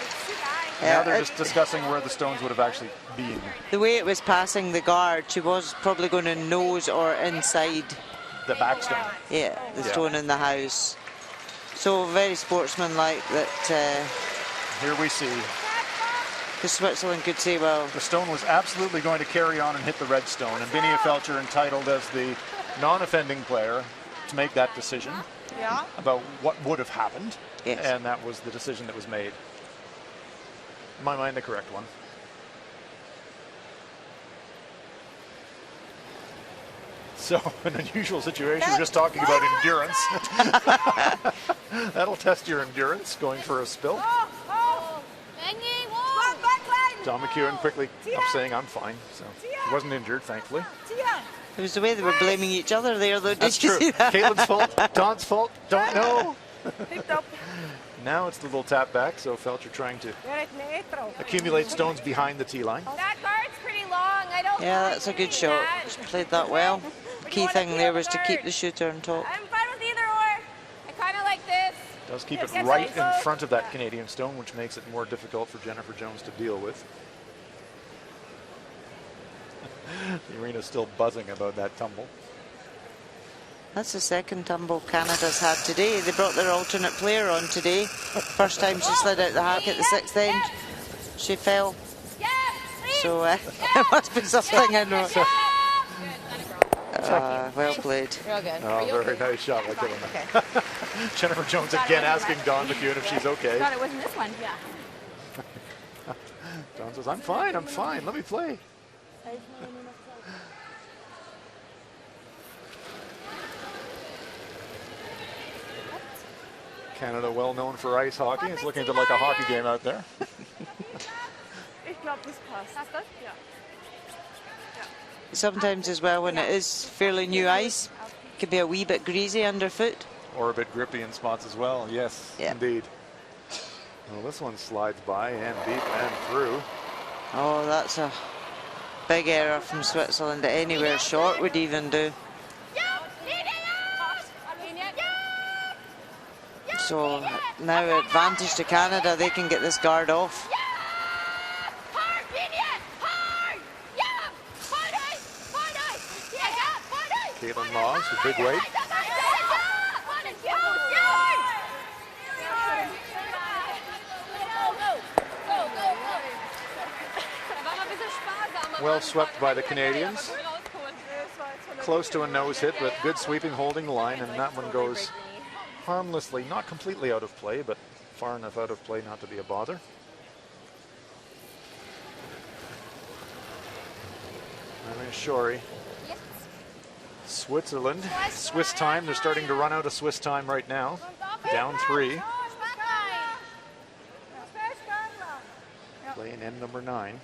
It's too bad. Yeah, Now they're it- just discussing where the stones would have actually been. The way it was passing the guard, she was probably going to nose or inside, The back stone. yeah, the Yeah. stone in the house. So very sportsmanlike that Here we see the Switzerland could say, well, the stone was absolutely going to carry on and hit the red stone, and Binia Felcher entitled as the non-offending player to make that decision about what would have happened, Yes. and that was the decision that was made. In my mind, the correct one. So, an unusual situation. We're just talking about endurance. That'll test your endurance, going for a spill. John McEwen quickly up saying, I'm fine. So, he wasn't injured, thankfully. it was the way they were blaming each other there, though. Did That's you true. see that? Caitlin's fault, Don's fault, don't know. Picked up. Now it's the little tap back, so Felcher trying to accumulate stones behind the tee line. That guard's pretty long. I don't Yeah, mind that's a doing good shot. that. She played that well. Key thing there was to keep the shooter on top. I'm fine with either or. I kind of like this. Does keep it Yes, right I vote. in front of that Canadian stone, which makes it more difficult for Jennifer Jones to deal with. The arena's still buzzing about that tumble. That's the second tumble Canada's had today. They brought their alternate player on today. First time she slid out the hack at the sixth end, she fell. Yeah, please. So it must be something I know. Well played. Real good. Oh, very nice shot by Caitlin. Jennifer Jones again asking Dawn McEwen if she's okay. Thought it wasn't this one. Yeah. Dawn says, I'm fine, let me play. Canada well known for ice hockey. It's looking a bit like a hockey game out there. Ich glaube, das passt. That's good. Ja. Sometimes as well, when it is fairly new ice, it can be a wee bit greasy underfoot. Or a bit grippy in spots as well. Yes, Yeah. indeed. Well, this one slides by and deep and through. Oh, that's a big error from Switzerland. Anywhere short would even do. So now advantage to Canada. They can get this guard off. Caitlin Laws, a big weight. Well swept by the Canadians. Close to a nose hit, but good sweeping, holding the line, and that one goes harmlessly, not completely out of play, but far enough out of play not to be a bother. I mean, Shorey. Switzerland, Swiss time. They're starting to run out of Swiss time right now. Down 3. Playing end number 9.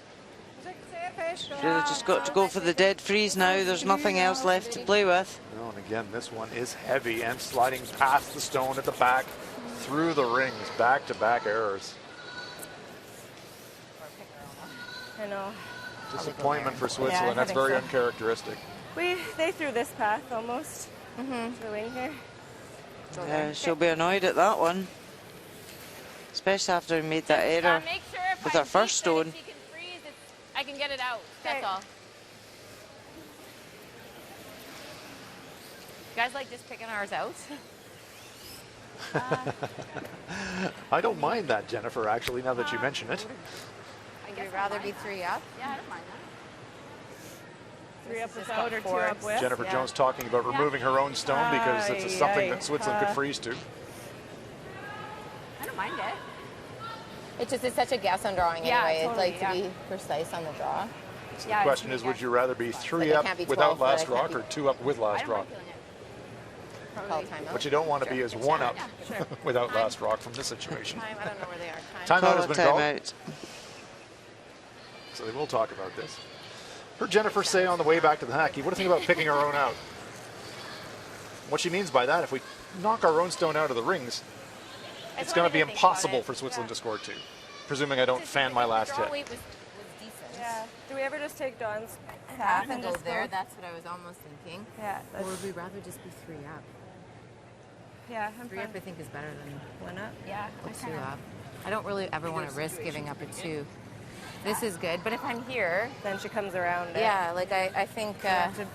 Really just got to go for the dead freeze now. There's nothing else left to play with. Oh, and again, this one is heavy and sliding past the stone at the back, through the rings, back-to-back errors. I know. Disappointment for Switzerland. That's think very so. uncharacteristic. They threw this path almost to the wing here. Yeah, she'll be annoyed at that one. Especially after he made that error. Make sure if with I our first see that stone. if he can freeze, I can get it out. That's all. You guys like just picking ours out? I don't mind that, Jennifer, actually, now that you mention it. Would you rather be 3 up? Yeah, I don't mind that. 3 up Just without got or 2 fours. up with. Jennifer Yeah. Jones talking about removing her own stone because it's something that Switzerland could freeze to. I don't mind it. It's just, it's such a guess on drawing Yeah, anyway. totally, It's like to be precise on the draw. So Yeah, the question it's- is, would you rather be 3 Like it up can't be without 12, but last it can't rock be- or 2 up with I last don't rock? mind feeling it. Call timeout. But you don't want to be as 1 up without last rock from this situation. Time, I don't know where they are. Timeout Call has a been called, timeout. so they will talk about this. Heard Jennifer say on the way back to the hacky, what do you think about picking our own out? What she means by that, if we knock our own stone out of the rings, it's going to be impossible for Switzerland to score 2, presuming I don't fan my last Draw hit. weight was decent. Yeah. Yeah. Do we ever just take Dawn's Half half and go just there. That's what I was almost thinking. Yeah. Or would we rather just be 3 up? Yeah, I'm 3 fine. up, I think, is better than 1 up. Yeah. a 2 up. I don't really ever want to risk giving up a 2. This is good, but if I'm here, Then she comes around. yeah, like I think, You have to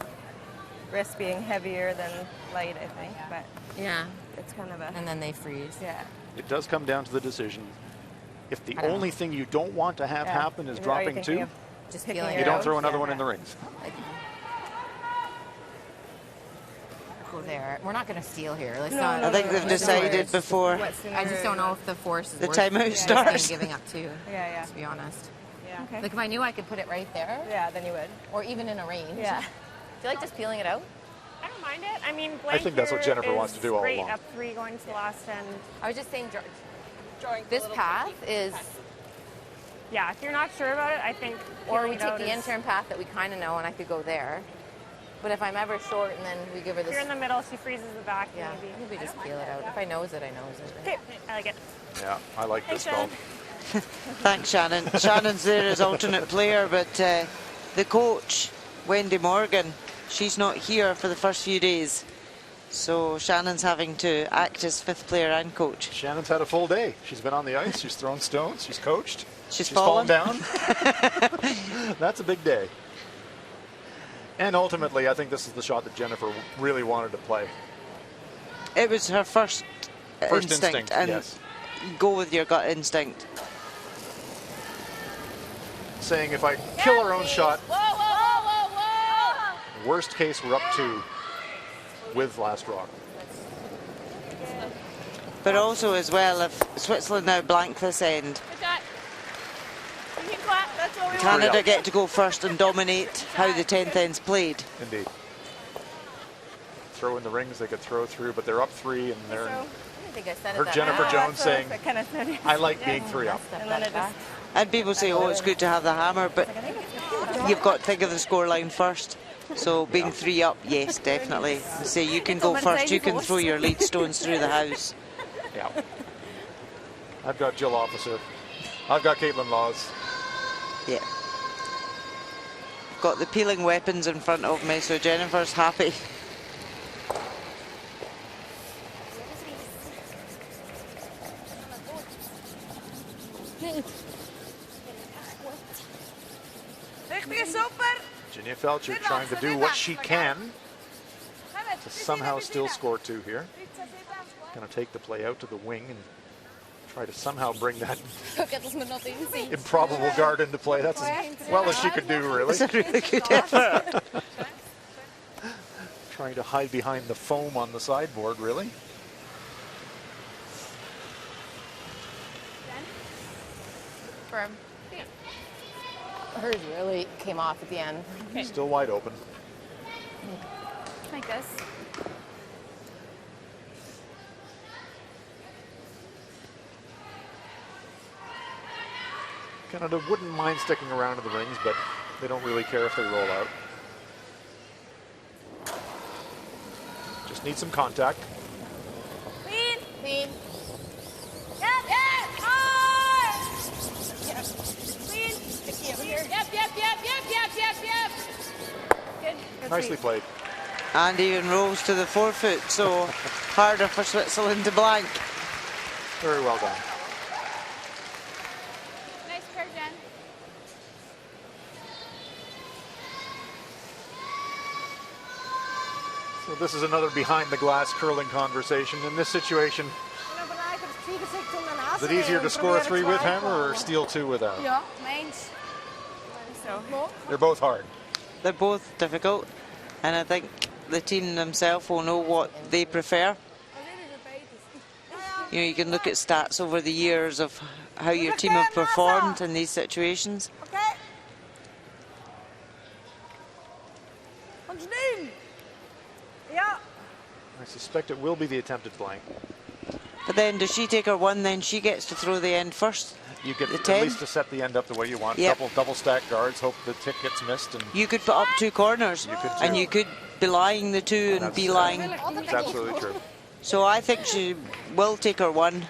risk being heavier than light, I think. But yeah, it's kind of a. and then they freeze. Yeah. It does come down to the decision. If the I don't only know. thing you don't want to have Yeah. happen is Are you dropping thinking 2, of Just picking feeling her you don't out? throw another Yeah. one in the rings. like go there. We're not going to steal here. Like, No, not, no, I think no, they've no, decided before. I just don't know if the force is The worth timeout risking starts. giving up 2. Yeah, To be honest, yeah. Okay. like if I knew I could put it right there, Yeah, then you would. or even in a range. Yeah. Do you like just peeling it out? I don't mind it. I mean, I blank think that's what here Jennifer wants to is do all great along. up 3 going to the last end. I was just saying, this path is, Yeah, if you're not sure about it, I think. or we peeling it take out the is- intern path that we kind of know, and I could go there. But if I'm ever short, and then we give her If this, you're in the middle, she freezes the back. yeah, Maybe. I think we just peel it out. If I knows it, I knows it. Okay, I like it. Yeah, I like this Thanks, call. Thanks, Shannon. Shannon's there as alternate player, but the coach, Wendy Morgan, she's not here for the first few days. So Shannon's having to act as 5th player and coach. Shannon's had a full day. She's been on the ice. She's thrown stones. She's coached. She's fallen fallen. down. That's a big day. And ultimately, I think this is the shot that Jennifer really wanted to play. It was her first instinct, and yes. go with your gut instinct. Saying if I kill our own shot, Whoa, whoa, whoa, whoa, whoa! worst case, we're up 2 with last rock. But also as well, if Switzerland now blank this end, Good shot. You can clap. That's what we want. Canada up. get to go first and dominate how the 10th end's played. Indeed. Throw in the rings, they could throw through, but they're up 3, and they're. I don't think I said Heard it that Jennifer way. Jones saying, I kind of said it. I like being 3 up. And then it just. And people say, oh, it's good to have the hammer, but you've got to think of the scoreline first. So being 3 up, yes, definitely. Say you can go first, you can throw your lead stones through the house. Yeah. I've got Jill Officer. I've got Caitlin Laws. Yeah. Got the peeling weapons in front of me, so Jennifer's happy. Richtige super. Ginny Felcher trying to do what she can to somehow still score 2 here. Going to take the play out to the wing and try to somehow bring that improbable guard into play. That's as well as she could do, really. It's a really good effort. Trying to hide behind the foam on the sideboard, really. Firm. Hers really came off at the end. Still wide open. Like this. Canada wouldn't mind sticking around in the rings, but they don't really care if they roll out. Just need some contact. Clean. Clean. Yep, yep. Hard. Yep. Clean. Yep, yep, yep, yep, yep, yep, yep. Good. Nicely played. And even rolls to the 4-foot, so harder for Switzerland to blank. Very well done. Nice pair, Jen. So this is another behind the glass curling conversation. In this situation, is it easier to score 3 with hammer or steal 2 without? Ja, meins. They're both hard. They're both difficult, and I think the team themselves will know what they prefer. You know, you can look at stats over the years of how your team have performed in these situations. Oké. Ons doen. Ja. I suspect it will be the attempted blank. But then does she take her 1, then she gets to throw the end first. You get The at 10? least to set the end up the way you want. Yep. Double stack guards, hope the tick gets missed. And You could put up 2 corners, You could and too. you could be lying the 2 and That's- be lying. it's absolutely true. So I think she will take her 1.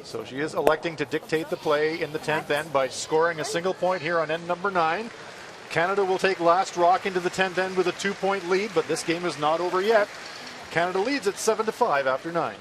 So she is electing to dictate the play in the 10th end by scoring a single point here on end number 9. Canada will take last rock into the 10th end with a 2-point lead, but this game is not over yet. Canada leads at 7-5 after 9.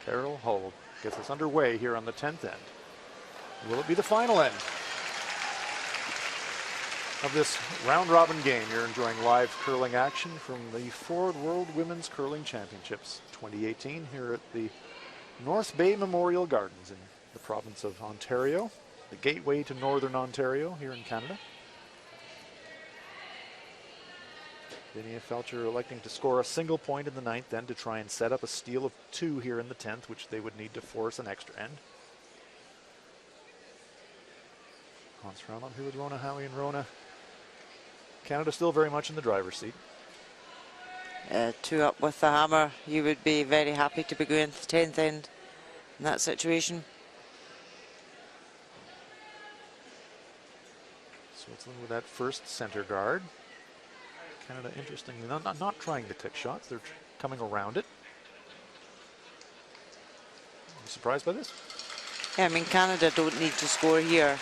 Carol Hull gets us underway here on the 10th end. Will it be the final end of this round-robin game? You're enjoying live curling action from the Ford World Women's Curling Championships 2018 here at the North Bay Memorial Gardens in the province of Ontario, the gateway to Northern Ontario here in Canada. Vinia Felcher electing to score a single point in the 9th end to try and set up a steal of 2 here in the 10th, which they would need to force an extra end. Hans Frauenland here with Rona Howie, and Rona, Canada still very much in the driver's seat. 2 up with the hammer. You would be very happy to be going to the 10th end in that situation. Switzerland with that first center guard. Canada, interestingly, not trying the tick shots. They're coming around it. Are you surprised by this? Yeah, I mean, Canada don't need to score here.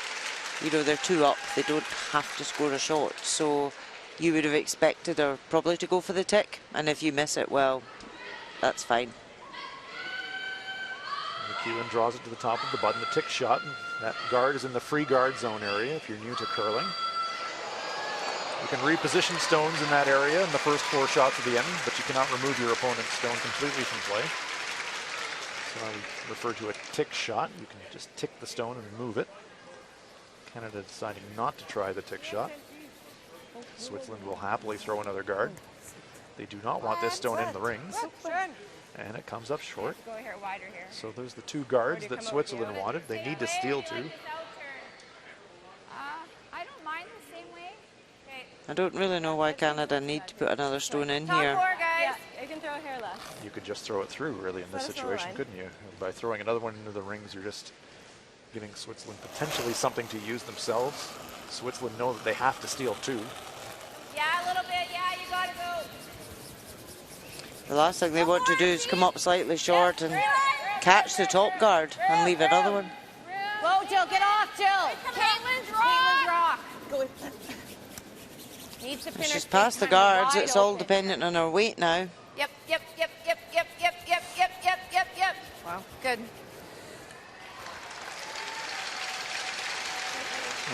You know, they're 2 up. They don't have to score a shot. So you would have expected her probably to go for the tick. And if you miss it, well, that's fine. McEwen draws it to the top of the button, the tick shot. And that guard is in the free guard zone area if you're new to curling. You can reposition stones in that area in the first 4 shots of the end, but you cannot remove your opponent's stone completely from play. So I would refer to a tick shot. You can just tick the stone and move it. Canada deciding not to try the tick shot. Switzerland will happily throw another guard. They do not want this stone in the rings. And it comes up short. Go here, wider here. So there's the 2 guards that Switzerland wanted. They need to steal 2. I don't mind the same way. Okay. I don't really know why Canada need to put another stone in Top here. 4, guys. Yeah, you can throw a hair left. You could just throw it through, really, in this Let us know situation, line. couldn't you? By throwing another one into the rings, you're just giving Switzerland potentially something to use themselves. Switzerland know that they have to steal 2. Yeah, a little bit. Yeah, you gotta go. The last thing they want to do is come up slightly short and catch the top guard and leave another one. Whoa, Jill, get off, Jill. Caitlin's rock. Go in. Needs to If finish she's big past the time guards, wide it's all open. dependent on her weight now. Yep. Wow, good.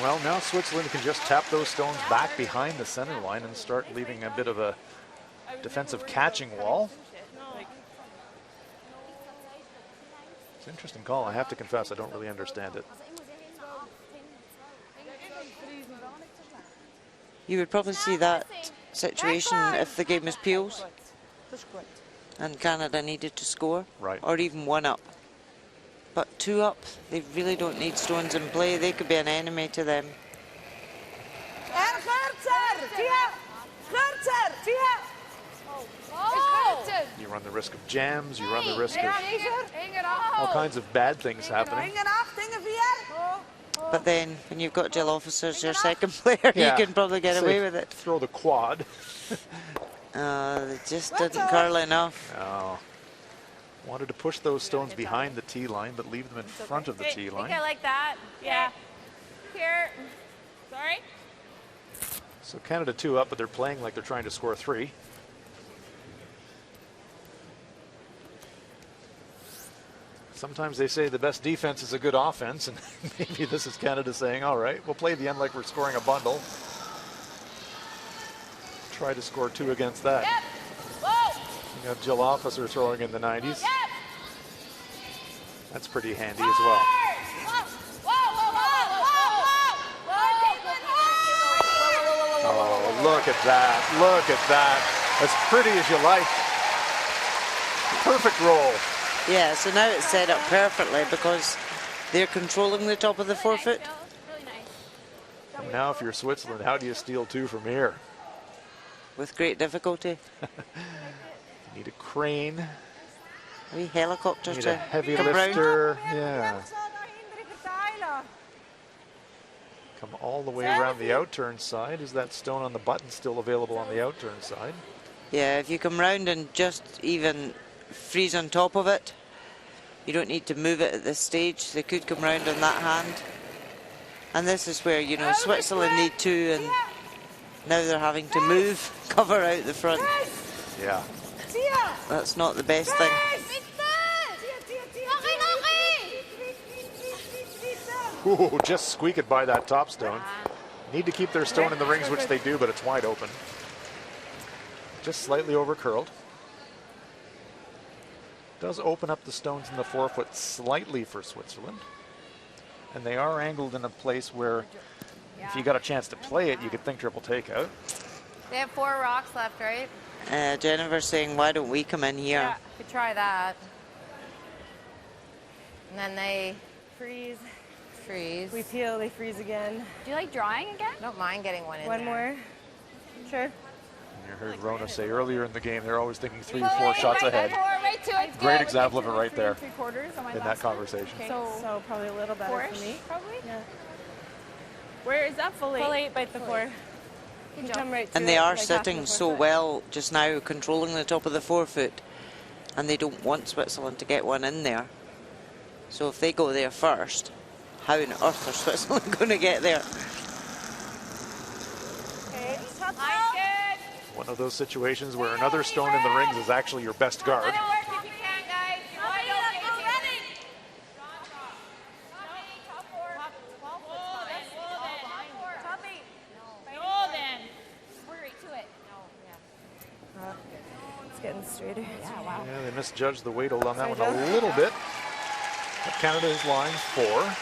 Well, now Switzerland can just tap those stones back behind the center line and start leaving a bit of a defensive catching wall. It's an interesting call. I have to confess, I don't really understand it. You would probably see that situation if the game is peels and Canada needed to score, Right. or even 1 up. But 2 up, they really don't need stones in play. They could be an enemy to them. You run the risk of jams, you run the risk of all kinds of bad things happening. But then, when you've got Jill Officers, your second player, Yeah. you can probably get away Say, with it. Throw the quad. They just didn't curl enough. Oh. Wanted to push those stones behind the tee line, but leave them in front of the tee line. I like that. Yeah. Here. Sorry. So Canada 2 up, but they're playing like they're trying to score 3. Sometimes they say the best defense is a good offense, and maybe this is Canada saying, all right, we'll play the end like we're scoring a bundle. Try to score 2 against that. Yep. Whoa. You have Jill Officer throwing in the 90s. Yep. That's pretty handy as well. Oh, look at that. Look at that. As pretty as you like. Perfect roll. Yeah, so now it's set up perfectly because they're controlling the top of the forefoot. Really nice. And now if you're Switzerland, how do you steal 2 from here? With great difficulty. You need a crane, A wee helicopter need a to heavy come round. lifter. Yeah. Come all the way around the outturn side. Is that stone on the button still available on the outturn side? Yeah, if you come round and just even freeze on top of it, you don't need to move it at this stage. They could come round on that hand. And this is where, you know, Switzerland need 2 and now they're having to move, cover out the front. Yeah. That's not the best thing. Ooh, just squeak it by that top stone. Need to keep their stone in the rings, which they do, but it's wide open. Just slightly over curled. Does open up the stones in the forefoot slightly for Switzerland. And they are angled in a place where if you got a chance to play it, you could think triple takeout. They have 4 rocks left, right? Jennifer saying, why don't we come in here? Yeah, could try that. And then they Freeze. freeze. We peel, they freeze again. Do you like drawing again? I don't mind getting one in One there. more. Sure. And you heard Rona say earlier in the game, they're always thinking 3 or 4 shots ahead. Right to it. Great example of it right there 3/4 on my in that last one. conversation. Okay. So probably a little better Four-ish, for me. probably. Yeah. Where is that full eight? Full 8 by the 4. You come right to And they it, are like half the sitting so forefoot. well just now, controlling the top of the forefoot, and they don't want Switzerland to get one in there. So if they go there first, how on earth are Switzerland going to get there? Line's good. One of those situations where another stone in the rings is actually your best guard. Work if you can, guys. You're wide open. Top 4. Roll then. We're right to it. It's getting straighter. Yeah, wow. Yeah, they misjudged the weight hold on that one a little bit. But Canada is line 4.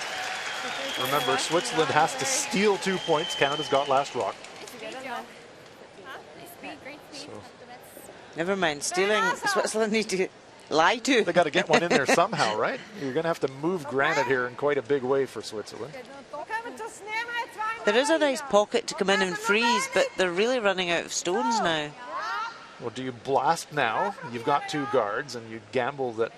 Remember, Switzerland has to steal 2 points. Canada's got last rock. Great speed. So Never mind, stealing, Switzerland need to lie to. they got to get one in there somehow, right? You're going to have to move granite here in quite a big way for Switzerland. There is a nice pocket to come in and freeze, but they're really running out of stones now. Well, do you blast now? You've got 2 guards, and you gamble that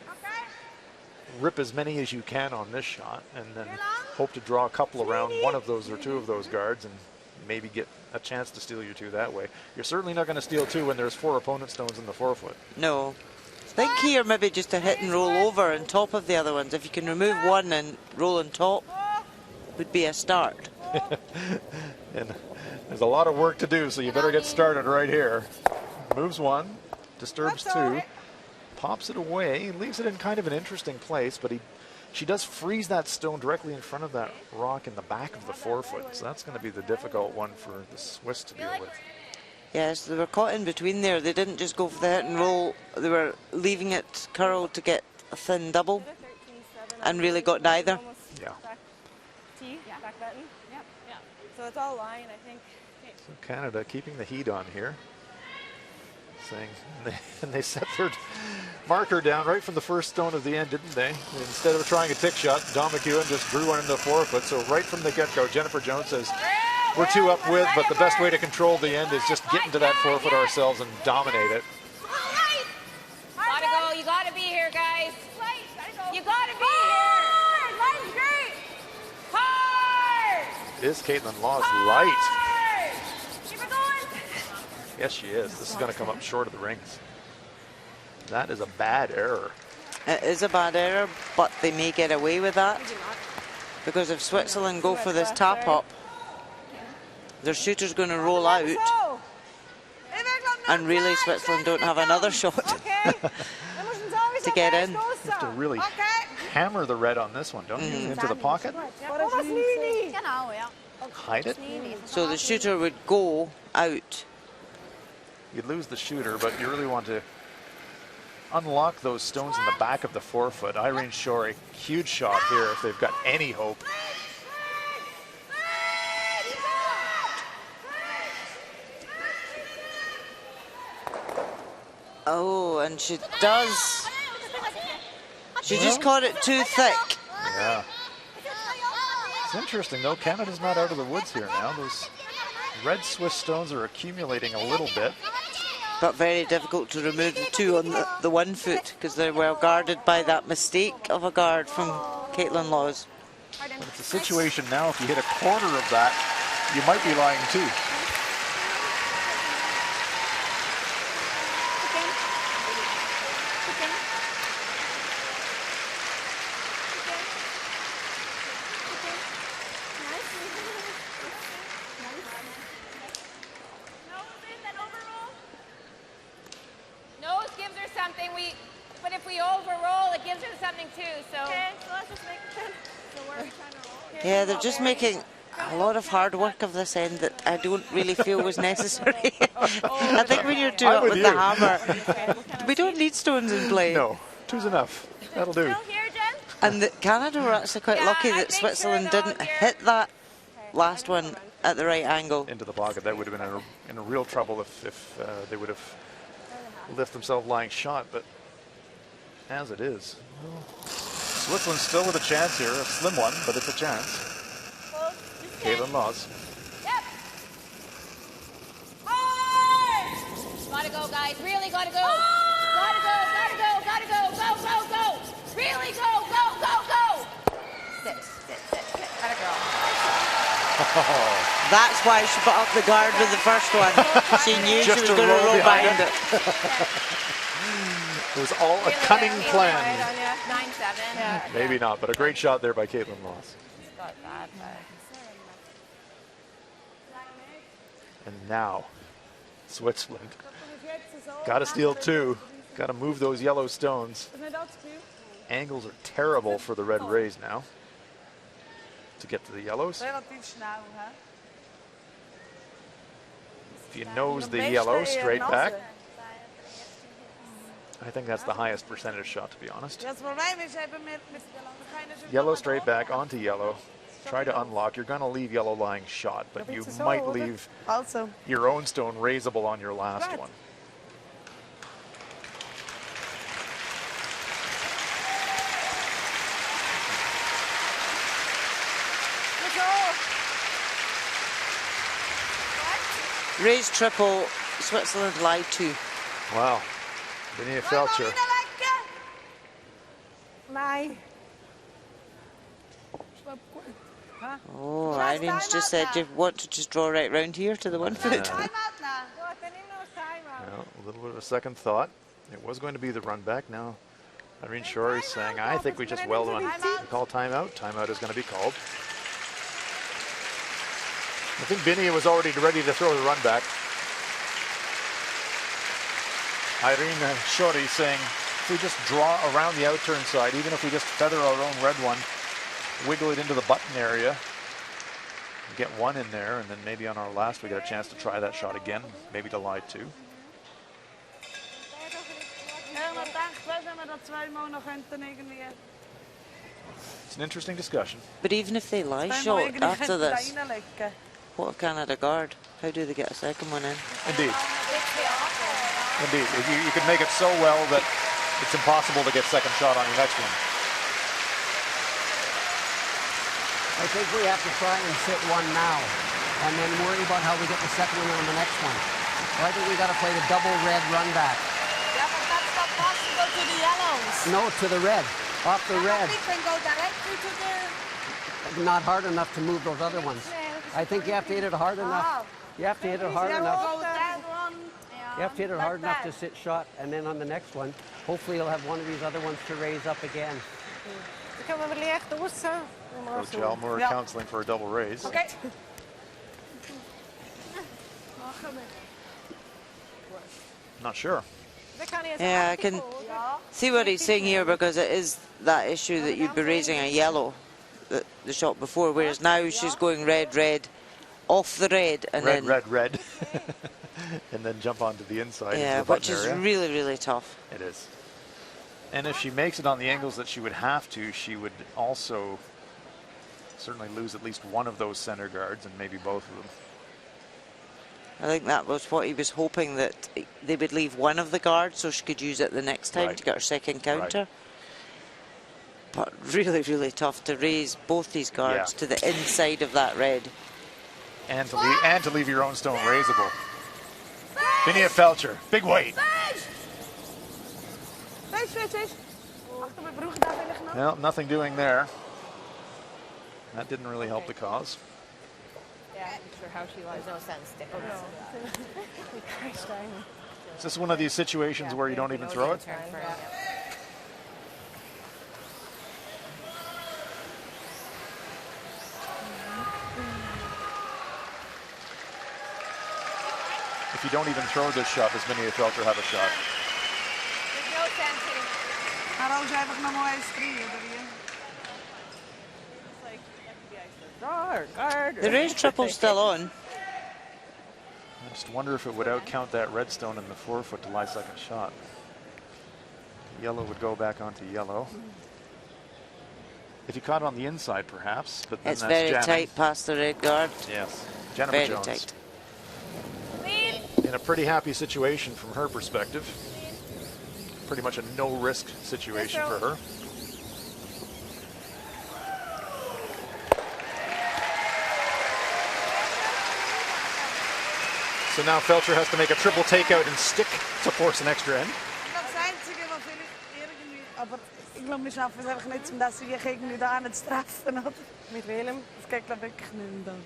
rip as many as you can on this shot, and then hope to draw a couple around one of those or 2 of those guards, and maybe get a chance to steal your 2 that way. You're certainly not going to steal 2 when there's 4 opponent stones in the forefoot. No. Think here maybe just a hit and roll over on top of the other ones. If you can remove one and roll on top, would be a start. And there's a lot of work to do, so you better get started right here. Moves 1, disturbs 2, pops it away, leaves it in kind of an interesting place, but she does freeze that stone directly in front of that rock in the back of the forefoot, so that's going to be the difficult one for the Swiss to deal with. Yes, they were caught in between there. They didn't just go for the hit and roll. They were leaving it curled to get a thin double. and really got neither. Almost Yeah. back tee, Yeah. back button. Yep. Yep. So it's all line, I think. So Canada keeping the heat on here. Saying, and they set their marker down right from the first stone of the end, didn't they? Instead of trying a tick shot, Dom McEwen just drew one into the 4-foot. So right from the get-go, Jennifer Jones says, we're 2 up with, but the best way to control the end is just get into that 4-foot ourselves and dominate it. Gotta go. You gotta be here, guys. You gotta be here. Line's great. Hard. Is Caitlin Laws light? Hard. Keep it going. Yes, she is. This is going to come up short of the rings. That is a bad error. It is a bad error, but they may get away with that. Because if Switzerland go for this tap up, their shooter's going to roll out, and really Switzerland don't have another shot to get in. You have to really hammer the red on this one, don't you? Into the pocket. Genau, ja. Hide it. So the shooter would go out. You'd lose the shooter, but you really want to unlock those stones in the back of the 4-foot. Irene Shorey, huge shot here if they've got any hope. Oh, and she does. She just caught it too thick. Yeah. It's interesting though, Canada's not out of the woods here now. Those red Swiss stones are accumulating a little bit. But very difficult to remove the 2 on the 1 foot because they're well guarded by that mistake of a guard from Caitlin Laws. But it's a situation now, if you hit a corner of that, you might be lying too. Nose gives her something. But if we overroll, it gives her something too. So. Okay, so let's just make it 10. So we're trying to roll. Yeah, they're just making a lot of hard work of this end that I don't really feel was necessary. I think when you're 2 I'm up with with the you. hammer, we don't need stones in play. No, 2's enough. That'll do. Still here, Jen? And Canada were actually quite Yeah, lucky I that think Switzerland sure didn't they'll hit that last one at the right angle. Into the pocket. That would have been in a real trouble if they would have left themselves lying shot, but as it is. Switzerland still with a chance here, a slim one, but it's a chance. Caitlin Laws. Yep. Hard. Gotta go, guys. Really gotta go. Gotta go, gotta go, gotta go. Go, go, go. Really go, go, go, go. Sit. Gotta go. That's why she put up the guard with the first one. She knew she Just was to going to roll roll behind behind it. It was all a cunning plan. 9-7. Yeah. Maybe not, but a great shot there by Caitlin Laws. Got that, but. And now, Switzerland. Got to steal 2. Got to move those yellow stones. Angles are terrible for the red rays now. To get to the yellows. Relatief snel, hè? If you nose the yellow straight back, I think that's the highest percentage shot, to be honest. Dat is voor mij mis hebben met de fijne zoek. Yellow straight back onto yellow. Try to unlock. You're going to leave yellow lying shot, but you might leave Also. your own stone raisable on your last one. Raised triple, Switzerland lied 2. Wow. Vinnie Felcher. Mij. Oh, Irene's just said you want to just draw right round here to the 1 foot. Well, a little bit of a second thought. It was going to be the run back. Now, Irene Shorey saying, I think we just well done. We call timeout. Timeout is going to be called. I think Vinnie was already ready to throw the run back. Irene Shorey saying, if we just draw around the outturn side, even if we just feather our own red one, wiggle it into the button area, get 1 in there, and then maybe on our last we get a chance to try that shot again, maybe to lie 2. Ja, maar daar zijn we dat 2 nog aan te negen weer. It's an interesting discussion. But even if they lie shot after this, what if Canada guard? How do they get a second one in? Indeed. Indeed. You can make it so well that it's impossible to get second shot on your next one. I think we have to try and sit one now, and then worry about how we get the second one on the next one. So I think we got to play the double red run back. Yeah, but that's not possible to the yellows. No, to the red, off the red. We can go directly to the... Not hard enough to move those other ones. I think you have to hit it hard enough. You have to hit it hard enough. You have to hit it hard enough to sit shot, and then on the next one, hopefully you'll have one of these other ones to raise up again. Coach Elmore counseling for a double raise. Okay. Not sure. Yeah, I can see what he's saying here, because it is that issue that you'd be raising a yellow, the shot before, whereas now she's going red, red, off the red, and red, then red, red, and then jump onto the inside. yeah, into the which button is area. really, really tough. It is. And if she makes it on the angles that she would have to, she would also certainly lose at least one of those center guards, and maybe both of them. I think that was what he was hoping, that they would leave one of the guards so she could use it the next time Right. to get her second counter. Right. But really, really tough to raise both these guards to the inside of that red. And to leave your own stone raisable. Vinia Felcher, big weight. Well, nothing doing there. That didn't really help the cause. Yeah, I'm sure how she lies. There's no sense sticking. Is this one of these situations where you don't even throw it? If you don't even throw this shot, does Vinia Felcher have a shot? There's no sense in it. The raise triple's still on. I just wonder if it would outcount that red stone in the forefoot to lie second shot. Yellow would go back onto yellow. If you caught it on the inside, perhaps, but then It's that's very jamming. tight past the red guard. Yes, Jennifer Very Jones. tight. In a pretty happy situation from her perspective. Pretty much a no-risk situation for her. So now Felcher has to make a triple takeout and stick to force an extra end. Ik wil mezelf zelf niet omdat ze je gek nu daar aan het straffen had. Met Willem? Dus kijk, dat ik nu dan.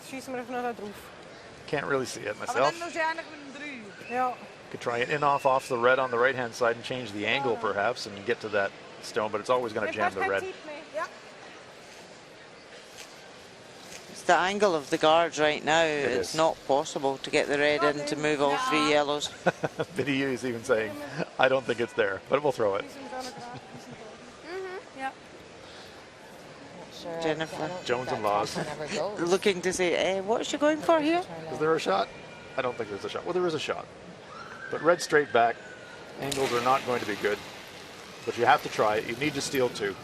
Schiet me even naar dat roof. Can't really see it Maar myself. dan nog eindig met een 3. Ja. Could try an in-off off the red on the right-hand side and change the angle perhaps and get to that stone, but it's always going to jam the red. Ja. It's the angle of the guards right now. It's is. not possible to get the red in to move all three yellows. Biddy is even saying, I don't think it's there, but we'll throw it. Sure, Jennifer. I don't Jones think and that Laws. top one ever goes. Looking to say, what is she going for here? Is there a shot? I don't think there's a shot. Well, there is a shot. But red straight back, angles are not going to be good. But you have to try it. You need to steal two.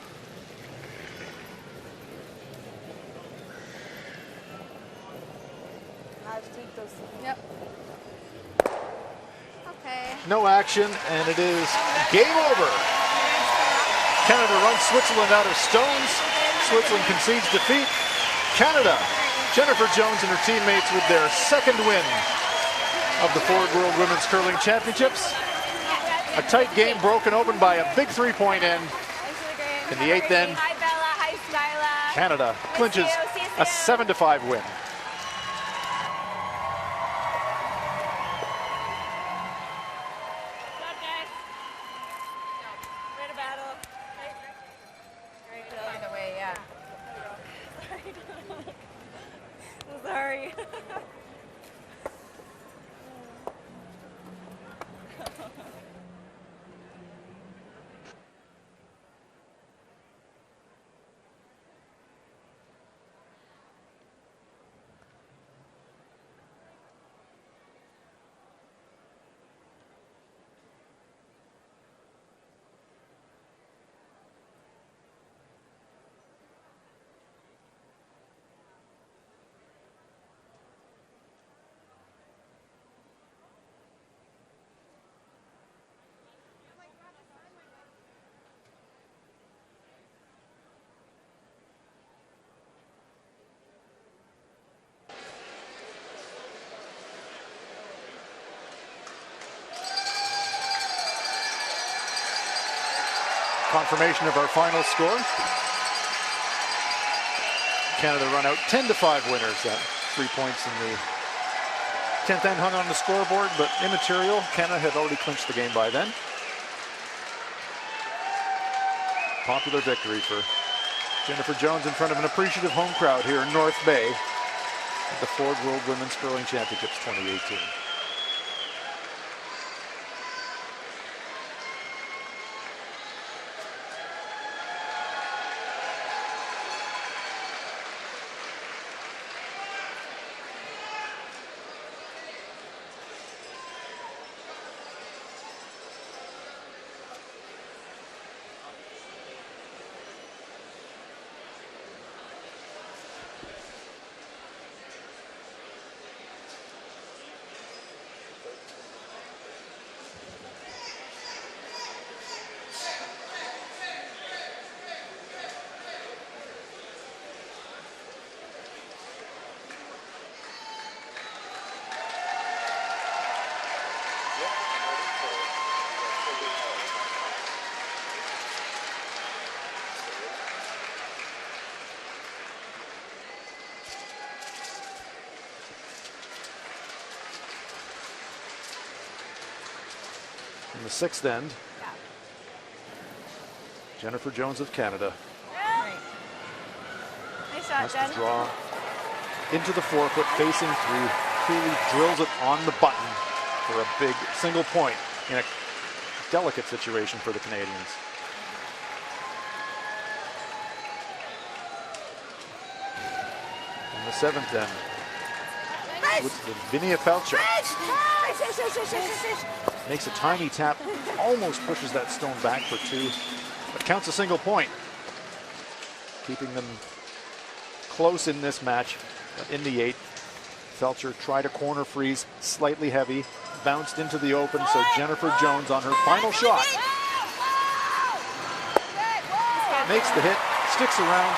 Yep. Okay. No action, and it is game over. Canada runs Switzerland out of stones. Switzerland concedes defeat. Canada, Jennifer Jones and her teammates with their second win of the Ford World Women's Curling Championships. A tight game broken open by a big three-point end. In the eighth end, Hi, Bella. Hi, Skyla. Canada clinches See you a soon. 7-5 win. Find a way, yeah. Sorry. Confirmation of our final score. Canada run out 10-5 winners. 3 points in the 10th end hung on the scoreboard, but immaterial. Canada had already clinched the game by then. Popular victory for Jennifer Jones in front of an appreciative home crowd here in North Bay at the Ford World Women's Curling Championships 2018. In the 6th end, Jennifer Jones of Canada Nice shot, has Jen. to draw into the forefoot, facing 3. Clearly drills it on the button for a big single point in a delicate situation for the Canadians. In the 7th end, with Vinia Felcher. Makes a tiny tap, almost pushes that stone back for 2, but counts a single point. Keeping them close in this match, but in the 8th, Felcher tried a corner freeze, slightly heavy, bounced into the open, so Jennifer Jones on her final shot makes the hit, sticks around,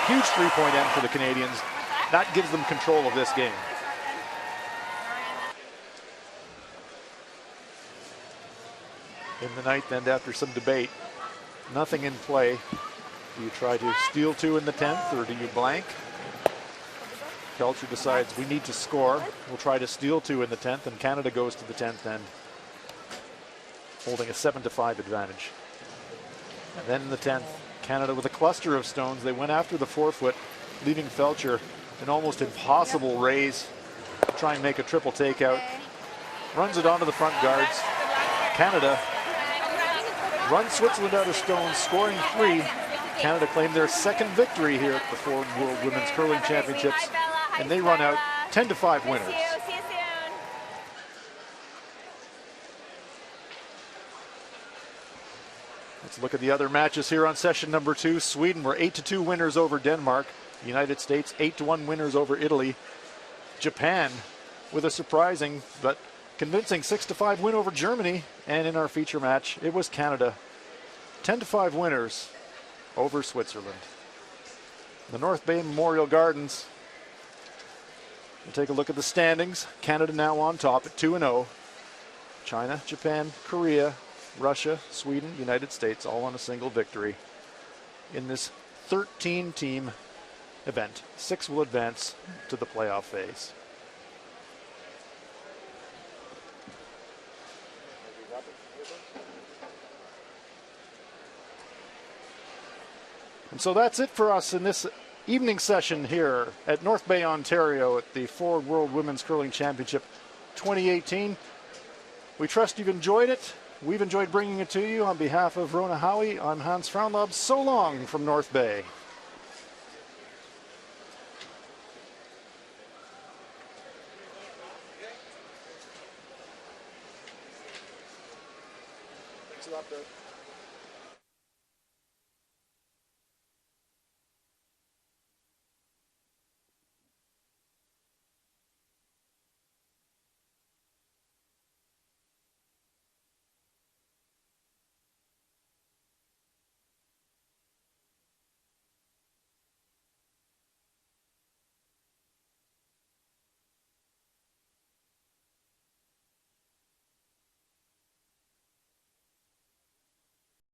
huge 3-point end for the Canadians. That gives them control of this game. In the 9th end, after some debate, nothing in play. Do you try to steal 2 in the 10th, or do you blank? Felcher decides we need to score. We'll try to steal 2 in the 10th, and Canada goes to the 10th end, holding a 7-5 advantage. And then in the 10th, Canada with a cluster of stones. They went after the forefoot, leaving Felcher an almost impossible raise to try and make a triple takeout. Runs it onto the front guards. Canada runs Switzerland out of stones, scoring 3. Canada claimed their 2nd victory here at the Ford World Women's Curling Championships, and they run out 10-5 winners. See you soon. Let's look at the other matches here on session number 2. Sweden were 8-2 winners over Denmark. The United States 8-1 winners over Italy. Japan with a surprising but convincing 6-5 win over Germany. And in our feature match, it was Canada 10-5 winners over Switzerland. The North Bay Memorial Gardens. We'll take a look at the standings. Canada now on top at 2-0. China, Japan, Korea, Russia, Sweden, United States, all on a single victory in this 13-team event. 6 will advance to the playoff phase. And so that's it for us in this evening session here at North Bay, Ontario at the Ford World Women's Curling Championship 2018. We trust you've enjoyed it. We've enjoyed bringing it to you. On behalf of Rona Howie, I'm Hans Fraunlaub. So long from North Bay. Thanks a lot, Doug.